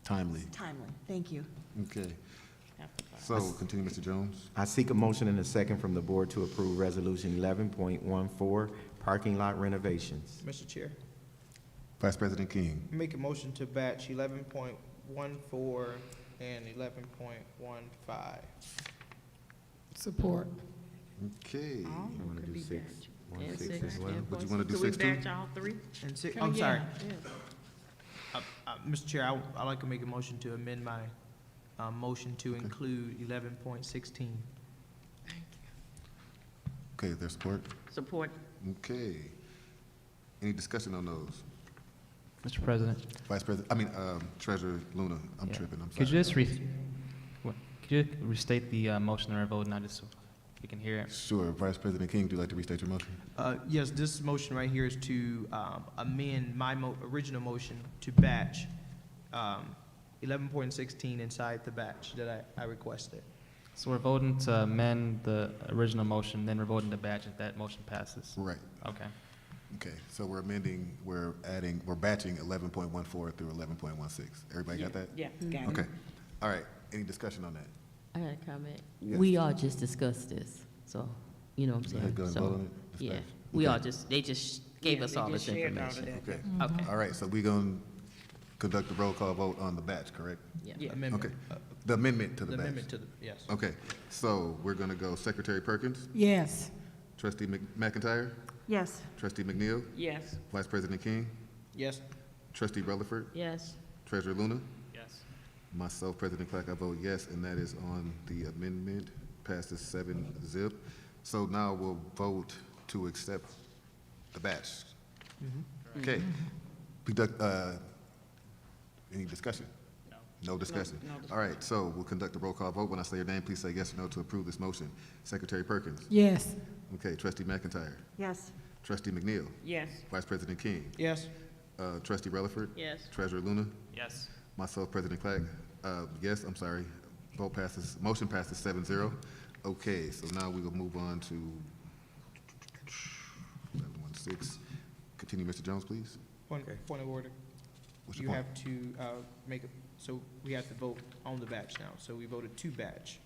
Timely. timely. Thank you. Okay. So, continue, Mr. Jones. I seek a motion and a second from the board to approve Resolution 11.14, Parking Lot Renovations. Mr. Chair, Vice President King. make a motion to batch 11.14 and 11.15. Support. Okay. You want to do 6? And 6 six, as well? and Would you want to do So we 6 too? batch all three? And six, Oh, I'm sorry. yeah. Mr. Chair, I'd like to make a motion to amend my motion to include 11.16. Okay, is there support? Support. Okay. Any discussion on those? Mr. President? Treasurer Luna, I'm Yeah. tripping, I'm sorry. Could you just could you restate the motion and our vote, not just so we can hear it? Sure, Vice President King, would you like to restate your motion? Yes, this motion right here is to amend my original motion to batch 11.16 inside the batch that I requested. So we're voting to amend the original motion, then we're voting to batch if that motion passes? Right. Okay. Okay, so we're batching 11.14 through 11.16. Everybody got that? Yeah, got it. Okay. All right, any discussion on that? I got a comment. Yes. We all just discussed this, so, you know what I'm Go saying? ahead, go and So, vote on it. yeah, Dispatch. we all Okay. they just gave Yeah, us they all just this shared all of information. that. Okay. Okay. All right, so we're going to conduct a roll call vote on the batch, correct? Yeah. Amendment. Okay. The amendment to the The batch. amendment to the, yes. Okay, so we're going to go Secretary Perkins, Yes. Trustee McIntyre, Yes. Trustee McNeil, Yes. Vice President King, Yes. Trustee Rutherford, Yes. Treasurer Luna. Yes. Myself, President Clark, I vote yes, and that is on the amendment, passes 7-0. So now we'll vote to accept the batch. Okay. Any discussion? No discussion. No discussion. All right, so we'll conduct a roll call vote. When I say your name, please say yes or no to approve this motion. Secretary Perkins? Yes. Okay, Trustee McIntyre? Yes. Trustee McNeil? Yes. Vice President King? Yes. Trustee Rutherford? Yes. Treasurer Luna? Yes. Myself, President Clark, yes, I'm sorry. Motion passes 7-0. Okay, so now we will move on to 11.16. Continue, Mr. Jones, please. Point of order. What's You your point? have to so we have to vote on the batch now. So we voted to batch.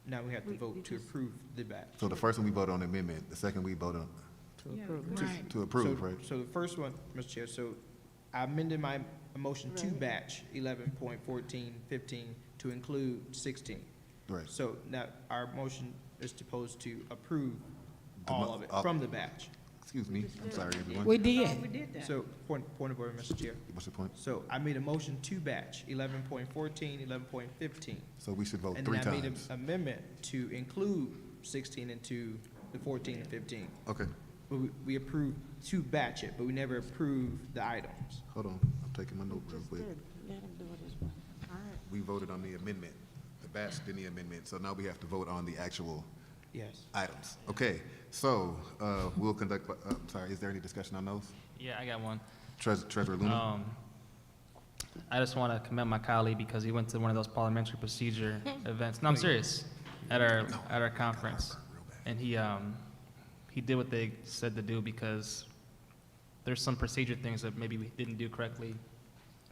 Now we have to vote to approve the batch. So the first one we vote on amendment, the second we vote on Right. to approve, So- right? So the first one, Mr. Chair, so I amended my motion to Right. batch 11.1415 to include 16. Right. So now our motion is supposed to approve The all mo- of it all- from the batch. Excuse me, I'm sorry, everyone. We Oh, did. we did that. So point of order, Mr. Chair. What's your point? So I made a motion to batch 11.14, 11.15. So we should vote And 3 then I made times. an amendment to include 16 into the 14 and 15. Okay, But we approved to batch it, but we never approved the items. hold on, I'm taking my note real quick. Let him do it as well. All right. We voted on the amendment, the batch, then the amendment, so now we have to vote on the actual Yes. items. Okay, so, we'll conduct, I'm sorry, is there any discussion on those? Yeah, I got one. Treasurer Luna? I just want to commend my colleague because he went to one of those parliamentary procedure events. No, I'm serious. At our conference, and he did what they said to do because there's some procedure things that maybe we didn't do correctly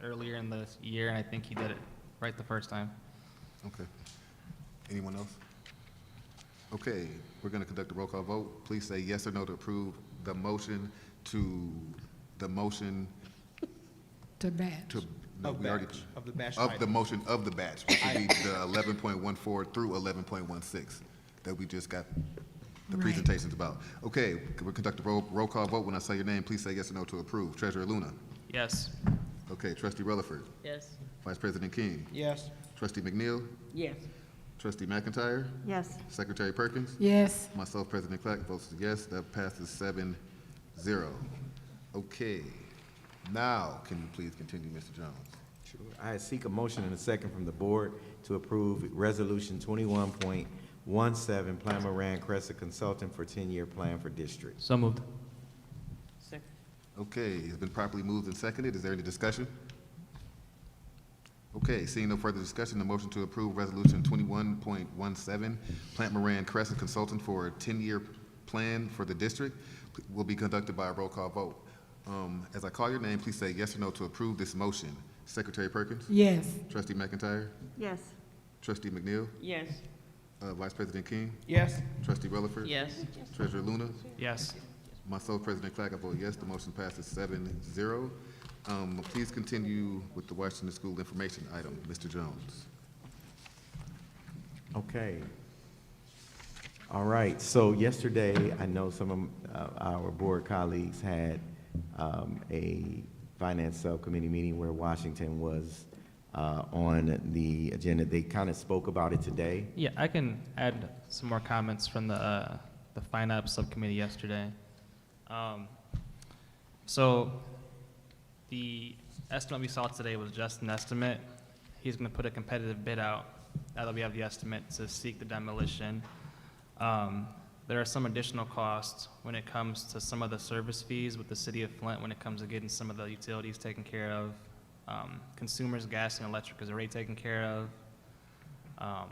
earlier in the year, and I think he did it right the first time. Okay. Anyone else? Okay, we're going to conduct a roll call vote. Please say yes or no to approve the motion to, To batch. no, Of we already. batch, of the batch Of the item. motion of the batch, which would be the 11.14 through 11.16 that we just got the Right. presentations about. Okay, we'll conduct a roll call vote. When I say your name, please say yes or no to approve. Treasurer Luna. Yes. Okay, Trustee Rutherford. Yes. Vice President King. Yes. Trustee McNeil. Yes. Trustee McIntyre. Yes. Secretary Perkins. Yes. Myself, President Clark, votes yes. That passes 7-0. Okay, now can you please continue, Mr. Jones? Sure. I seek a motion and a second from the board to approve Resolution 21.17, Plan Moran, Cresa Consulting for 10-year plan for district. So moved. Okay, it's been properly moved and seconded. Is there any discussion? Okay, seeing no further discussion, the motion to approve Resolution 21.17, Plant Moran Crescent Consultant for a 10-year plan for the district will be conducted by a roll call vote. As I call your name, please say yes or no to approve this motion. Secretary Perkins? Yes. Trustee McIntyre? Yes. Trustee McNeil? Yes. Vice President King? Yes. Trustee Rutherford? Yes. Treasurer Luna? Yes. Myself, President Clark, I vote yes. The motion passes 7-0. Please continue with the Washington School information item. Mr. Jones. Okay. All right, so yesterday, I know some of our board colleagues had a finance subcommittee meeting where Washington was on the agenda. They kind of spoke about it today. Yeah, I can add some more comments from the FINOP subcommittee yesterday. So the estimate we saw today was just an estimate. He's going to put a competitive bid out. Now that we have the estimate to seek the demolition. There are some additional costs when it comes to some of the service fees with the city of Flint when it comes to getting some of the utilities taken care of. Consumers, gas and electric is already taken care of.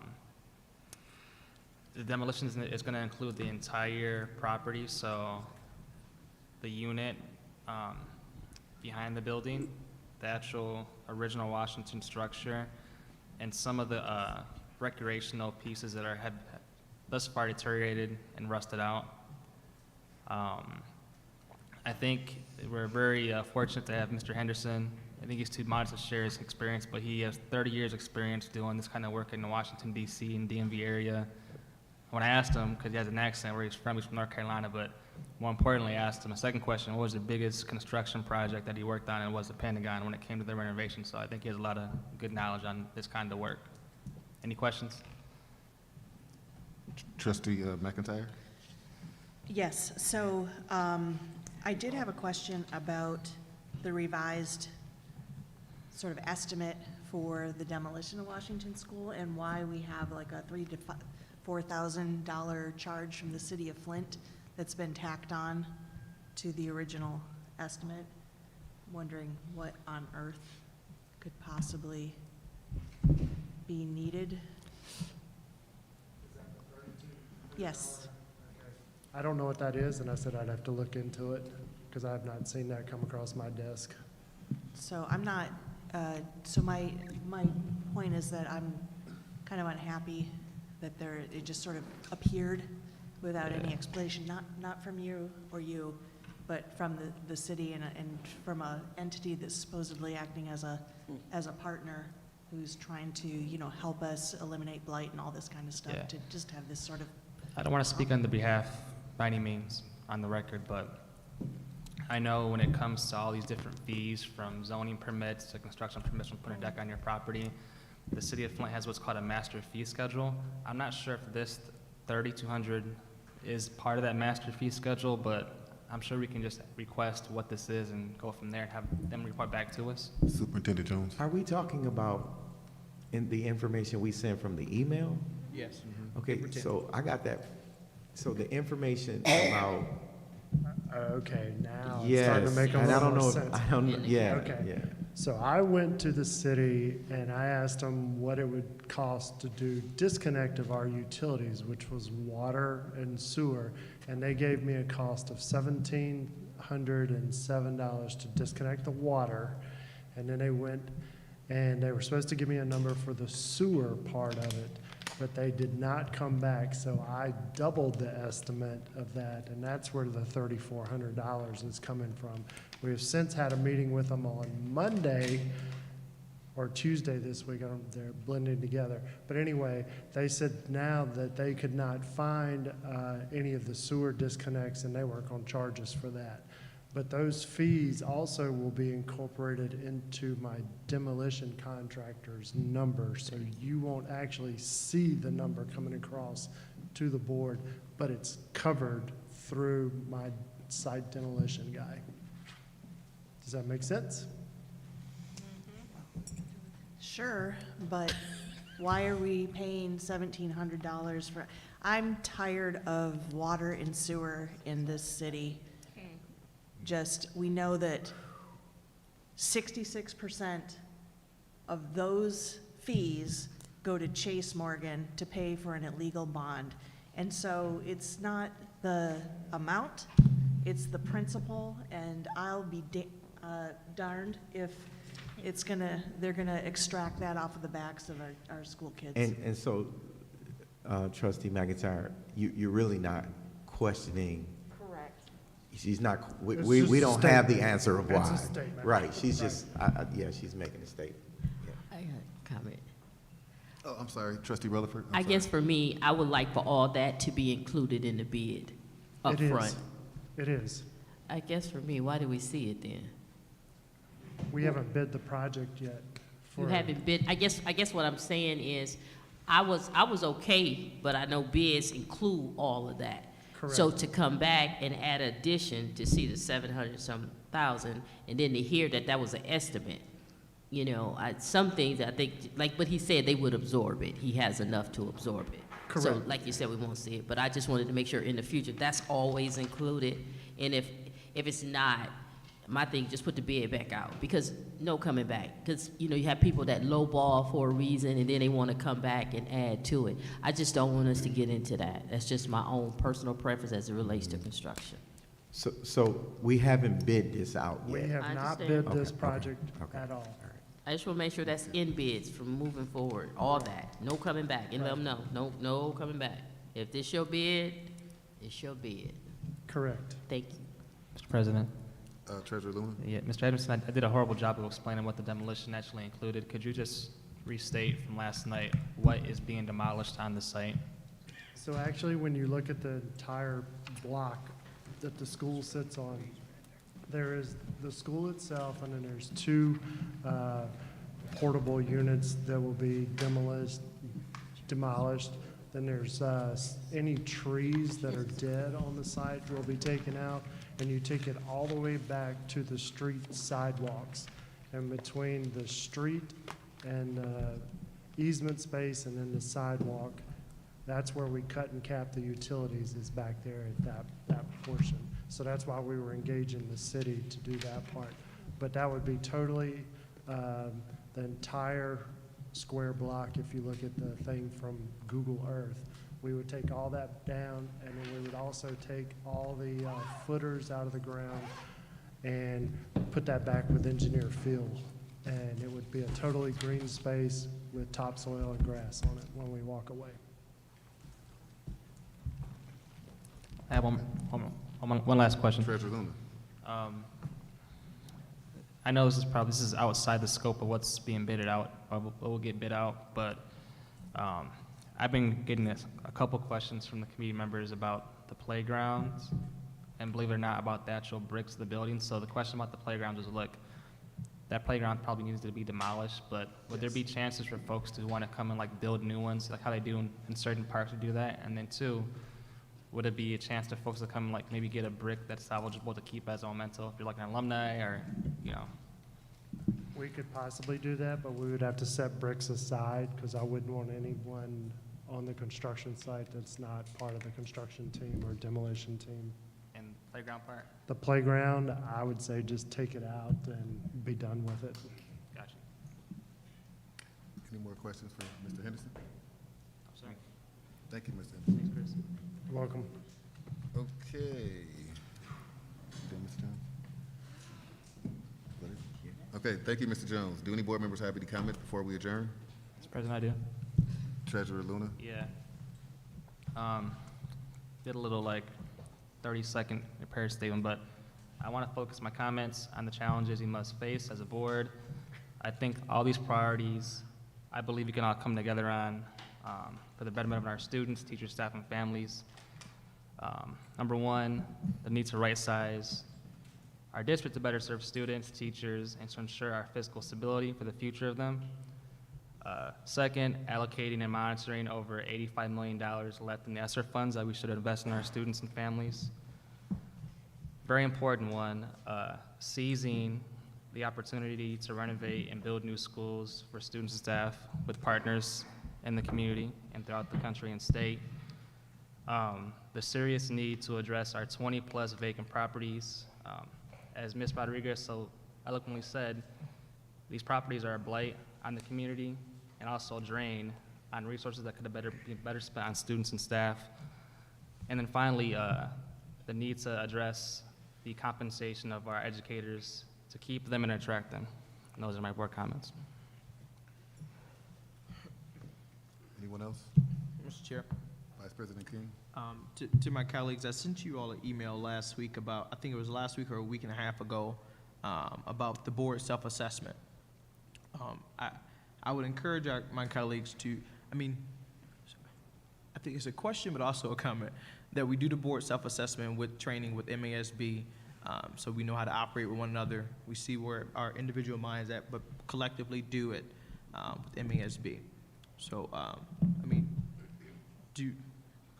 The demolition is going to include the entire property, so the unit behind the building, the actual original Washington structure, and some of the recreational pieces that have thus far deteriorated and rusted out. I think we're very fortunate to have Mr. Henderson. I think he's too modest to share his experience, but he has 30 years experience doing this kind of work in the Washington, D.C. and DMV area. When I asked him, because he has an accent where he's from North Carolina, but more importantly, I asked him a second question, what was the biggest construction project that he worked on, and it was the Pentagon when it came to the renovation. So I think he has a lot of good knowledge on this kind of work. Any questions? Trustee McIntyre? Yes, so I did have a question about the revised sort of estimate for the demolition of Washington School and why we have like a $3,000 to $4,000 charge from the city of Flint that's been tacked on to the original estimate. Wondering what on earth could possibly be needed. Yes. I don't know what that is, and I said I'd have to look into it, because I have not seen that come across my desk. So I'm not, so my point is that I'm kind of unhappy that it just sort of appeared without any explanation, not from you or you, but from the city and from an entity that's supposedly acting as a partner who's trying to, help us eliminate blight and all this kind of stuff, Yeah. to just have this sort of. I don't want to speak on the behalf by any means on the record, but I know when it comes to all these different fees, from zoning permits to construction permits from putting a deck on your property, the city of Flint has what's called a master fee schedule. I'm not sure if this $3,200 is part of that master fee schedule, but I'm sure we can just request what this is and go from there and have them report back to us. Superintendent Jones? Are we talking about in the information we sent from the email? Yes. Okay, so I got that. So the information about, Okay, now it's starting to yes, make a and I little don't more know, sense. I don't, yeah, Okay. yeah. So I went to the city and I asked them what it would cost to do disconnect of our utilities, which was water and sewer, and they gave me a cost of $1,707 to disconnect the water, and then they went and they were supposed to give me a number for the sewer part of it, but they did not come back, so I doubled the estimate of that, and that's where the $3,400 is coming from. We have since had a meeting with them on Monday or Tuesday this week. They're blending together. But anyway, they said now that they could not find any of the sewer disconnects, and they were going to charge us for that. But those fees also will be incorporated into my demolition contractor's number, so you won't actually see the number coming across to the board, but it's covered through my site demolition guy. Does that make sense? Sure, but why are we paying $1,700 for, I'm tired of water and sewer in this city. Just, we know that 66% of those fees go to Chase Morgan to pay for an illegal bond. And so it's not the amount, it's the principle, and I'll be darned if they're gonna extract that off of the backs of our school kids. And so, Trustee McIntyre, you're really not questioning. Correct. She's not, It's we just a don't have the statement. answer of It's a why. statement. Right, she's just, yeah, she's making a statement. I got a comment. Oh, I'm sorry, Trustee Rutherford. I guess for me, I would like for all that to be included in the bid up It is. front. It is. I guess for me, why do we see it then? We haven't bid the project yet. You for- haven't bid, I guess what I'm saying is, I was okay, but I know bids include all of that. So Correct. to come back and add addition to see the 700-some thousand, and then to hear that that was an estimate, you know, some things I think, like, but he said they would absorb it. He has enough to absorb it. So, Correct. like you said, we won't see it, but I just wanted to make sure in the future, that's always included. And if it's not, my thing, just put the bid back out, because no coming back. Because, you know, you have people that lowball for a reason, and then they want to come back and add to it. I just don't want us to get into that. That's just my own personal preference as it relates to construction. So we haven't bid this out We yet. have I not understand. bid this Okay, project okay. at all. I just want to make sure that's in bids from moving forward, all that. No coming back, and let them know, no coming back. If this your bid, it's your bid. Correct. Thank you. Mr. President. Treasurer Luna? Yeah, Mr. Edmondson, I did a horrible job of explaining what the demolition actually included. Could you just restate from last night what is being demolished on the site? So actually, when you look at the entire block that the school sits on, there is the school itself, and then there's two portable units that will be demolished. Then there's any trees that are dead on the site will be taken out, and you take it all the way back to the street sidewalks. And between the street and easement space and then the sidewalk, that's where we cut and cap the utilities, is back there at that portion. So that's why we were engaging the city to do that part. But that would be totally the entire square block. If you look at the thing from Google Earth, we would take all that down, and then we would also take all the footers out of the ground and put that back with engineer fill. And it would be a totally green space with topsoil and grass on it when we walk away. I have one last question. Treasurer Luna? I know this is outside the scope of what's being bidded out, or will get bid out, but I've been getting a couple questions from the committee members about the playgrounds, and believe it or not, about the actual bricks of the building. So the question about the playgrounds is, look, that playground probably needs to be demolished, but would there be chances for folks to want to come and like build new ones, like how they do in certain parks to do that? And then two, would it be a chance for folks to come and like maybe get a brick that's salvageable to keep as a memento if you're like an alumni, or, you know? We could possibly do that, but we would have to set bricks aside, because I wouldn't want anyone on the construction site that's not part of the construction team or demolition team. And playground part? The playground, I would say just take it out and be done with it. Any more questions for Mr. Henderson? I'm sorry. Thank you, Mr. Henderson. Thanks, Chris. Welcome. Okay. Done, Mr. Jones? Okay, thank you, Mr. Jones. Do any board members have any comments before we adjourn? Mr. President, I do. Treasurer Luna? Yeah. Did a little like 30-second prepared statement, but I want to focus my comments on the challenges we must face as a board. I think all these priorities, I believe we can all come together on for the betterment of our students, teachers, staff, and families. Number one, the need to right-size our district to better serve students, teachers, and to ensure our fiscal stability for the future of them. Second, allocating and monitoring over $85 million left in the ESSER funds that we should invest in our students and families. Very important one, seizing the opportunity to renovate and build new schools for students and staff with partners in the community and throughout the country and state. The serious need to address our 20-plus vacant properties. As Ms. Rodriguez so eloquently said, these properties are a blight on the community and also a drain on resources that could have been better spent on students and staff. And then finally, the need to address the compensation of our educators to keep them and attract them. And those are my board comments. Anyone else? Mr. Chair. Vice President King? To my colleagues, I sent you all an email last week about, I think it was last week or a week and a half ago, about the board self-assessment. I would encourage my colleagues to, I think it's a question, but also a comment, that we do the board self-assessment with training with MASB, so we know how to operate with one another. We see where our individual minds at, but collectively do it with MASB. So, does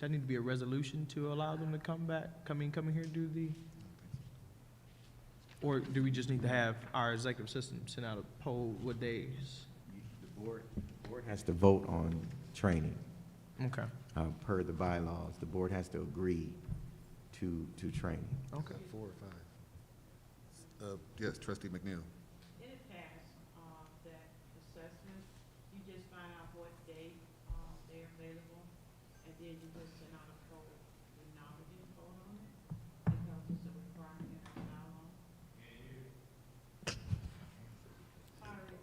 that need to be a resolution to allow them to come here and do the, or do we just need to have our executive system send out a poll what days? The board has to vote on training. Okay. Per the bylaws, the board has to agree to training. Okay. 4 or 5? Yes, Trustee McNeil. In the past, that assessment, you just find out what date they're available, and then you just send out a poll. You nominate vote on it, because it's a requirement of our law. Sorry,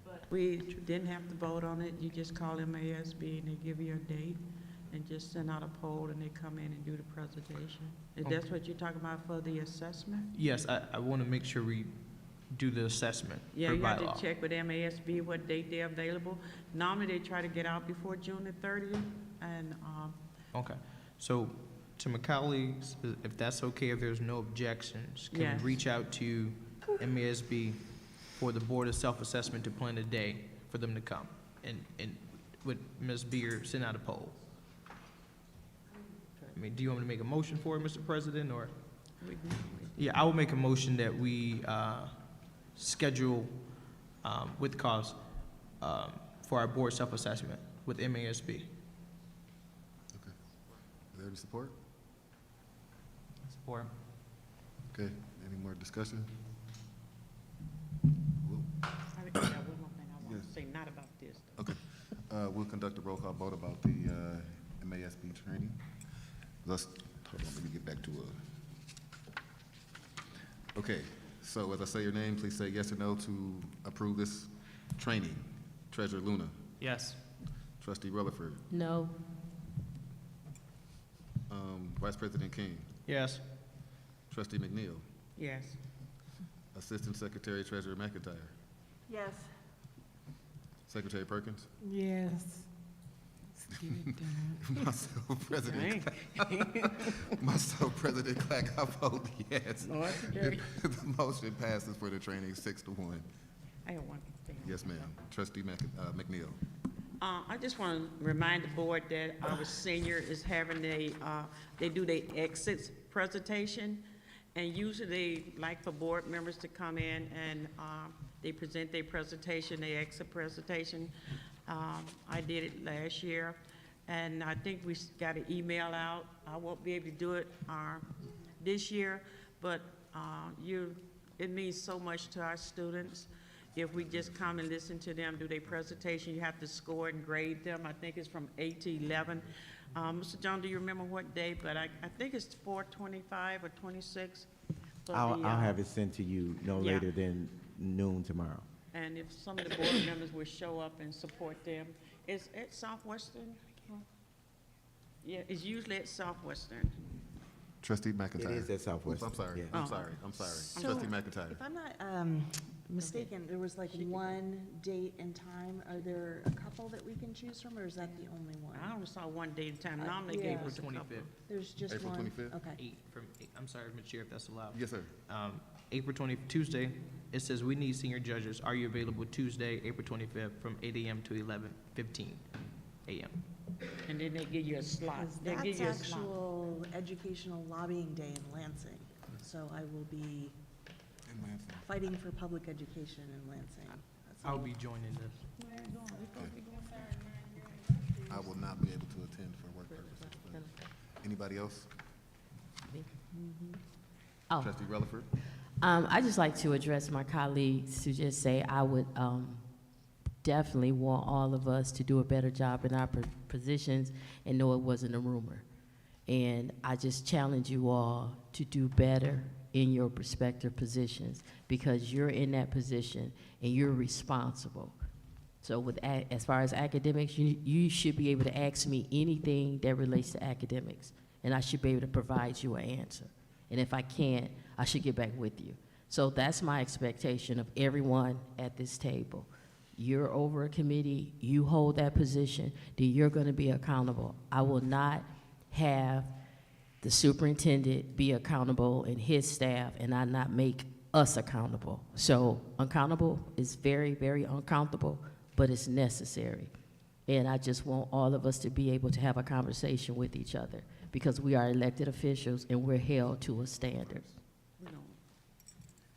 but we didn't have to vote on it. You just call MASB and they give you a date, and just send out a poll, and they come in and do the presentation. Is that what you're talking about for the assessment? Yes, I want to make sure we do the assessment Yeah, per you have bylaw. to check with MASB what date they're available. Normally, they try to get out before June the 30th, and, Okay, so to my colleagues, if that's okay, if there's no objections, can Yes. we reach out to MASB for the Board of Self-Assessment to plan a day for them to come? And would Ms. Beer send out a poll? Do you want me to make a motion for it, Mr. President, or? Yeah, I will make a motion that we schedule with cause for our board self-assessment with MASB. Okay. Is there any support? Support. Okay, any more discussion? I got one more thing I want Yes. to say, not about this. Okay, we'll conduct a roll call vote about the MASB training. Hold on, let me get back to Okay, so as I say your name, please say yes or no to approve this training. Treasurer Luna? Yes. Trustee Rutherford? No. Vice President King? Yes. Trustee McNeil? Yes. Assistant Secretary Treasurer McIntyre? Yes. Secretary Perkins? Yes. Let's get it done. Myself, President Clack, I vote yes. No, that's okay. The motion passes for the training 6-1. I have one thing. Yes, ma'am. Trustee McNeil. I just want to remind the board that our senior is having they do their exit presentation, and usually they like for board members to come in and they present their presentation, their exit presentation. I did it last year, and I think we got an email out. I won't be able to do it this year, but it means so much to our students, if we just come and listen to them do their presentation, you have to score and grade them. I think it's from 8 to 11. Mr. John, do you remember what day? But I think it's 4:25 or 26. for I'll the, have it sent to you no yeah. later than noon tomorrow. And if some of the board members will show up and support them. It's at Southwestern? Yeah, it's usually at Southwestern. Trustee McIntyre. It is at Southwest. Oops, I'm sorry, Yeah. I'm sorry, I'm sorry. So, Trustee McIntyre. If I'm not mistaken, there was like one date and time. Are there a couple that we can choose from, or is that the only one? I only saw one day and time. Uh, Normally yeah. gave us a couple. 25th. There's just April one? 25th? Okay. I'm sorry, Mr. Chair, if that's allowed. Yes, sir. April 20, Tuesday, it says we need senior judges. Are you available Tuesday, April 25th, from 8 a.m. to 11:15 a.m.? And then they give you a slot. They give That's you a slot. actual educational lobbying day in Lansing. So I will be In Lansing. fighting for public education in Lansing. That's I'll be joining this. I will not be able to attend for work purposes. but Anybody else? Oh. Trustee Rutherford? I'd just like to address my colleagues to just say I would definitely want all of us to do a better job in our positions and know it wasn't a rumor. And I just challenge you all to do better in your respective positions because you're in that position and you're responsible. So with as far as academics, you should be able to ask me anything that relates to academics, and I should be able to provide you an answer. And if I can't, I should get back with you. So that's my expectation of everyone at this table. You're over a committee, you hold that position, then you're gonna be accountable. I will not have the superintendent be accountable and his staff and I not make us accountable. So accountable is very, very uncomfortable, but it's necessary. And I just want all of us to be able to have a conversation with each other because we are elected officials and we're held to a standard.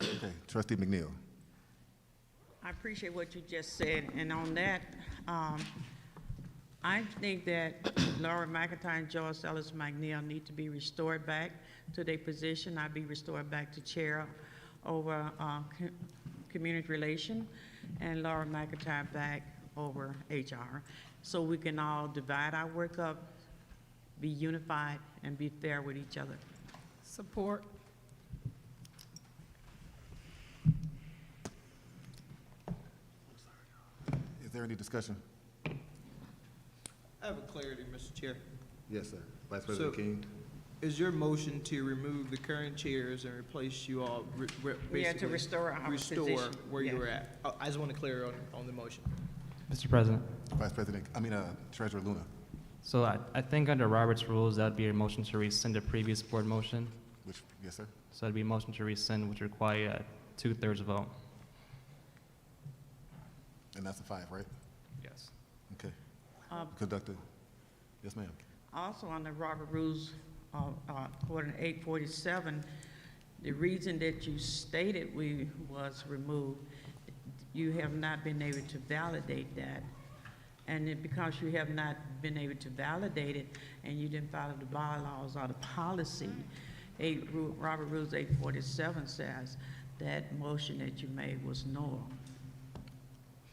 Okay, Trustee McNeil. I appreciate what you just said, and on that, I think that Laura McIntyre and Joyce Ellis McNeil need to be restored back to their position. I'd be restored back to chair over community relation, and Laura McIntyre back over HR, so we can all divide our work up, be unified, and be fair with each other. Support. Is there any discussion? I have a clarity, Mr. Chair. Yes, sir. Vice President King? Is your motion to remove the current chairs and replace you all, Yeah, to basically restore our restore position. where you Yeah. were at? I just want to clear on the motion. Mr. President, Vice President, Treasurer Luna, so I think under Robert's rules, that would be a motion to rescind a previous board motion. which, yes, sir? So it'd be a motion to rescind, which would require a 2/3 vote. And that's a 5, right? Yes. Okay. Uh, Conductor? Yes, ma'am. Also, under Robert Rules, according to 847, the reason that you stated we was removed, you have not been able to validate that. And because you have not been able to validate it, and you didn't follow the bylaws or the policy, Robert Rules 847 says that motion that you made was null.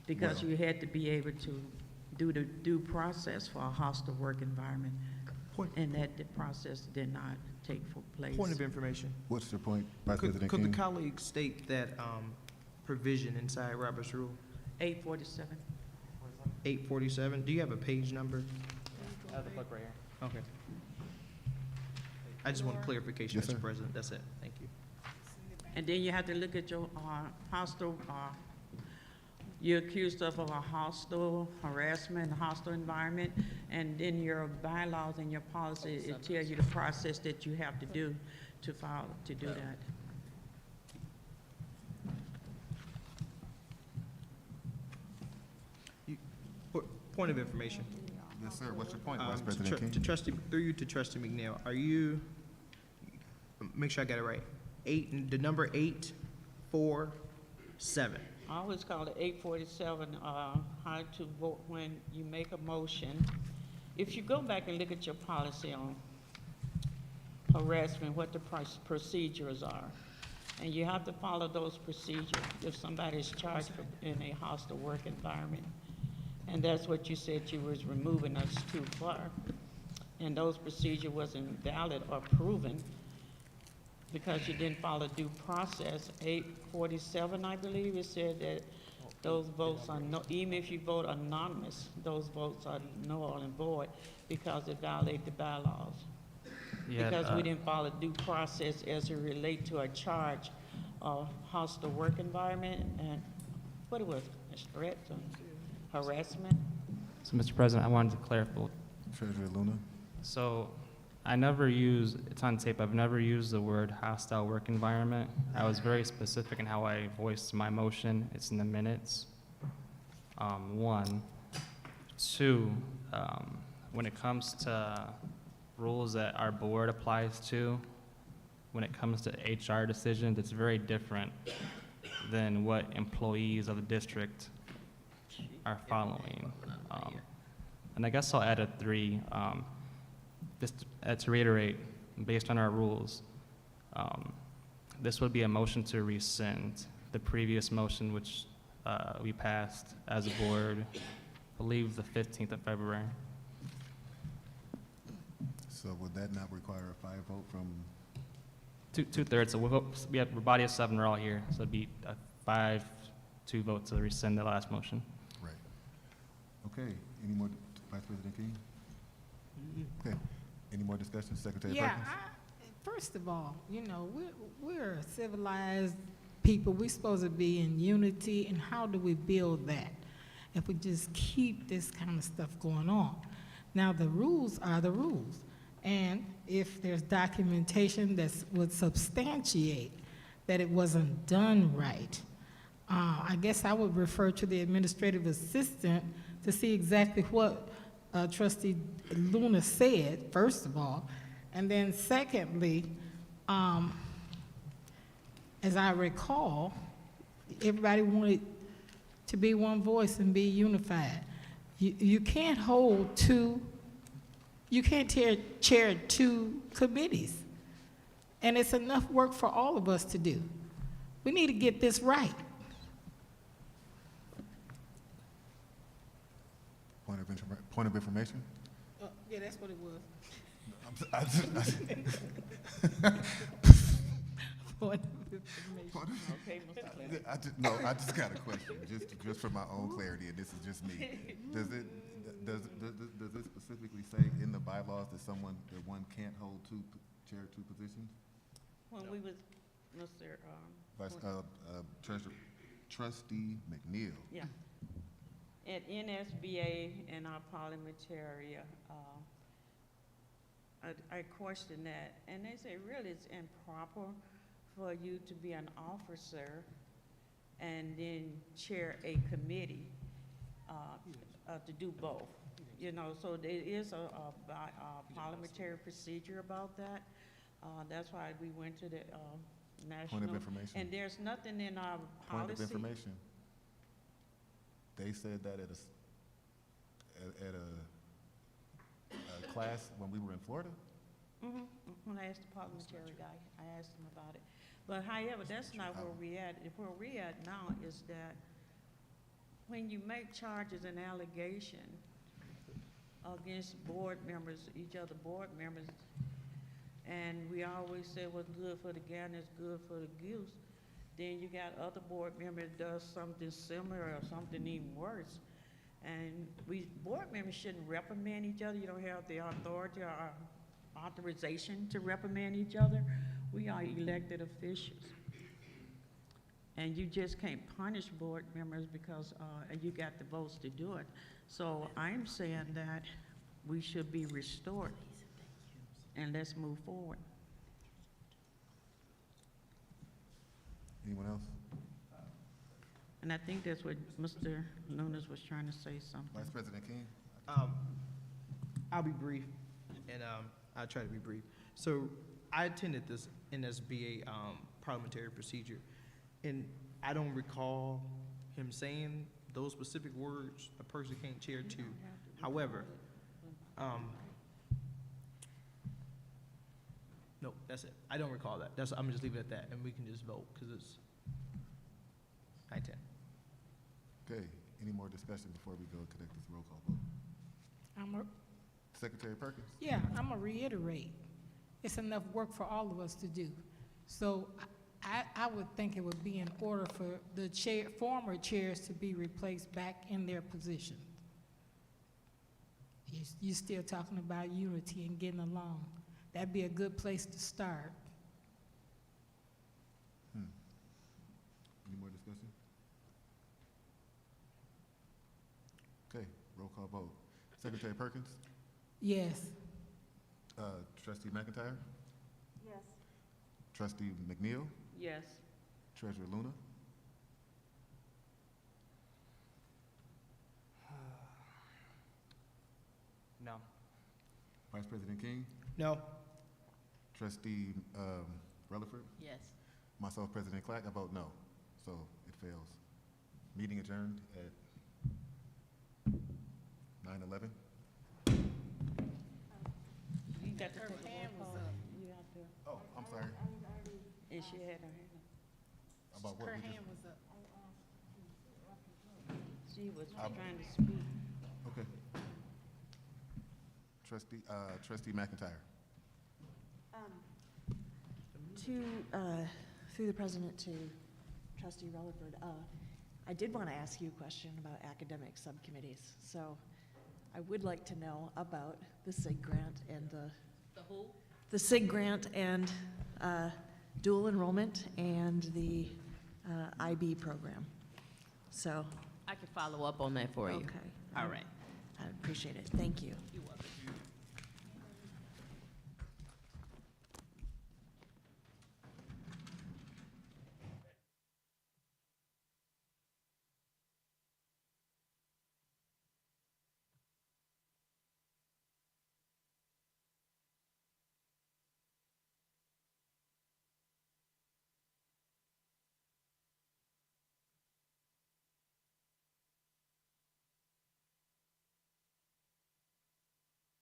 Because Well- you had to be able to do the due process for a hostile work environment. And that the process did not take place. Point of information. What's your point, Vice President Could the King? colleagues state that provision inside Robert's rule? 847. 847, do you have a page number? I have the book right here. Okay. I just want clarification, Yes, sir. Mr. President, that's it, thank you. And then you have to look at your hostile, you're accused of a hostile harassment, hostile environment, and then your bylaws and your policy, it tells you the process that you have to do to follow, to do that. Point of information. Yes, sir. What's your point, Vice President King? To Trustee, through you to Trustee McNeil, are you, make sure I got it right, the number 847. I always call it 847, how to vote when you make a motion. If you go back and look at your policy on harassment, what the procedures are, And you have to follow those procedures if somebody is charged in a hostile work environment. And that's what you said you was removing us too far. And those procedures wasn't valid or proven because you didn't follow due process. 847, I believe, it said that those votes are no, even if you vote anonymous, those votes are null and void because it violates the bylaws. Yeah, Because we didn't follow due process as it relate to a charge of hostile work environment and what it was, a threat, harassment. So, Mr. President, I wanted to clarify. Treasurer Luna? So, I never use, it's on tape, I've never used the word hostile work environment. I was very specific in how I voiced my motion. It's in the minutes. One. Two, when it comes to rules that our board applies to, when it comes to HR decisions, it's very different than what employees of the district are following. And I guess I'll add a 3, just to reiterate, based on our rules, this would be a motion to rescind the previous motion which we passed as a board, I believe the 15th of February. So would that not require a 5 vote from? Two-thirds, so we have a body of 7, we're all here, so it'd be a 5-2 vote to rescind the last motion. Right. Okay, any more, Vice President King? Okay, any more discussion, Secretary Yeah, Perkins? first of all, you know, we're civilized people. We're supposed to be in unity, and how do we build that if we just keep this kind of stuff going on? Now, the rules are the rules, and if there's documentation that would substantiate that it wasn't done right, I guess I would refer to the administrative assistant to see exactly what Trustee Luna said, first of all. And then secondly, as I recall, everybody wanted to be one voice and be unified. You can't hold two, you can't chair 2 committees. And it's enough work for all of us to do. We need to get this right. Point of information? Yeah, that's what it was. Point of information. Okay, Mr. Clinton. I just got a question, just for my own clarity, and this is just me. Does it specifically say in the bylaws that one can't hold chair 2 positions? When we was, Mr. Trustee McNeil. Yeah. At NSBA and our parliamentary, I questioned that, and they say really it's improper for you to be an officer and then chair a committee to do both. You know, so there is a parliamentary procedure about that. That's why we went to the national. Point of information. And there's nothing in our policy. Point of information. They said that at a class when we were in Florida? When I asked the parliamentary guy, I asked him about it. But however, that's not where we at. Where we at now is that when you make charges and allegations against board members, each other board members, and we always say what's good for the gander is good for the goose, then you got other board members that does something similar or something even worse. And board members shouldn't reprimand each other. You don't have the authority or authorization to reprimand each other. We are elected officials. And you just can't punish board members because you got the votes to do it. So I'm saying that we should be restored and let's move forward. Anyone else? And I think that's what Mr. Nunes was trying to say something. Vice President King? I'll be brief, and I'll try to be brief. So I attended this NSBA parliamentary procedure, and I don't recall him saying those specific words, a person can't chair 2. However, no, That's it. I don't recall that. I'm gonna just leave it at that, and we can just vote, because it's 9:10. Okay, any more discussion before we go conduct this roll call vote? Secretary Perkins? Yeah, I'm gonna reiterate, it's enough work for all of us to do. So I would think it would be in order for the former chairs to be replaced back in their position. You're still talking about unity and getting along. That'd be a good place to start. Any more discussion? Okay, roll call vote. Secretary Perkins? Yes. Trustee McIntyre? Yes. Trustee McNeil? Yes. Treasurer Luna? No. Vice President King? No. Trustee Rutherford? Yes. Myself, President Clack, I vote no, so it fails. Meeting adjourned at 9:11. You got to Her take a hand roll was call. up. You have to, Oh, I'm sorry. and she had her hand About what? Her We just- hand was up. up. She was trying to speak. Okay. Trustee McIntyre. Through the president to trustee Rutherford, I did want to ask you a question about academic subcommittees. So I would like to know about the SIG grant and the who? The SIG grant and dual enrollment and the IB program. So, I can follow up on that for you. okay. All right. I appreciate it. Thank you. You're